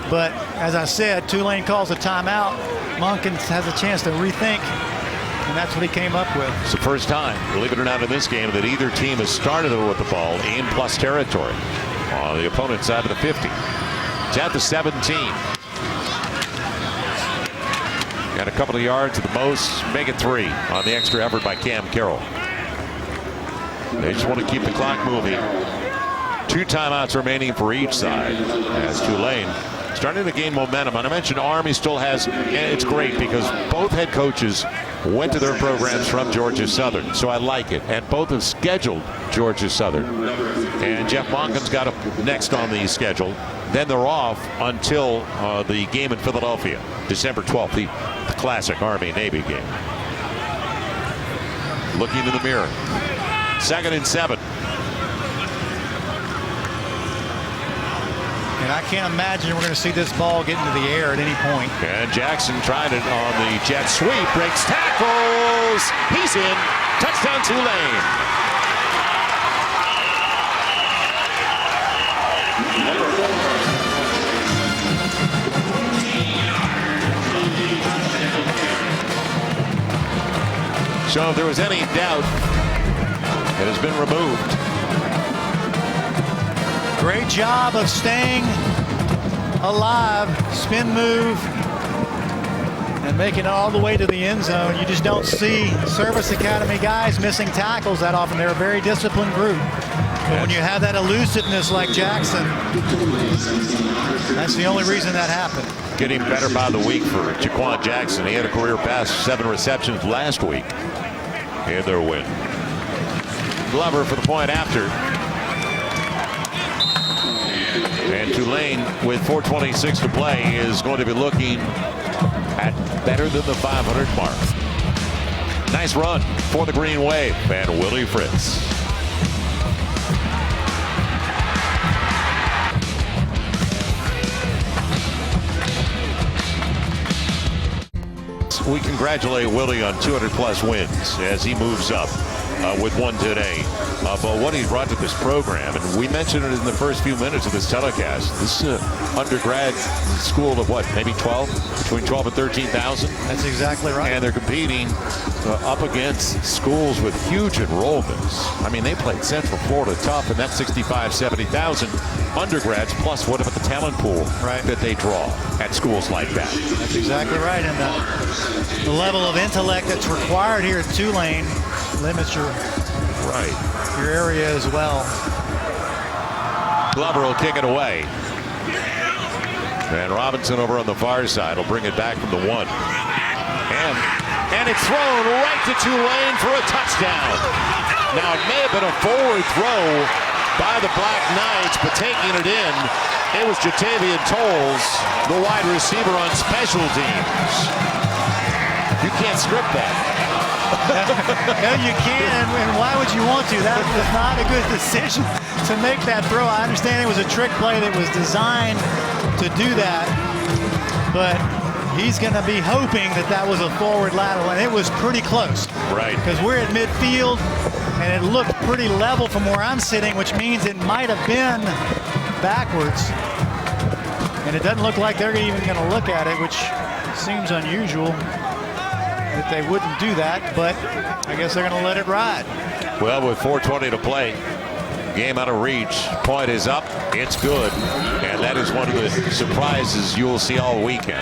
But as I said, Tulane calls a timeout. Monken has a chance to rethink, and that's what he came up with. It's the first time, believe it or not, in this game that either team has started with the ball in plus territory on the opponent's side of the 50. It's at the 17. Got a couple of yards at the most, make it 3 on the extra effort by Cam Carroll. They just want to keep the clock moving. 2 timeouts remaining for each side as Tulane starting to gain momentum. And I mentioned Army still has, and it's great because both head coaches went to their programs from Georgia Southern, so I like it. And both have scheduled Georgia Southern. And Jeff Monken's got up next on the schedule. Then they're off until the game in Philadelphia, December 12th, the classic Army-Navy game. Looking in the mirror. 2nd and 7. And I can't imagine we're going to see this ball get into the air at any point. And Jackson tried it on the jet sweep, breaks tackles. He's in. Touchdown Tulane. So if there was any doubt, it has been removed. Great job of staying alive, spin move, and making it all the way to the end zone. You just don't see Service Academy guys missing tackles that often. They're a very disciplined group. But when you have that elusiveness like Jackson, that's the only reason that happened. Getting better by the week for Jaquan Jackson. He had a career best 7 receptions last week in their win. Glover for the point after. And Tulane, with 4:26 to play, is going to be looking at better than the 500 mark. Nice run for the Green Wave and Willie Fritz. We congratulate Willie on 200-plus wins as he moves up with one today. But what he's brought to this program, and we mentioned it in the first few minutes of this telecast, this undergrad school of what, maybe 12? Between 12 and 13,000? That's exactly right. And they're competing up against schools with huge enrollments. I mean, they played Central Florida tough, and that's 65, 70,000 undergrads, plus what about the talent pool that they draw at schools like that? That's exactly right. And the level of intellect that's required here at Tulane limits your area as well. Glover will kick it away. And Robinson over on the far side will bring it back from the 1. And it's thrown right to Tulane for a touchdown. Now, it may have been a forward throw by the Black Knights, but taking it in, it was Jatavian Tolles, the wide receiver on special teams. You can't script that. No, you can't, and why would you want to? That was not a good decision to make that throw. I understand it was a trick play that was designed to do that, but he's going to be hoping that that was a forward lateral, and it was pretty close. Right. Because we're at midfield, and it looked pretty level from where I'm sitting, which means it might have been backwards. And it doesn't look like they're even going to look at it, which seems unusual that they wouldn't do that, but I guess they're going to let it ride. Well, with 4:20 to play, game out of reach, point is up, it's good, and that is one of the surprises you'll see all weekend.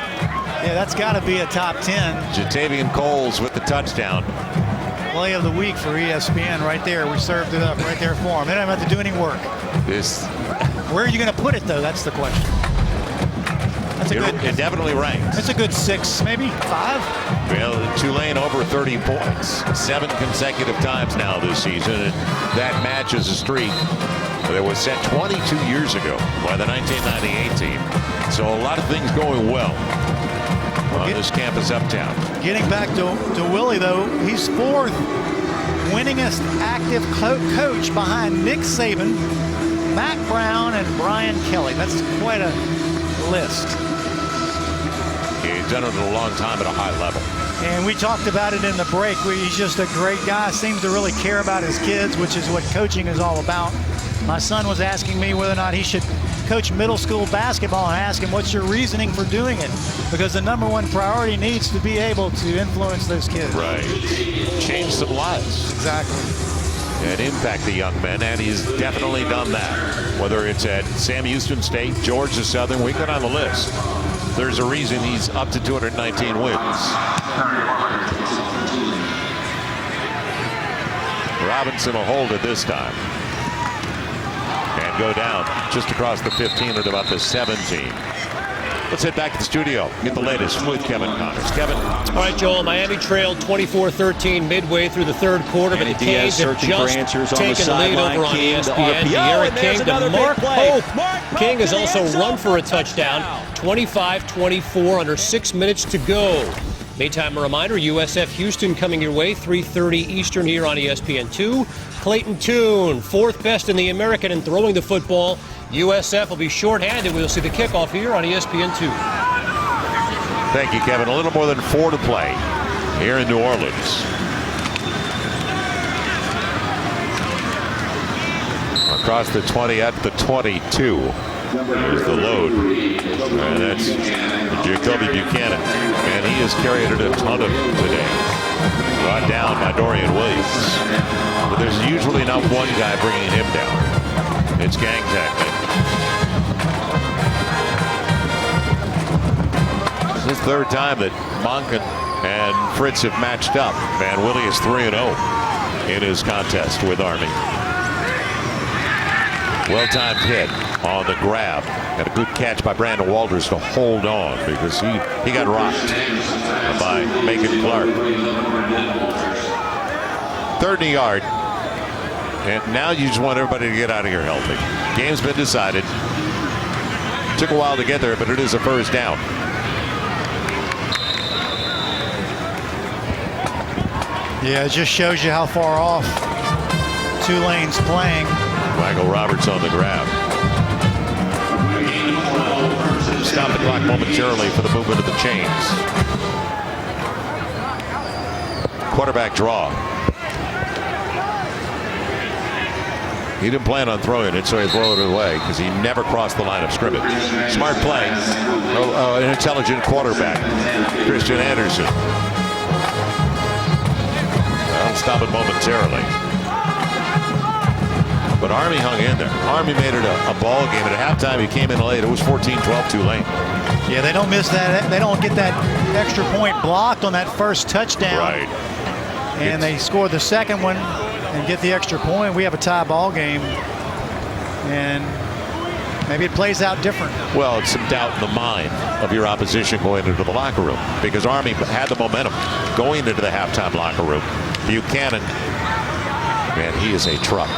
Yeah, that's got to be a top 10. Jatavian Coles with the touchdown. Play of the week for ESPN right there. We served it up right there for them. They don't have to do any work. Where are you going to put it, though? That's the question. That's a good. It definitely ranks. It's a good 6, maybe 5. Well, Tulane over 30 points 7 consecutive times now this season, and that matches a streak that was set 22 years ago by the 1998 team. So a lot of things going well on this campus uptown. Getting back to Willie, though, he's 4th winningest active coach behind Nick Saban, Mac Brown, and Brian Kelly. That's quite a list. He's done it a long time at a high level. And we talked about it in the break. He's just a great guy. Seems to really care about his kids, which is what coaching is all about. My son was asking me whether or not he should coach middle school basketball, and I asked him, what's your reasoning for doing it? Because the #1 priority needs to be able to influence those kids. Right. Change some lives. Exactly. And impact the young men, and he's definitely done that. Whether it's at Sam Houston State, Georgia Southern, we go down the list. There's a reason he's up to 219 wins. Robinson will hold it this time. And and go down just across the 15 at about the 17. Let's head back to the studio. Get the latest with Kevin Connors. Kevin. All right, Joel. Miami trailed 24-13 midway through the third quarter, but the Canes have just taken the lead over on ESPN. De'Aaron King to Mark Pope. King has also run for a touchdown. 25-24 under 6 minutes to go. Meantime, a reminder, USF Houston coming your way, 3:30 Eastern here on ESPN2. Clayton Tune, 4th best in the American in throwing the football. USF will be shorthanded. We'll see the kickoff here on ESPN2. Thank you, Kevin. A little more than 4 to play here in New Orleans. Across the 20 at the 22. Here's the load. And that's Jacoby Buchanan. And he has carried it a ton of today. Brought down by Dorian Williams. But there's usually not one guy bringing him down. It's gang tactic. This is the third time that Monken and Fritz have matched up. Van Willie is 3-0 in his contest with Army. Well-timed hit on the grab. And a good catch by Brandon Walters to hold on because he got rocked by Macon Clark. 3rd and a yard. And now you just want everybody to get out of here healthy. Game's been decided. Took a while to get there, but it is a first down. Yeah, it just shows you how far off Tulane's playing. Michael Roberts on the grab. Stop the clock momentarily for the movement of the chains. Quarterback draw. He didn't plan on throwing it, so he threw it away because he never crossed the line of scrimmage. Smart play. An intelligent quarterback. Christian Anderson. I'll stop it momentarily. But Army hung in there. Army made it a ball game. At halftime, he came in late. It was 14-12 Tulane. Yeah, they don't miss that. They don't get that extra point blocked on that first touchdown. Right. And they score the second one and get the extra point. We have a tie ball game. And maybe it plays out different. Well, it's some doubt in the mind of your opposition going into the locker room because Army had the momentum going into the halftime locker room. Buchanan, man, he is a truck.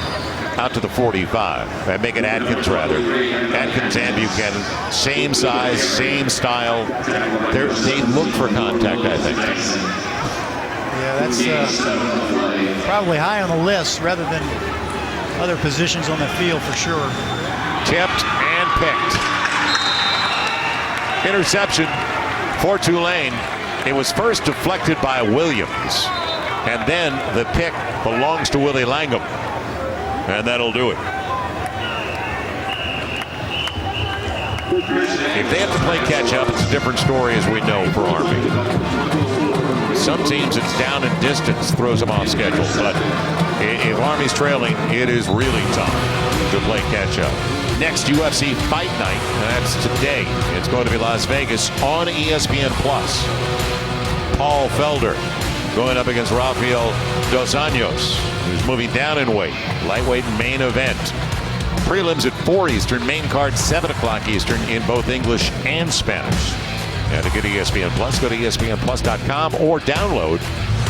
Out to the 45. And make it Atkins, rather. Atkins and Buchanan. Same size, same style. They look for contact, I think. Yeah, that's probably high on the list rather than other positions on the field for sure. Tipped and picked. Interception for Tulane. It was first deflected by Williams. And then the pick belongs to Willie Langham. And that'll do it. If they have to play catch up, it's a different story, as we know, for Army. Some teams, it's down in distance, throws them off schedule. But if Army's trailing, it is really tough to play catch up. Next UFC Fight Night, that's today. It's going to be Las Vegas on ESPN+. Paul Felder going up against Rafael Dos Anjos, who's moving down in weight. Lightweight main event. Prelims at 4 Eastern, main card 7 o'clock Eastern in both English and Spanish. And to get ESPN Plus, go to ESPNplus.com or download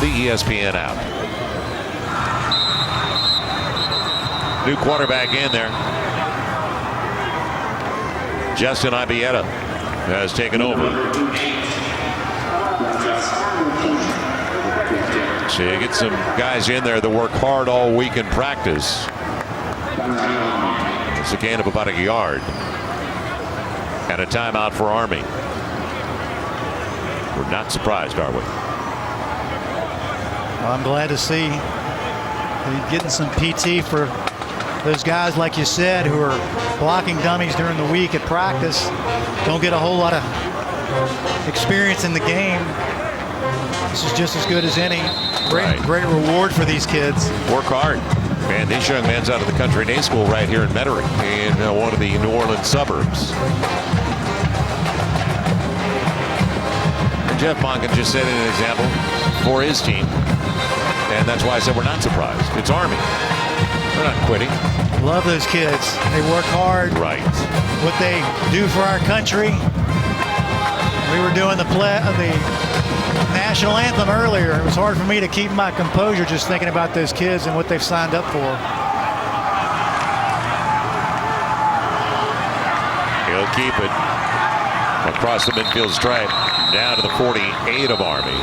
the ESPN app. New quarterback in there. Justin Ibieta has taken over. So you get some guys in there that work hard all week in practice. It's a gain of about a yard. And a timeout for Army. We're not surprised, are we? Well, I'm glad to see getting some PT for those guys, like you said, who are blocking dummies during the week at practice. Don't get a whole lot of experience in the game. This is just as good as any. Great reward for these kids. Work hard. Man, these young men's out of the country day school right here in Metairie, in one of the New Orleans suburbs. And Jeff Monken just set an example for his team. And that's why I said we're not surprised. It's Army. They're not quitting. Love those kids. They work hard. Right. What they do for our country. We were doing the national anthem earlier. It was hard for me to keep my composure just thinking about those kids and what they've signed up for. He'll keep it across the midfield stripe down to the 48 of Army.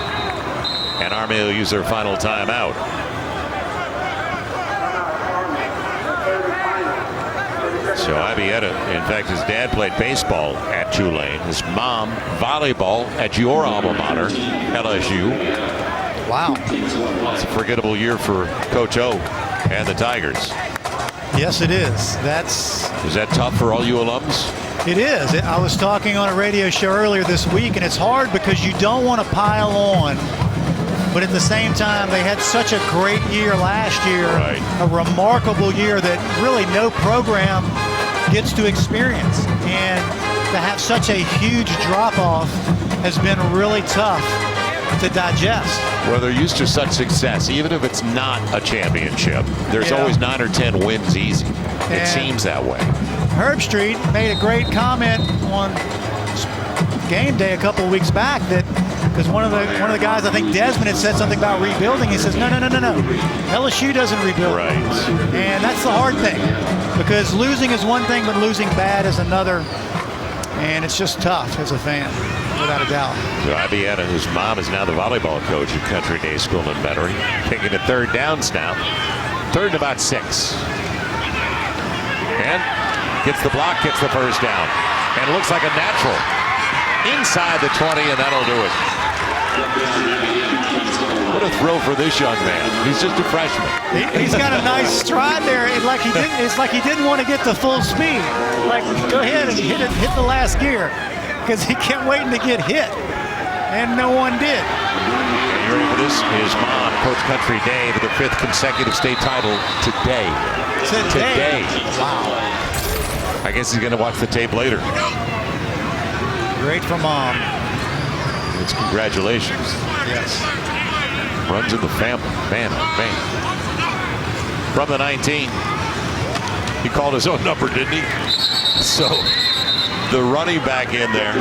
And Army will use their final timeout. So Ibieta, in fact, his dad played baseball at Tulane. His mom, volleyball at your alma mater, LSU. Wow. It's a forgettable year for Coach O and the Tigers. Yes, it is. Is that tough for all you alums? It is. I was talking on a radio show earlier this week, and it's hard because you don't want to pile on. But at the same time, they had such a great year last year, right. A remarkable year that really no program gets to experience. And to have such a huge drop-off has been really tough to digest. Well, they're used to such success, even if it's not a championship. There's always 9 or 10 wins easy. It seems that way. Herb Street made a great comment on game day a couple of weeks back that because one of the guys, I think Desmond, had said something about rebuilding. He says, no. LSU doesn't rebuild. Right. And that's the hard thing because losing is one thing, but losing bad is another. And it's just tough as a fan, without a doubt. So Ibieta, whose mom is now the volleyball coach at Country Day School in Metairie, taking a third down snap. Third and about 6. And gets the block, gets the first down. And it looks like a natural. Inside the 20, and that'll do it. What a thrill for this young man. He's just a freshman. He's got a nice stride there. It's like he didn't want to get to full speed. Like, go ahead and hit the last gear because he kept waiting to get hit, and no one did. And you ready for this? His mom, Coach Country Day, to the 5th consecutive state title today. Today. Wow. I guess he's going to watch the tape later. Great for Mom. It's congratulations. Yes. Runs in the family. Man, oh man. From the 19. He called his own number, didn't he? So the running back in there,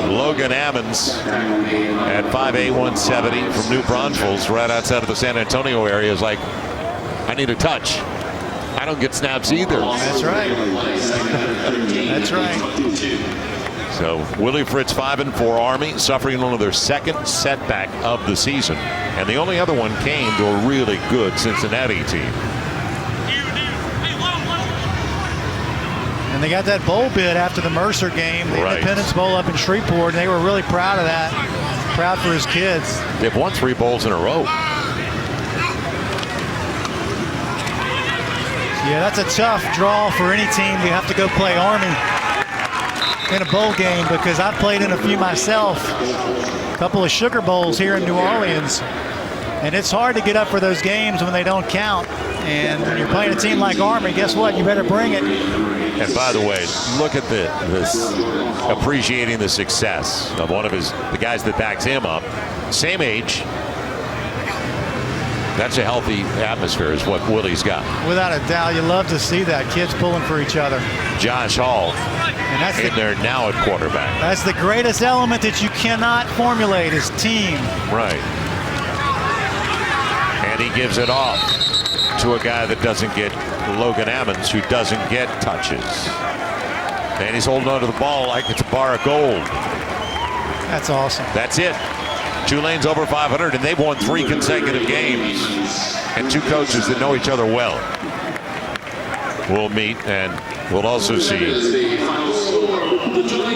Logan Ammons, at 5'8", 170 from New Braunfels, right outside of the San Antonio area, is like, I need a touch. I don't get snaps either. That's right. That's right. So Willie Fritz 5-4 Army, suffering one of their second setback of the season, and the only other one came to a really good Cincinnati team. And they got that bowl bid after the Mercer game, the Independence Bowl up in Shreveport, and they were really proud of that. Proud for his kids. They've won 3 bowls in a row. Yeah, that's a tough draw for any team. You have to go play Army in a bowl game because I've played in a few myself. A couple of Sugar Bowls here in New Orleans. And it's hard to get up for those games when they don't count. And when you're playing a team like Army, guess what? You better bring it. And by the way, look at this appreciating the success of one of the guys that backs him up. Same age. That's a healthy atmosphere is what Willie's got. Without a doubt, you love to see that. Kids pulling for each other. Josh Hall and that's in there now at quarterback. That's the greatest element that you cannot formulate is team. Right. And he gives it off to a guy that doesn't get Logan Ammons, who doesn't get touches. And he's holding onto the ball like it's a bar of gold. That's awesome. That's it. Tulane's over 500, and they've won 3 consecutive games. And 2 coaches that know each other well. We'll meet, and we'll also see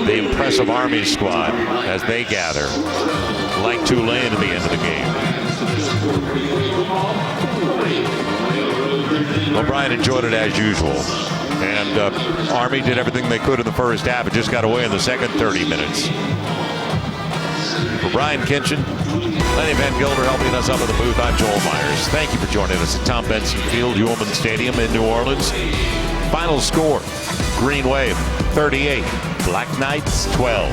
the impressive Army squad as they gather, like Tulane at the end of the game. Well, Brian enjoyed it as usual. And Army did everything they could in the first half. It just got away in the second 30 minutes. For Brian Kinchin, Lenny Van Gilder helping us up in the booth, I'm Joel Myers. Thank you for joining us at Tom Benson Field, Ullman Stadium in New Orleans. Final score, Green Wave 38, Black Knights 12.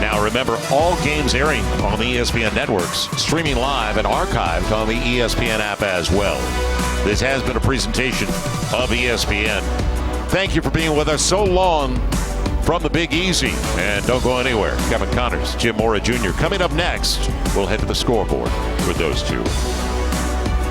Now remember, all games airing on the ESPN networks, streaming live and archived on the ESPN app as well. This has been a presentation of ESPN. Thank you for being with us so long from the Big Easy. And don't go anywhere. Kevin Connors, Jim Mora Jr. Coming up next, we'll head to the scoreboard with those two.